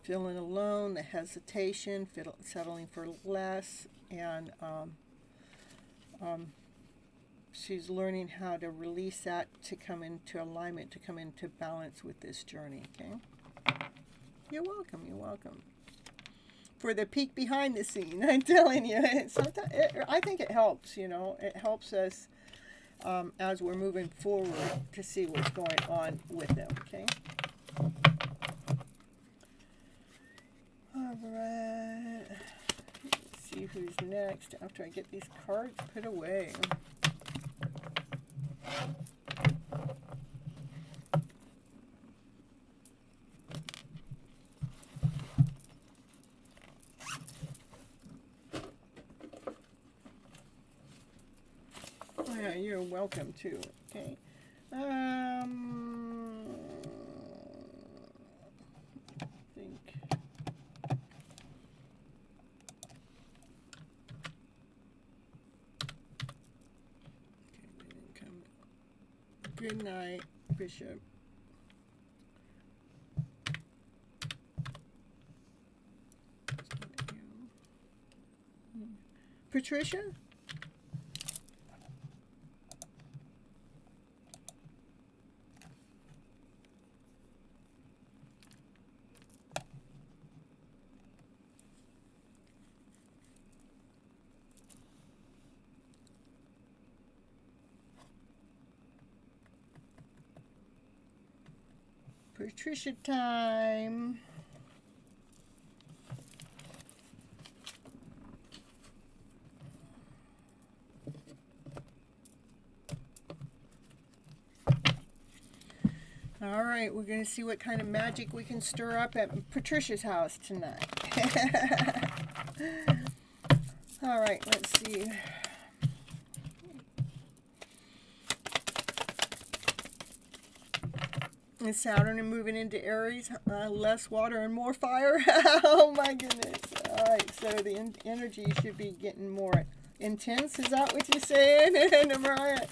feeling alone, the hesitation, settling for less, and she's learning how to release that to come into alignment, to come into balance with this journey, okay? You're welcome, you're welcome. For the peek behind the scene, I'm telling you, sometimes I think it helps, you know, it helps us as we're moving forward to see what's going on with them, okay? All right, let's see who's next after I get these cards put away. Yeah, you're welcome to. Okay. I think. Good night, Bishop. Patricia? Patricia time. All right, we're going to see what kind of magic we can stir up at Patricia's house tonight. All right, let's see. And Saturn and moving into Aries, less water and more fire. Oh my goodness. All right, so the energy should be getting more intense. Is that what you're saying, Mariah?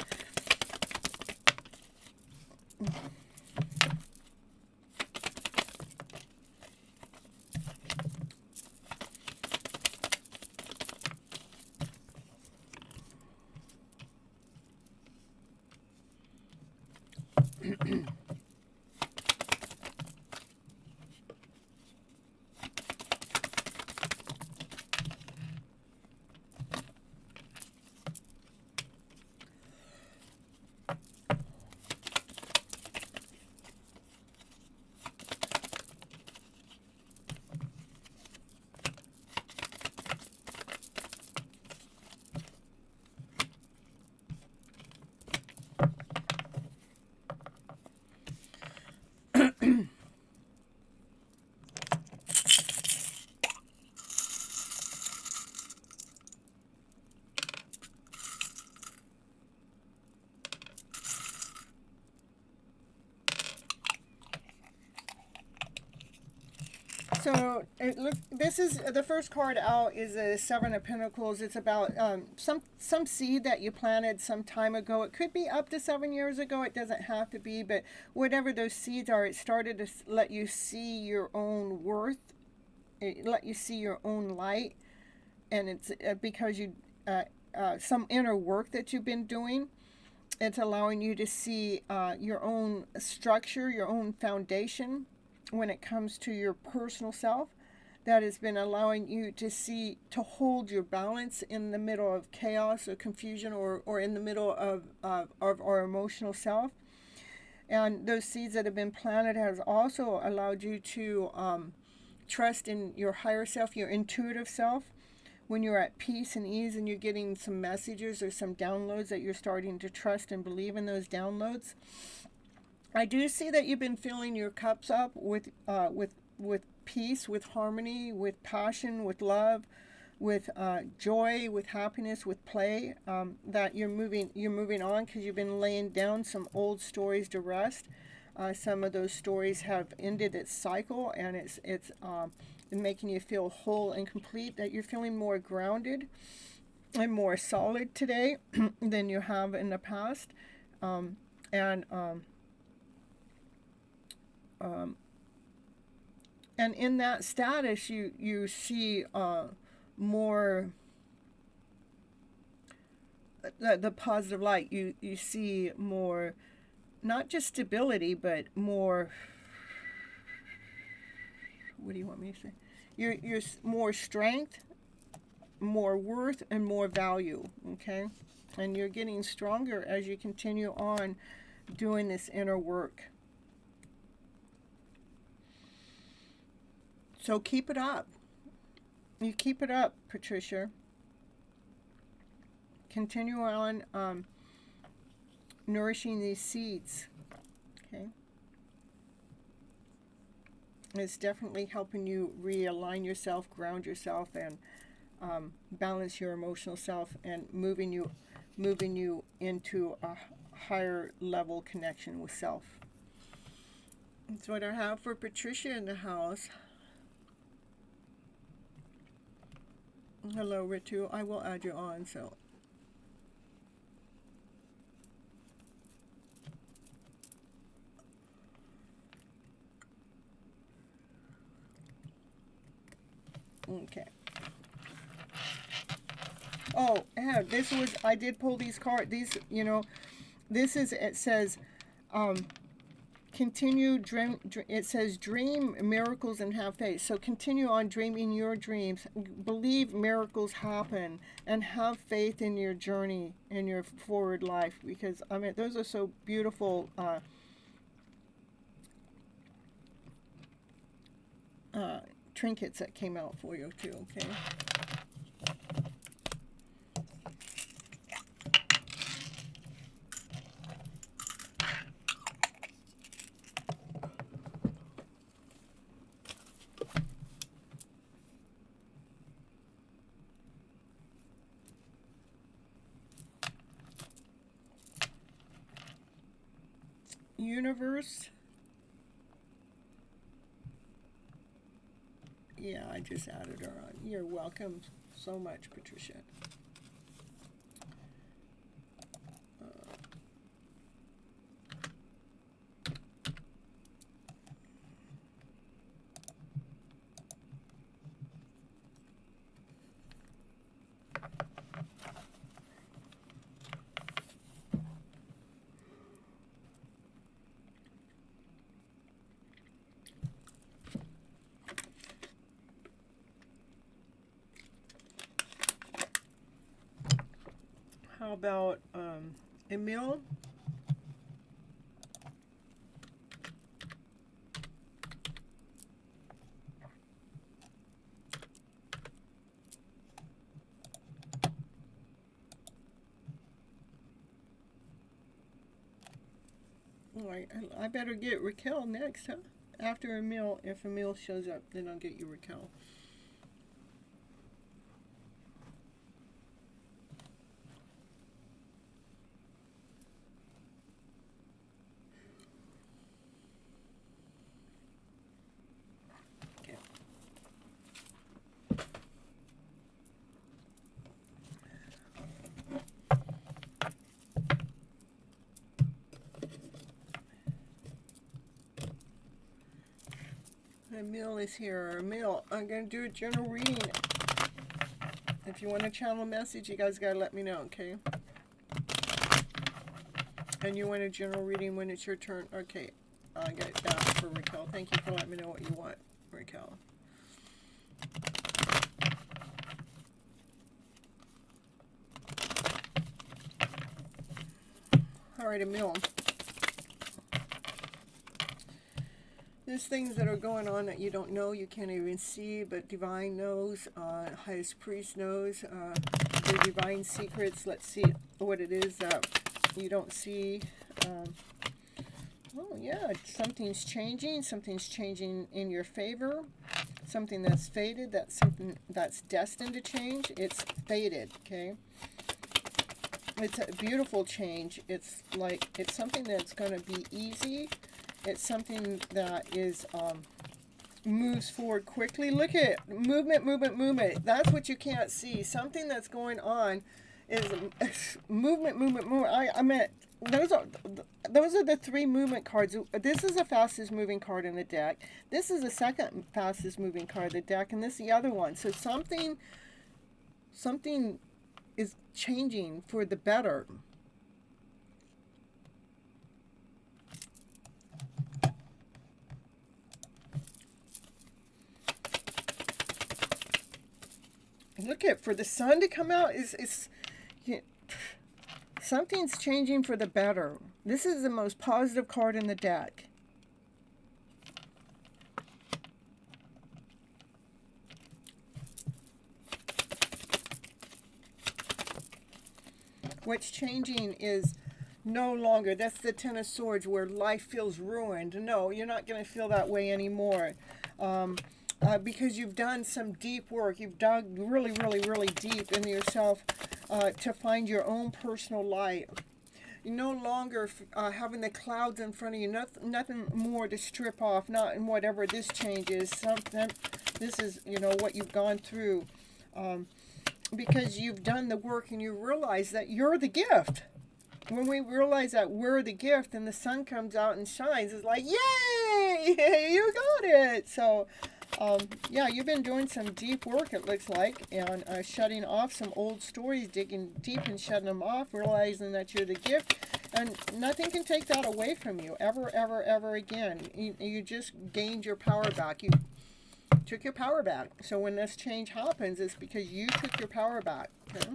So this is the first card out is a Seven of Pentacles. It's about some seed that you planted some time ago. It could be up to 7 years ago. It doesn't have to be, but whatever those seeds are, it started to let you see your own worth. It let you see your own light, and it's because you some inner work that you've been doing. It's allowing you to see your own structure, your own foundation. When it comes to your personal self, that has been allowing you to see, to hold your balance in the middle of chaos or confusion, or in the middle of our emotional self. And those seeds that have been planted has also allowed you to trust in your higher self, your intuitive self. When you're at peace and ease and you're getting some messages or some downloads, that you're starting to trust and believe in those downloads. I do see that you've been filling your cups up with peace, with harmony, with passion, with love, with joy, with happiness, with play. That you're moving on because you've been laying down some old stories to rest. Some of those stories have ended its cycle, and it's making you feel whole and complete. That you're feeling more grounded and more solid today than you have in the past, and in that status, you see more the positive light. You see more, not just stability, but more. What do you want me to say? You're more strength, more worth, and more value. Okay, and you're getting stronger as you continue on doing this inner work. So keep it up. You keep it up, Patricia. Continue on nourishing these seeds. Okay. It's definitely helping you realign yourself, ground yourself, and balance your emotional self, and moving you into a higher level connection with self. That's what I have for Patricia in the house. Hello, Ritu. I will add you on, so. Okay. Oh, yeah, I did pull these cards. These, it says, continue dream. It says dream miracles and have faith. So continue on dreaming your dreams. Believe miracles happen, and have faith in your journey, in your forward life. Because I mean, those are so beautiful. Trinkets that came out for you too. Okay. Universe. Yeah, I just added her on. You're welcome so much, Patricia. How about Emil? All right, I better get Raquel next, huh? After Emil, if Emil shows up, then I'll get you Raquel. Emil is here. Emil, I'm going to do a general reading. If you want a channel message, you guys got to let me know, okay? And you want a general reading when it's your turn? Okay. I got that for Raquel. Thank you for letting me know what you want, Raquel. All right, Emil. There's things that are going on that you don't know, you can't even see, but Divine knows, Highest Priest knows, the Divine secrets. Let's see what it is that you don't see. Oh yeah, something's changing in your favor. Something that's faded, that's something that's destined to change. It's faded, okay? It's a beautiful change. It's something that's going to be easy. It's something that is moves forward quickly. Look at it. Movement. That's what you can't see. Something that's going on is movement. I meant those are the three movement cards. This is the fastest moving card in the deck. This is the second fastest moving card of the deck, and this is the other one. So something is changing for the better. Look at, for the sun to come out is something's changing for the better. This is the most positive card in the deck. What's changing is no longer, that's the Ten of Swords, where life feels ruined. No, you're not going to feel that way anymore. Because you've done some deep work. You've dug really deep into yourself to find your own personal light. You're no longer having the clouds in front of you. Nothing more to strip off. Not in whatever this change is. This is, what you've gone through. Because you've done the work and you realize that you're the gift. When we realize that we're the gift and the sun comes out and shines, it's like, yay! You got it! So Yeah, you've been doing some deep work, it looks like, and shutting off some old stories, digging deep and shutting them off, realizing that you're the gift, and nothing can take that away from you, ever, ever, ever again. You just gained your power back. You took your power back. So when this change happens, it's because you took your power back. Okay?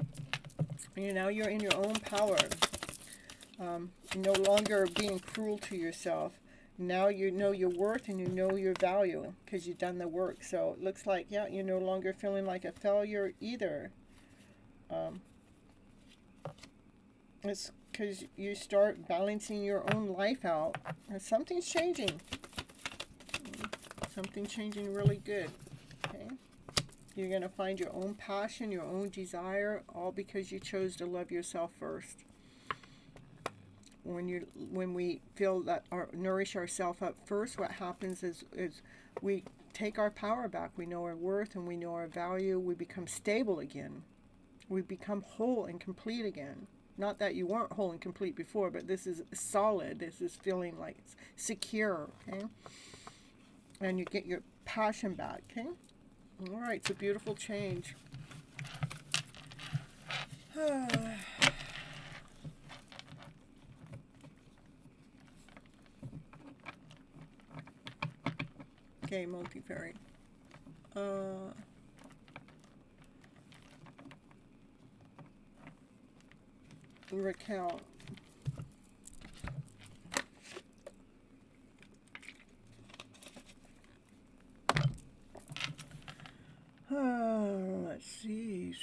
And now you're in your own power. No longer being cruel to yourself. Now you know your worth and you know your value because you've done the work. So it looks like, yeah, you're no longer feeling like a failure either. It's because you start balancing your own life out. And something's changing. Something changing really good. Okay? You're going to find your own passion, your own desire, all because you chose to love yourself first. When we feel that nourish ourselves up first, what happens is we take our power back. We know our worth and we know our value. We become stable again. We become whole and complete again. Not that you weren't whole and complete before, but this is solid. This is feeling like it's secure. Okay, and you get your passion back. Okay, all right. It's a beautiful change. Okay, multi-fairy. Raquel. Let's see.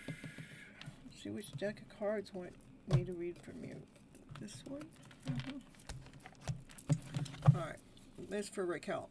Let's see which deck of cards want me to read from you. This one? Alright. This for Raquel.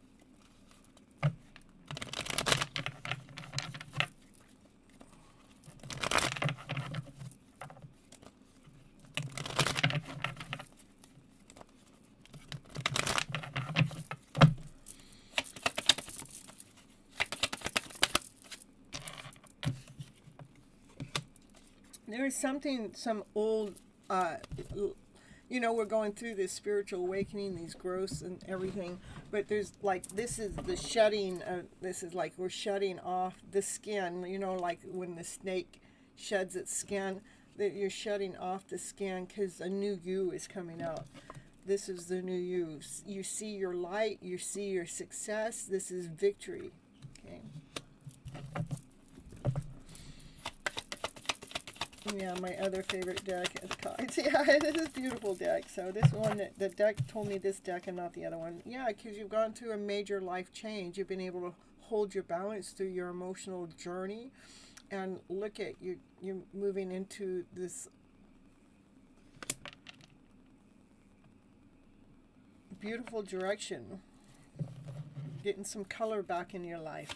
There's something, some old, we're going through this spiritual awakening, these growths and everything, but there's like, this is the shedding, this is like we're shedding off the skin, like when the snake sheds its skin, that you're shedding off the skin because a new you is coming out. This is the new you. You see your light, you see your success, this is victory. Okay. Yeah, my other favorite deck is cards. Yeah, this is a beautiful deck. So this one, the deck told me this deck and not the other one. Yeah, because you've gone through a major life change. You've been able to hold your balance through your emotional journey. And look at you, you're moving into this beautiful direction. Getting some color back in your life.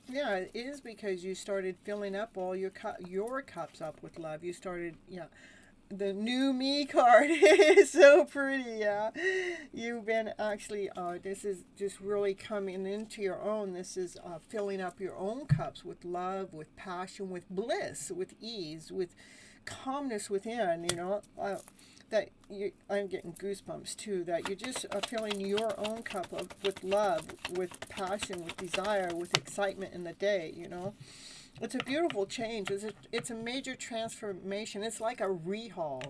Yeah, it is because you started filling up all your cups up with love. You started, the new me card is so pretty, yeah. You've been actually, this is just really coming into your own. This is filling up your own cups with love, with passion, with bliss, with ease, with calmness within, that I'm getting goosebumps too, that you're just filling your own cup up with love, with passion, with desire, with excitement in the day, It's a beautiful change. It's a major transformation. It's like a rehaul,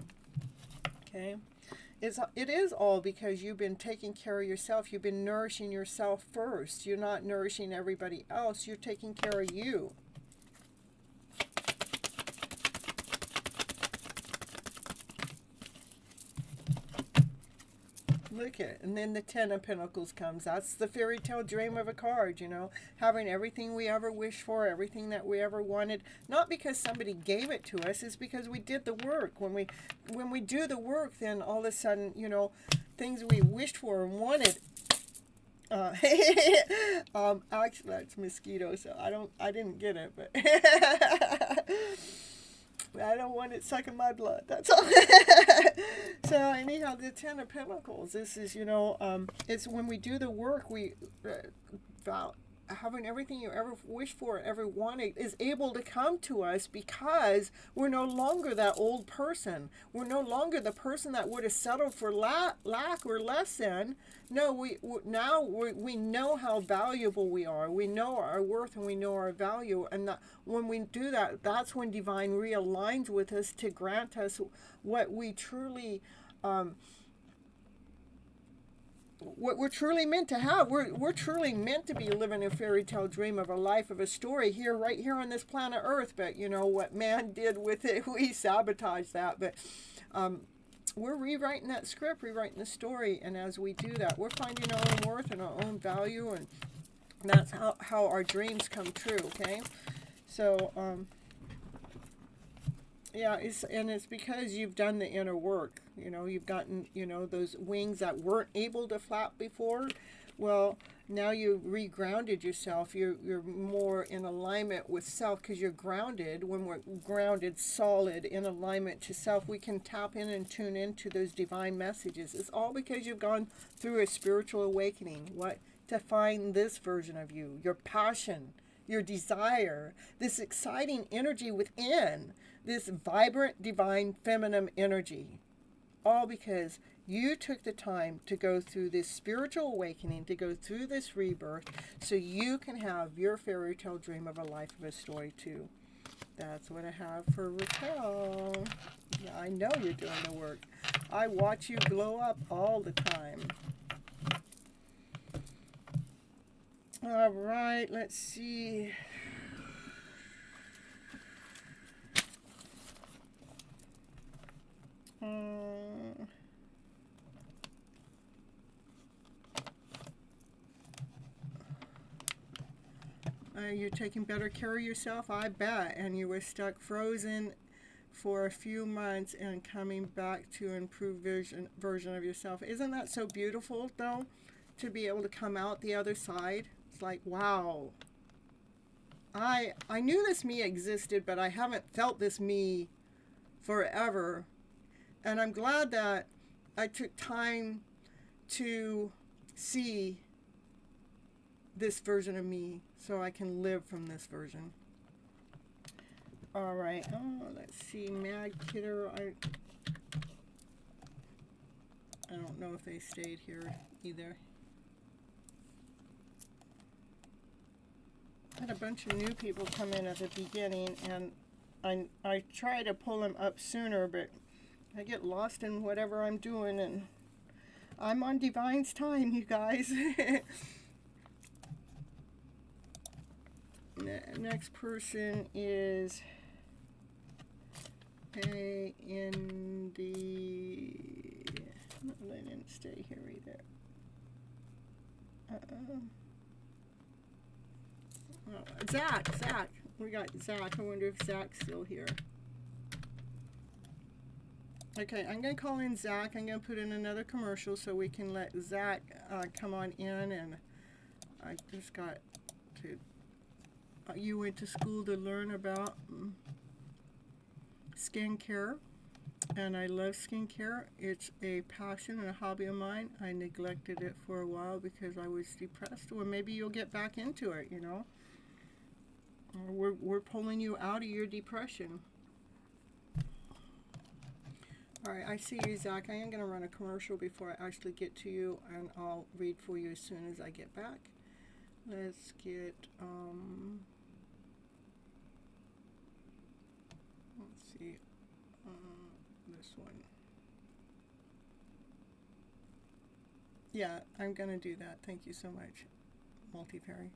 okay? It is all because you've been taking care of yourself. You've been nourishing yourself first. You're not nourishing everybody else. You're taking care of you. Look at it. And then the Ten of Pentacles comes. That's the fairy tale dream of a card, having everything we ever wished for, everything that we ever wanted. Not because somebody gave it to us, it's because we did the work. When we do the work, then all of a sudden, things we wished for and wanted. Actually, that's mosquito, so I didn't get it, but I don't want it sucking my blood. That's all. So anyhow, the Ten of Pentacles. This is, it's when we do the work, we having everything you ever wished for, ever wanted, is able to come to us because we're no longer that old person. We're no longer the person that would have settled for lack or less than. No, we know how valuable we are. We know our worth and we know our value. And that, when we do that, that's when divine realigns with us to grant us what we truly what we're truly meant to have. We're truly meant to be living a fairy tale dream of a life, of a story here, right here on this planet Earth. But you know what man did with it, we sabotaged that. But we're rewriting that script, rewriting the story, and as we do that, we're finding our own worth and our own value, and that's how our dreams come true. Okay, so yeah, it's because you've done the inner work. You know, you've gotten, you know, those wings that weren't able to flap before. Well, now you regrounded yourself. You're more in alignment with self because you're grounded. When we're grounded, solid, in alignment to self, we can tap in and tune into those divine messages. It's all because you've gone through a spiritual awakening. What? To find this version of you, your passion, your desire, this exciting energy within, this vibrant, divine, feminine energy. All because you took the time to go through this spiritual awakening, to go through this rebirth, so you can have your fairy tale dream of a life of a story too. That's what I have for Raquel. Yeah, I know you're doing the work. I watch you glow up all the time. All right, let's see. You're taking better care of yourself, I bet, and you were stuck frozen for a few months and coming back to an improved version of yourself. Isn't that so beautiful, though, to be able to come out the other side? It's like, wow. I knew this me existed, but I haven't felt this me forever. And I'm glad that I took time to see this version of me so I can live from this version. All right. Oh, let's see. Mad Kidder. I don't know if they stayed here either. I had a bunch of new people come in at the beginning, and I try to pull them up sooner, but I get lost in whatever I'm doing, and I'm on Divine's time, you guys. Next person is in the... No, they didn't stay here either. Oh, Zach. We got Zach. I wonder if Zach's still here. Okay, I'm going to call in Zach. I'm going to put in another commercial so we can let Zach come on in. And I just got to... you went to school to learn about skincare. And I love skincare. It's a passion and a hobby of mine. I neglected it for a while because I was depressed. Well, maybe you'll get back into it, you know. We're pulling you out of your depression. All right, I see you, Zach. I am going to run a commercial before I actually get to you, and I'll read for you as soon as I get back. Let's get, let's see, this one. Yeah, I'm going to do that. Thank you so much, Multifairy.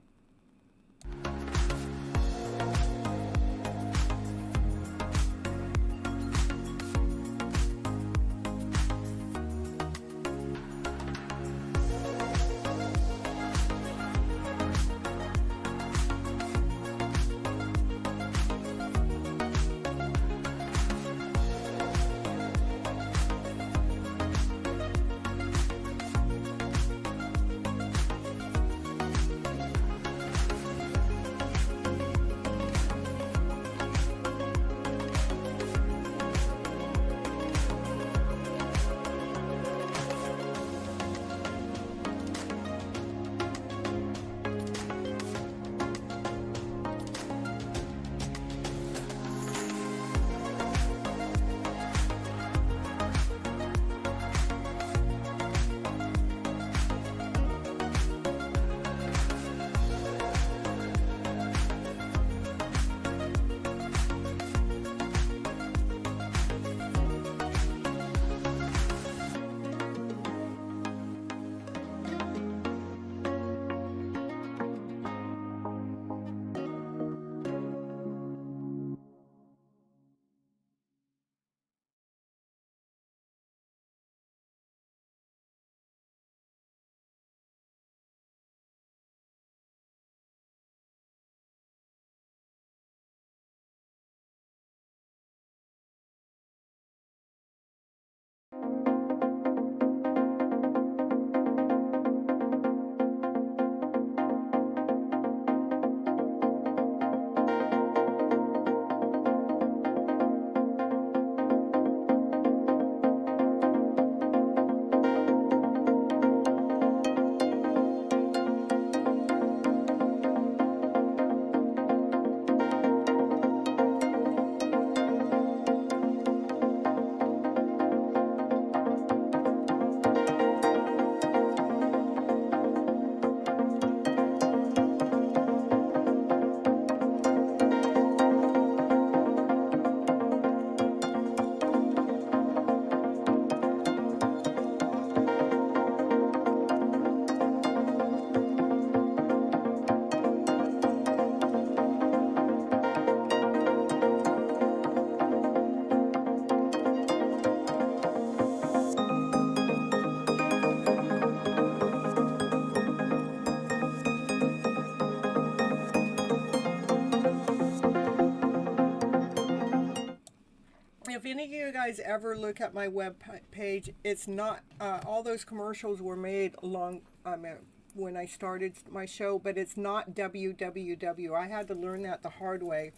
any of you guys ever look at my web page, it's not, all those commercials were made when I started my show, but it's not www. I had to learn that the hard way,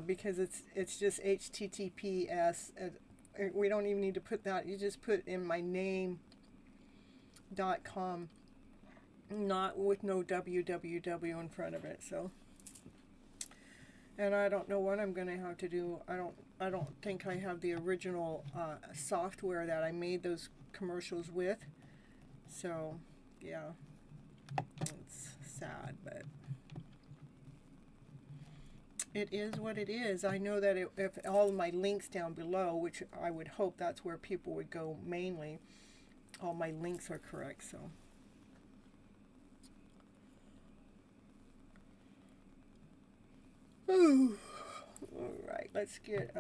because it's just HTTPS. We don't even need to put that. You just put in my name.com, not with no www in front of it. So, and I don't know what I'm going to have to do. I don't think I have the original software that I made those commercials with. So, yeah, it's sad, but it is what it is. I know that if all of my links down below, which I would hope that's where people would go mainly, all my links are correct. So, ooh. All right, let's get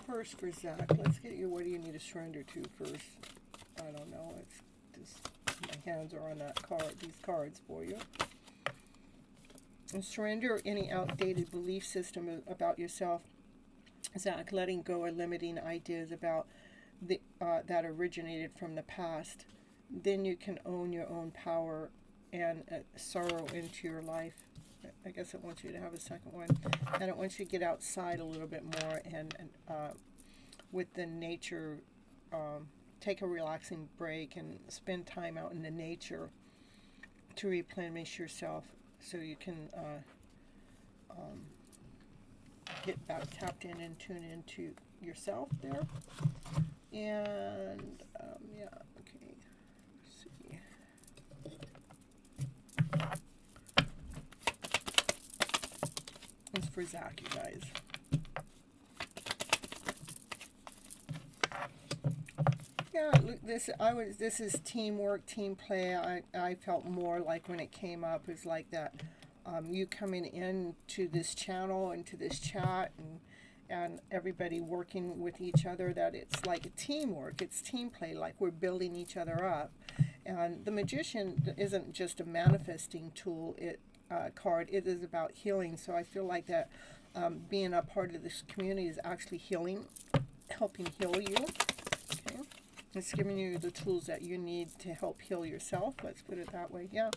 first for Zach. Let's get you. What do you need to surrender to first? I don't know. It's just my hands are on that card. These cards for you. And surrender any outdated belief system about yourself, Zach. Letting go of limiting ideas about that originated from the past. Then you can own your own power and sorrow into your life. I guess it wants you to have a second one, and it wants you to get outside a little bit more and with the nature, take a relaxing break and spend time out in the nature to replenish yourself, so you can get back tapped in and tune into yourself there. And yeah, okay. Let's see. It's for Zach, you guys. Yeah, look, this is teamwork, team play. I felt more like when it came up, it was like that, you coming in to this channel and to this chat and everybody working with each other, that it's like a teamwork, it's team play, like we're building each other up. And the Magician isn't just a manifesting tool, card, it is about healing. So I feel like that being a part of this community is actually healing, helping heal you. Okay, it's giving you the tools that you need to help heal yourself. Let's put it that way. Yeah,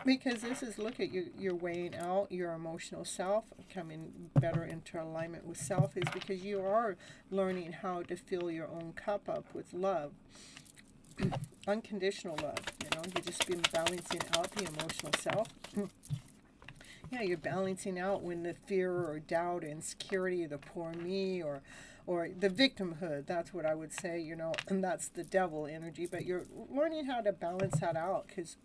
because this is, look at you, you're weighing out your emotional self, coming better into alignment with self, is because you are learning how to fill your own cup up with love. Unconditional love, you've just been balancing out the emotional self. Yeah, you're balancing out when the fear or doubt, insecurity, the poor me, or the victimhood, that's what I would say, and that's the devil energy. But you're learning how to balance that out, because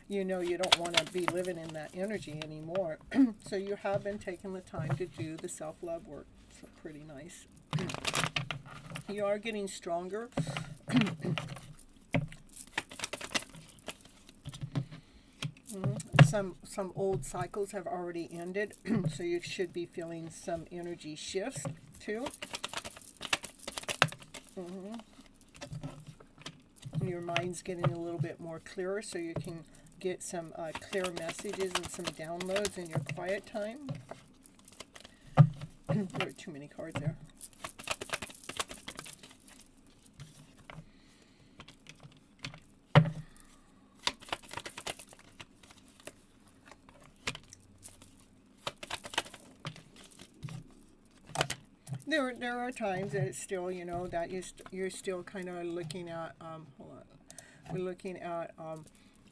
you don't want to be living in that energy anymore. So you have been taking the time to do the self-love work. So pretty nice. You are getting stronger. Some old cycles have already ended, so you should be feeling some energy shifts too. Your mind's getting a little bit more clearer, so you can get some clear messages and some downloads in your quiet time. There are too many cards there. There are times that it's still, that you're still kind of looking at, hold on, we're looking at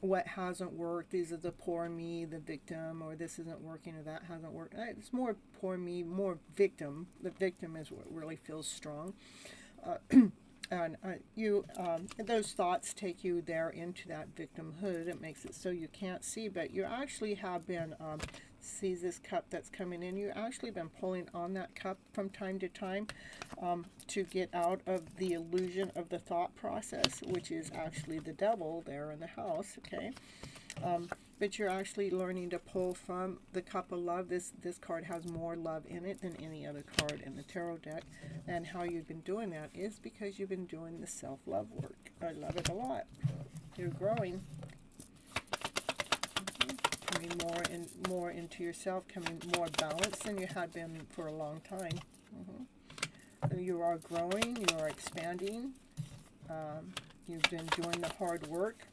what hasn't worked. These are the poor me, the victim, or this isn't working, or that hasn't worked. It's more poor me, more victim. The victim is what really feels strong. And those thoughts take you there into that victimhood. It makes it so you can't see, but you actually have been, see this cup that's coming in, you've actually been pulling on that cup from time to time to get out of the illusion of the thought process, which is actually the devil there in the house, okay? But you're actually learning to pull from the cup of love. This card has more love in it than any other card in the tarot deck. And how you've been doing that is because you've been doing the self-love work. I love it a lot. You're growing. Coming more coming more into yourself, coming more balanced than you had been for a long time. You are growing, you are expanding. You've been doing the hard work.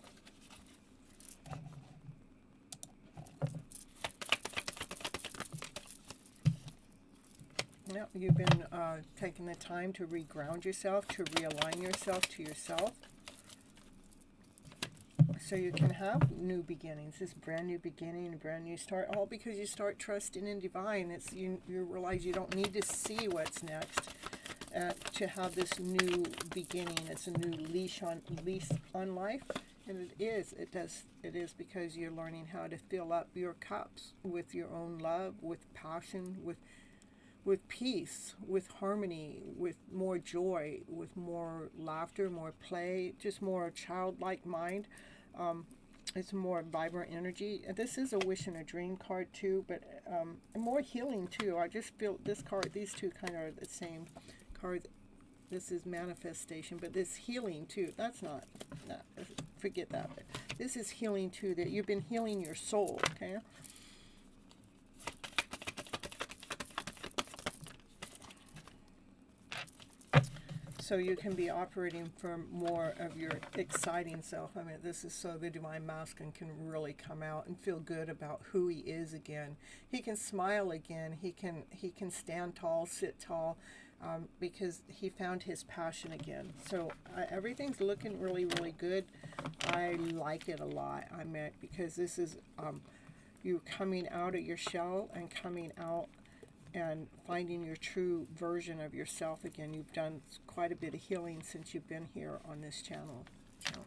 Yeah, you've been taking the time to reground yourself, to realign yourself to yourself. So you can have new beginnings, this brand new beginning, a brand new start, all because you start trusting in divine. It's you realize you don't need to see what's next to have this new beginning. It's a new leash on life, and it is because you're learning how to fill up your cups with your own love, with passion, with peace, with harmony, with more joy, with more laughter, more play, just more childlike mind. It's more vibrant energy. And this is a wish and a dream card too, but more healing too. I just feel this card, these two kind of are the same card. This is manifestation, but this healing too. That's not, forget that. But this is healing too, that you've been healing your soul, okay? So you can be operating from more of your exciting self. I mean, this is so the divine masculine can really come out and feel good about who he is again. He can smile again. He can stand tall, sit tall, because he found his passion again. So everything's looking really, really good. I like it a lot. I mean, because this is you coming out of your shell and coming out and finding your true version of yourself again. You've done quite a bit of healing since you've been here on this channel. So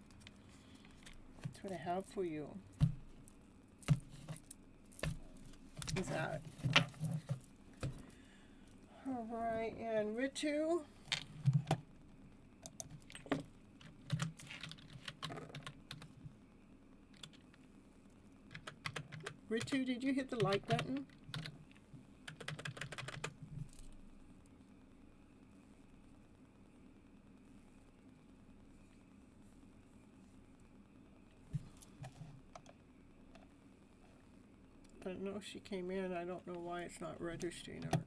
that's what I have for you. Is that all right? And Ritu, did you hit the like button? I don't know if she came in. I don't know why it's not registering her. So.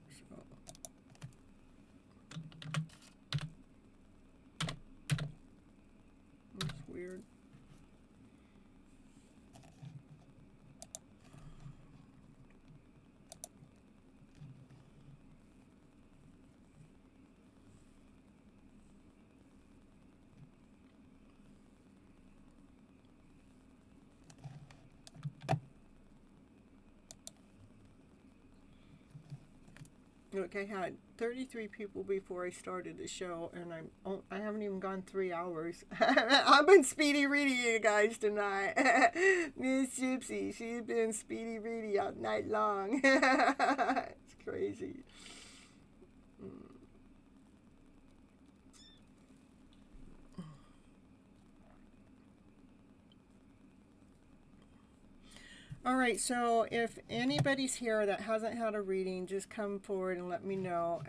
That's weird. Look, I had 33 people before I started the show, and I haven't even gone 3 hours. I've been speedy reading you guys tonight. Miss Gypsy, she's been speedy reading all night long. It's crazy. All right, so if anybody's here that hasn't had a reading, just come forward and let me know.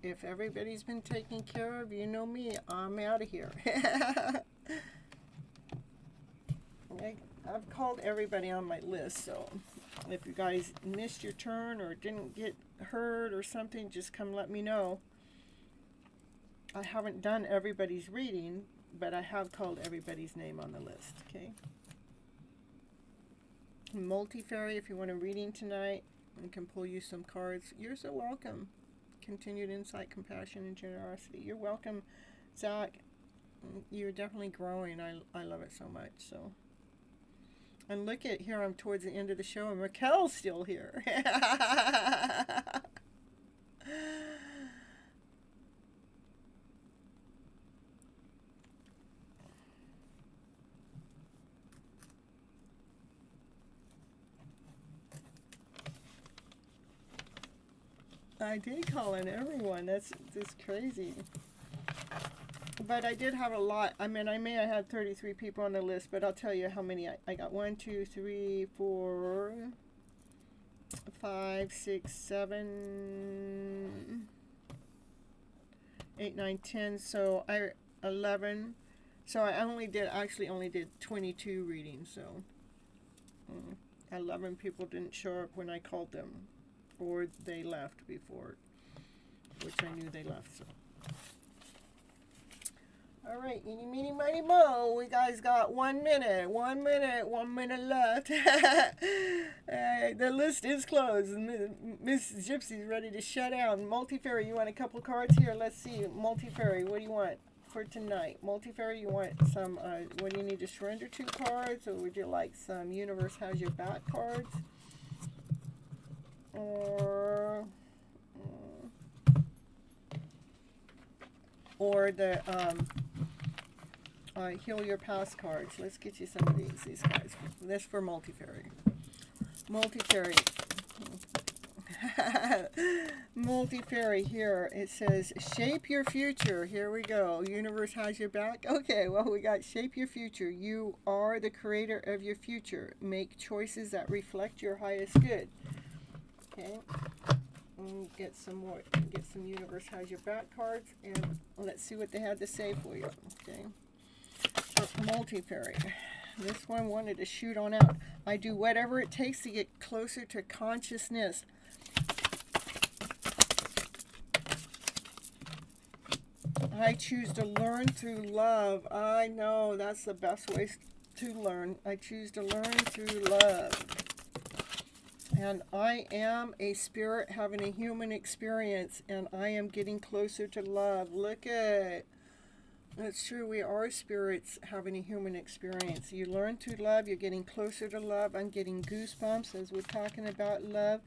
If everybody's been taken care of, you know me, I'm out of here. I've called everybody on my list, so if you guys missed your turn or didn't get heard or something, just come let me know. I haven't done everybody's reading, but I have called everybody's name on the list, okay? Multi-Fairy, if you want a reading tonight, I can pull you some cards. You're so welcome. Continued insight, compassion, and generosity. You're welcome, Zach. You're definitely growing. I love it so much. So, and look at here. I'm towards the end of the show, and Raquel's still here. I did call in everyone. That's crazy. But I did have a lot. I mean, I may have had 33 people on the list, but I'll tell you how many I got. 1, 2, 3, 4, 5, 6, 7, 8, 9, 10. So 11. So I only did 22 readings. So 11 people didn't show up when I called them, or they left before, which I knew they left. So, all right, eeny, meeny, miny, mo. We guys got 1 minute, 1 minute, 1 minute left. The list is closed. Miss Gypsy's ready to shut down. Multi-Fairy, you want a couple cards here? Let's see. Multi-Fairy, what do you want for tonight? Multi-Fairy, you want some, what do you need to surrender to cards? Or would you like some Universe Has Your Back cards? Or the, Heal Your Past cards. Let's get you some of these guys. This for Multi-Fairy. Multi-Fairy. Multi-Fairy here. It says, shape your future. Here we go. Universe has your back. Okay, well, we got shape your future. You are the creator of your future. Make choices that reflect your highest good. Okay. Get some more. Get some Universe Has Your Back cards. And let's see what they had to say for you. Okay. Multi-Fairy. This one wanted to shoot on out. I do whatever it takes to get closer to consciousness. I choose to learn through love. I know that's the best way to learn. I choose to learn through love. And I am a spirit having a human experience, and I am getting closer to love. Look at. That's true. We are spirits having a human experience. You learn through love. You're getting closer to love. I'm getting goosebumps as we're talking about love.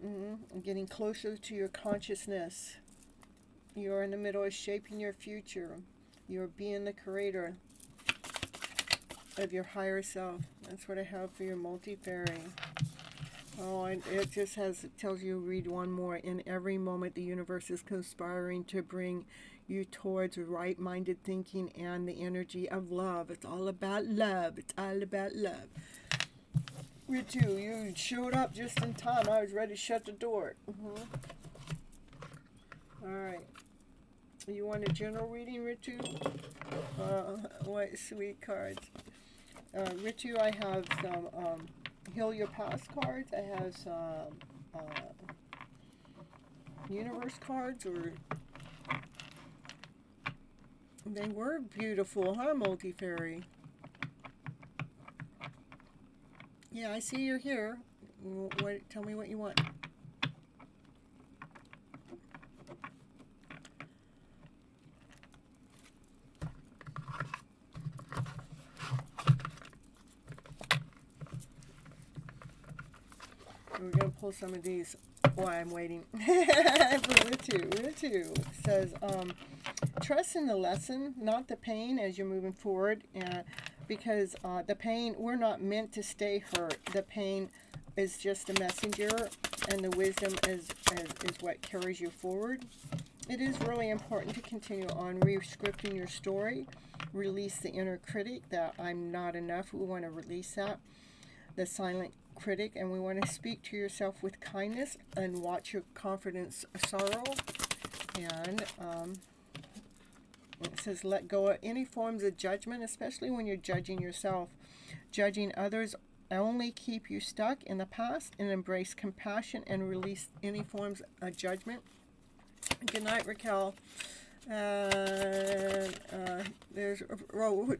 I'm getting closer to your consciousness. You're in the middle of shaping your future. You're being the creator of your higher self. That's what I have for your Multi-Fairy. Oh, and it just has, it tells you, read one more. In every moment, the universe is conspiring to bring you towards right-minded thinking and the energy of love. It's all about love. It's all about love. Ritu, you showed up just in time. I was ready to shut the door. All right. You want a general reading, Ritu? What sweet cards. Ritu, I have some Heal Your Past cards. I have some Universe cards, or they were beautiful, huh, Multi-Fairy? Yeah, I see you're here. What? Tell me what you want. We're going to pull some of these while I'm waiting. For Ritu. Ritu says, trust in the lesson, not the pain as you're moving forward. Because the pain, we're not meant to stay hurt. The pain is just a messenger, and the wisdom is what carries you forward. It is really important to continue on re-scripting your story. Release the inner critic that I'm not enough. We want to release that. The silent critic, and we want to speak to yourself with kindness and watch your confidence sorrow. And it says let go of any forms of judgment, especially when you're judging yourself. Judging others only keep you stuck in the past, and embrace compassion and release any forms of judgment. Good night, Raquel. There's,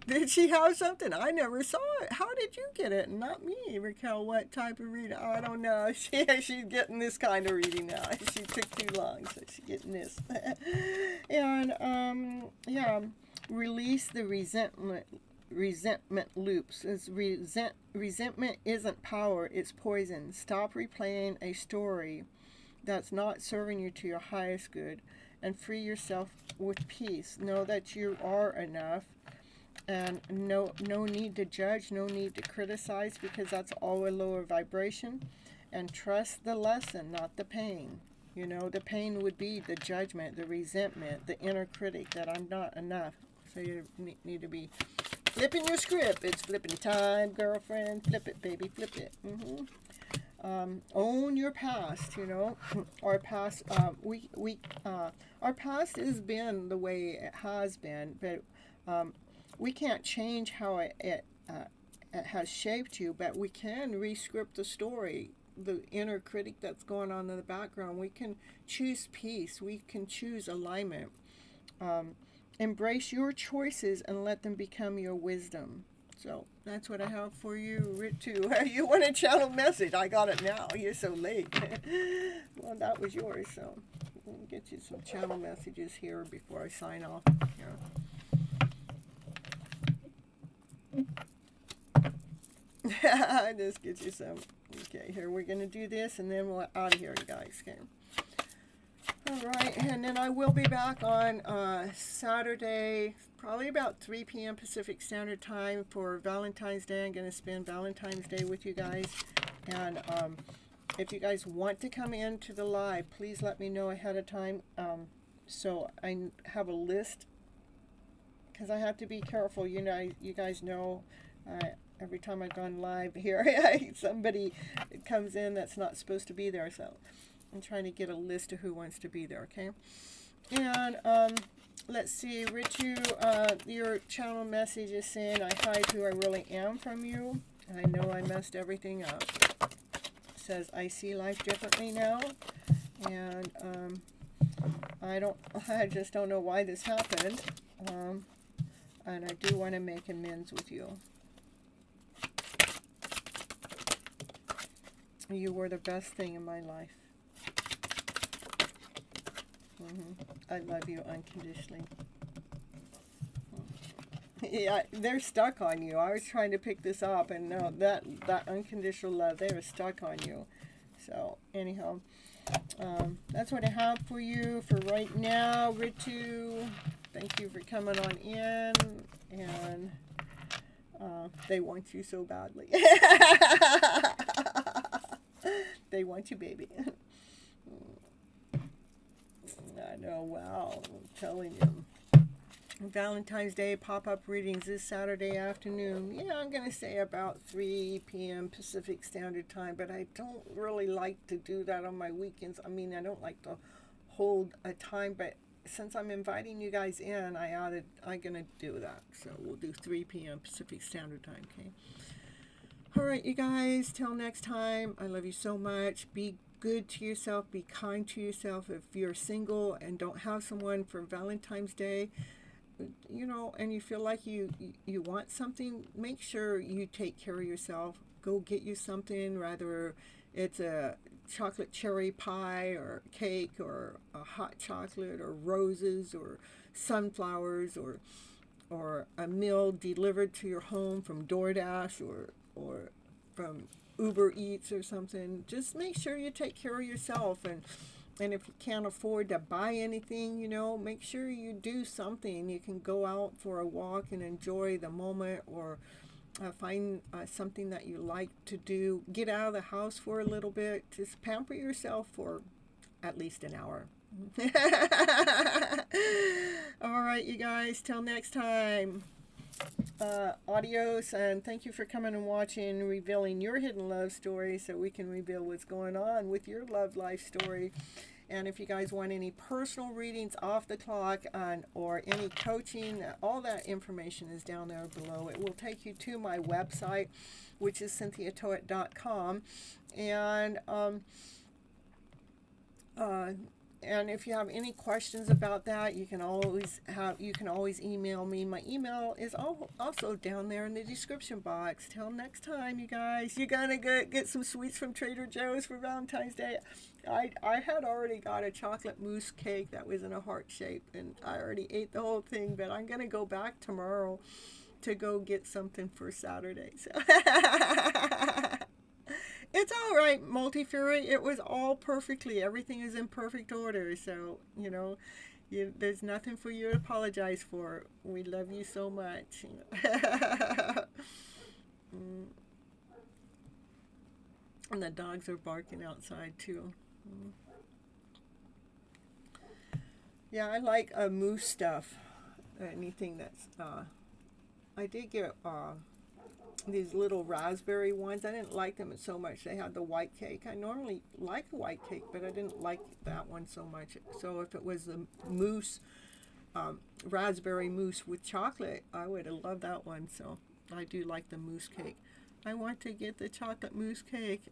did she have something? I never saw it. How did you get it? Not me, Raquel. What type of reading? I don't know. She's getting this kind of reading now. She took too long, so she's getting this. And yeah, release the resentment loops. Resentment isn't power, it's poison. Stop replaying a story that's not serving you to your highest good, and free yourself with peace. Know that you are enough, and no need to judge, no need to criticize, because that's all a lower vibration. And trust the lesson, not the pain. You know, the pain would be the judgment, the resentment, the inner critic that I'm not enough. So you need to be flipping your script. It's flipping time, girlfriend. Flip it, baby, flip it. Own your past. You know, our past. Our past has been the way it has been, but we can't change how it has shaped you, but we can re-script the story, the inner critic that's going on in the background. We can choose peace. We can choose alignment. Embrace your choices and let them become your wisdom. So that's what I have for you, Ritu. You want a channel message? I got it now. You're so late. Well, that was yours, so let me get you some channel messages here before I sign off. Here. Just get you some. Okay, here we're going to do this, and then we're out of here, you guys. Okay. All right, and then I will be back on Saturday, probably about 3 p.m. Pacific Standard Time for Valentine's Day. I'm going to spend Valentine's Day with you guys. And if you guys want to come into the live, please let me know ahead of time. So I have a list, because I have to be careful. You know, you guys know, every time I've gone live here, somebody comes in that's not supposed to be there. So I'm trying to get a list of who wants to be there, okay? And let's see, Ritu, your channel message is saying, I hide who I really am from you. I know I messed everything up. It says, I see life differently now. And I just don't know why this happened. And I do want to make amends with you. You were the best thing in my life. I love you unconditionally. Yeah, they're stuck on you. I was trying to pick this up, and no, that unconditional love, they were stuck on you. So, anyhow, that's what I have for you for right now, Ritu. Thank you for coming on in, and they want you so badly. They want you, baby. I know, wow, I'm telling you. Valentine's Day pop-up readings this Saturday afternoon. Yeah, I'm going to say about 3 p.m. Pacific Standard Time, but I don't really like to do that on my weekends. I mean, I don't like to hold a time, but since I'm inviting you guys in, I'm going to do that. So we'll do 3 p.m. Pacific Standard Time, okay? All right, you guys, till next time, I love you so much. Be good to yourself. Be kind to yourself. If you're single and don't have someone for Valentine's Day, you know, and you feel like you want something, make sure you take care of yourself. Go get you something, rather it's a chocolate cherry pie or cake or a hot chocolate or roses or sunflowers or a meal delivered to your home from DoorDash or from Uber Eats or something. Just make sure you take care of yourself, and if you can't afford to buy anything, you know, make sure you do something. You can go out for a walk and enjoy the moment, or find something that you like to do. Get out of the house for a little bit. Just pamper yourself for at least an hour. All right, you guys, till next time. Adios, and thank you for coming and watching Revealing Your Hidden Love Story, so we can reveal what's going on with your love life story. And if you guys want any personal readings off the clock or any coaching, all that information is down there below. It will take you to my website, which is cynthiatoet.com. And if you have any questions about that, you can always email me. My email is also down there in the description box. Till next time, you guys. You're gonna get some sweets from Trader Joe's for Valentine's Day. I had already got a chocolate mousse cake that was in a heart shape, and I already ate the whole thing. But I'm gonna go back tomorrow to go get something for Saturday. So. It's all right, Multi-Fury. It was all perfectly. Everything is in perfect order. So, you know, there's nothing for you to apologize for. We love you so much. And the dogs are barking outside, too. Yeah, I like mousse stuff. Anything that's... I did get... these little raspberry ones. I didn't like them so much. They had the white cake. I normally like the white cake, but I didn't like that one so much. So if it was the mousse, raspberry mousse with chocolate, I would have loved that one. So I do like the mousse cake. I want to get the chocolate mousse cake.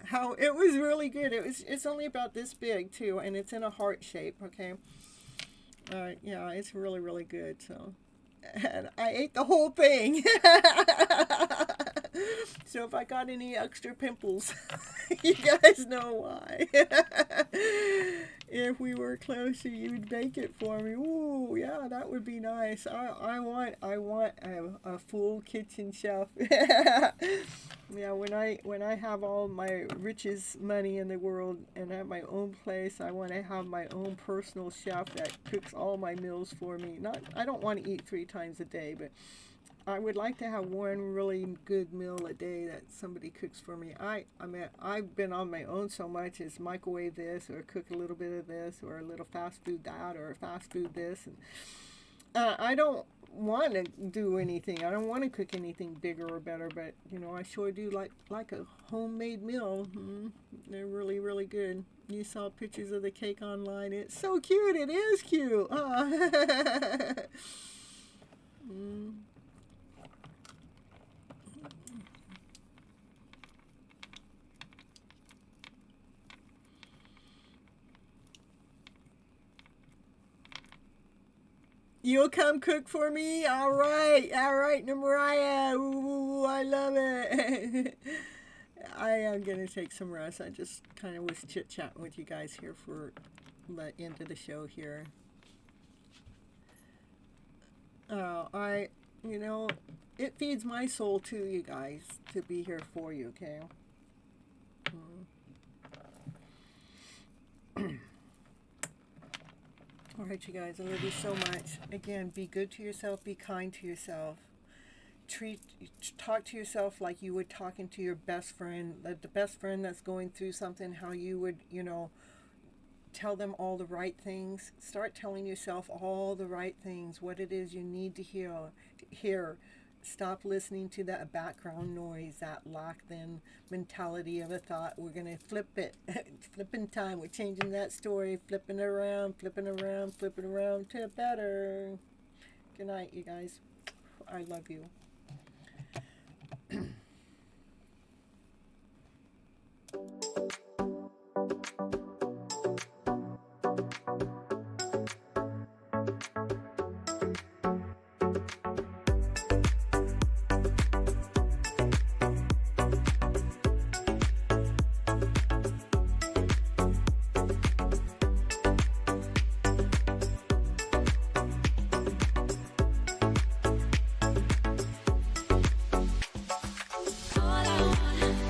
How it was really good. It's only about this big too, and it's in a heart shape. Okay. Yeah, it's really really good. So, and I ate the whole thing. So if I got any extra pimples, you guys know why. If we were closer, you'd bake it for me. Ooh, yeah, that would be nice. I want a full kitchen chef. Yeah, when I have all my richest money in the world and have my own place, I want to have my own personal chef that cooks all my meals for me. I don't want to eat 3 times a day, but I would like to have one really good meal a day that somebody cooks for me. I mean, I've been on my own so much as microwave this or cook a little bit of this or a little fast food that or fast food this. And I don't want to do anything. I don't want to cook anything bigger or better, but, you know, I sure do like a homemade meal. They're really, really good. You saw pictures of the cake online. It's so cute. It is cute. You'll come cook for me? All right, Mariah. Ooh, I love it. I am going to take some rest. I just kind of was chit-chatting with you guys here for the end of the show here. You know, it feeds my soul too, you guys, to be here for you, okay? All right, you guys, I love you so much. Again, be good to yourself, be kind to yourself. Talk to yourself like you would talking to your best friend, the best friend that's going through something, how you would, you know, tell them all the right things. Start telling yourself all the right things, what it is you need to hear. Stop listening to that background noise, that locked-in mentality of a thought. We're going to flip it. Flipping time. We're changing that story, flipping around to better. Good night, you guys. I love you. All I wanna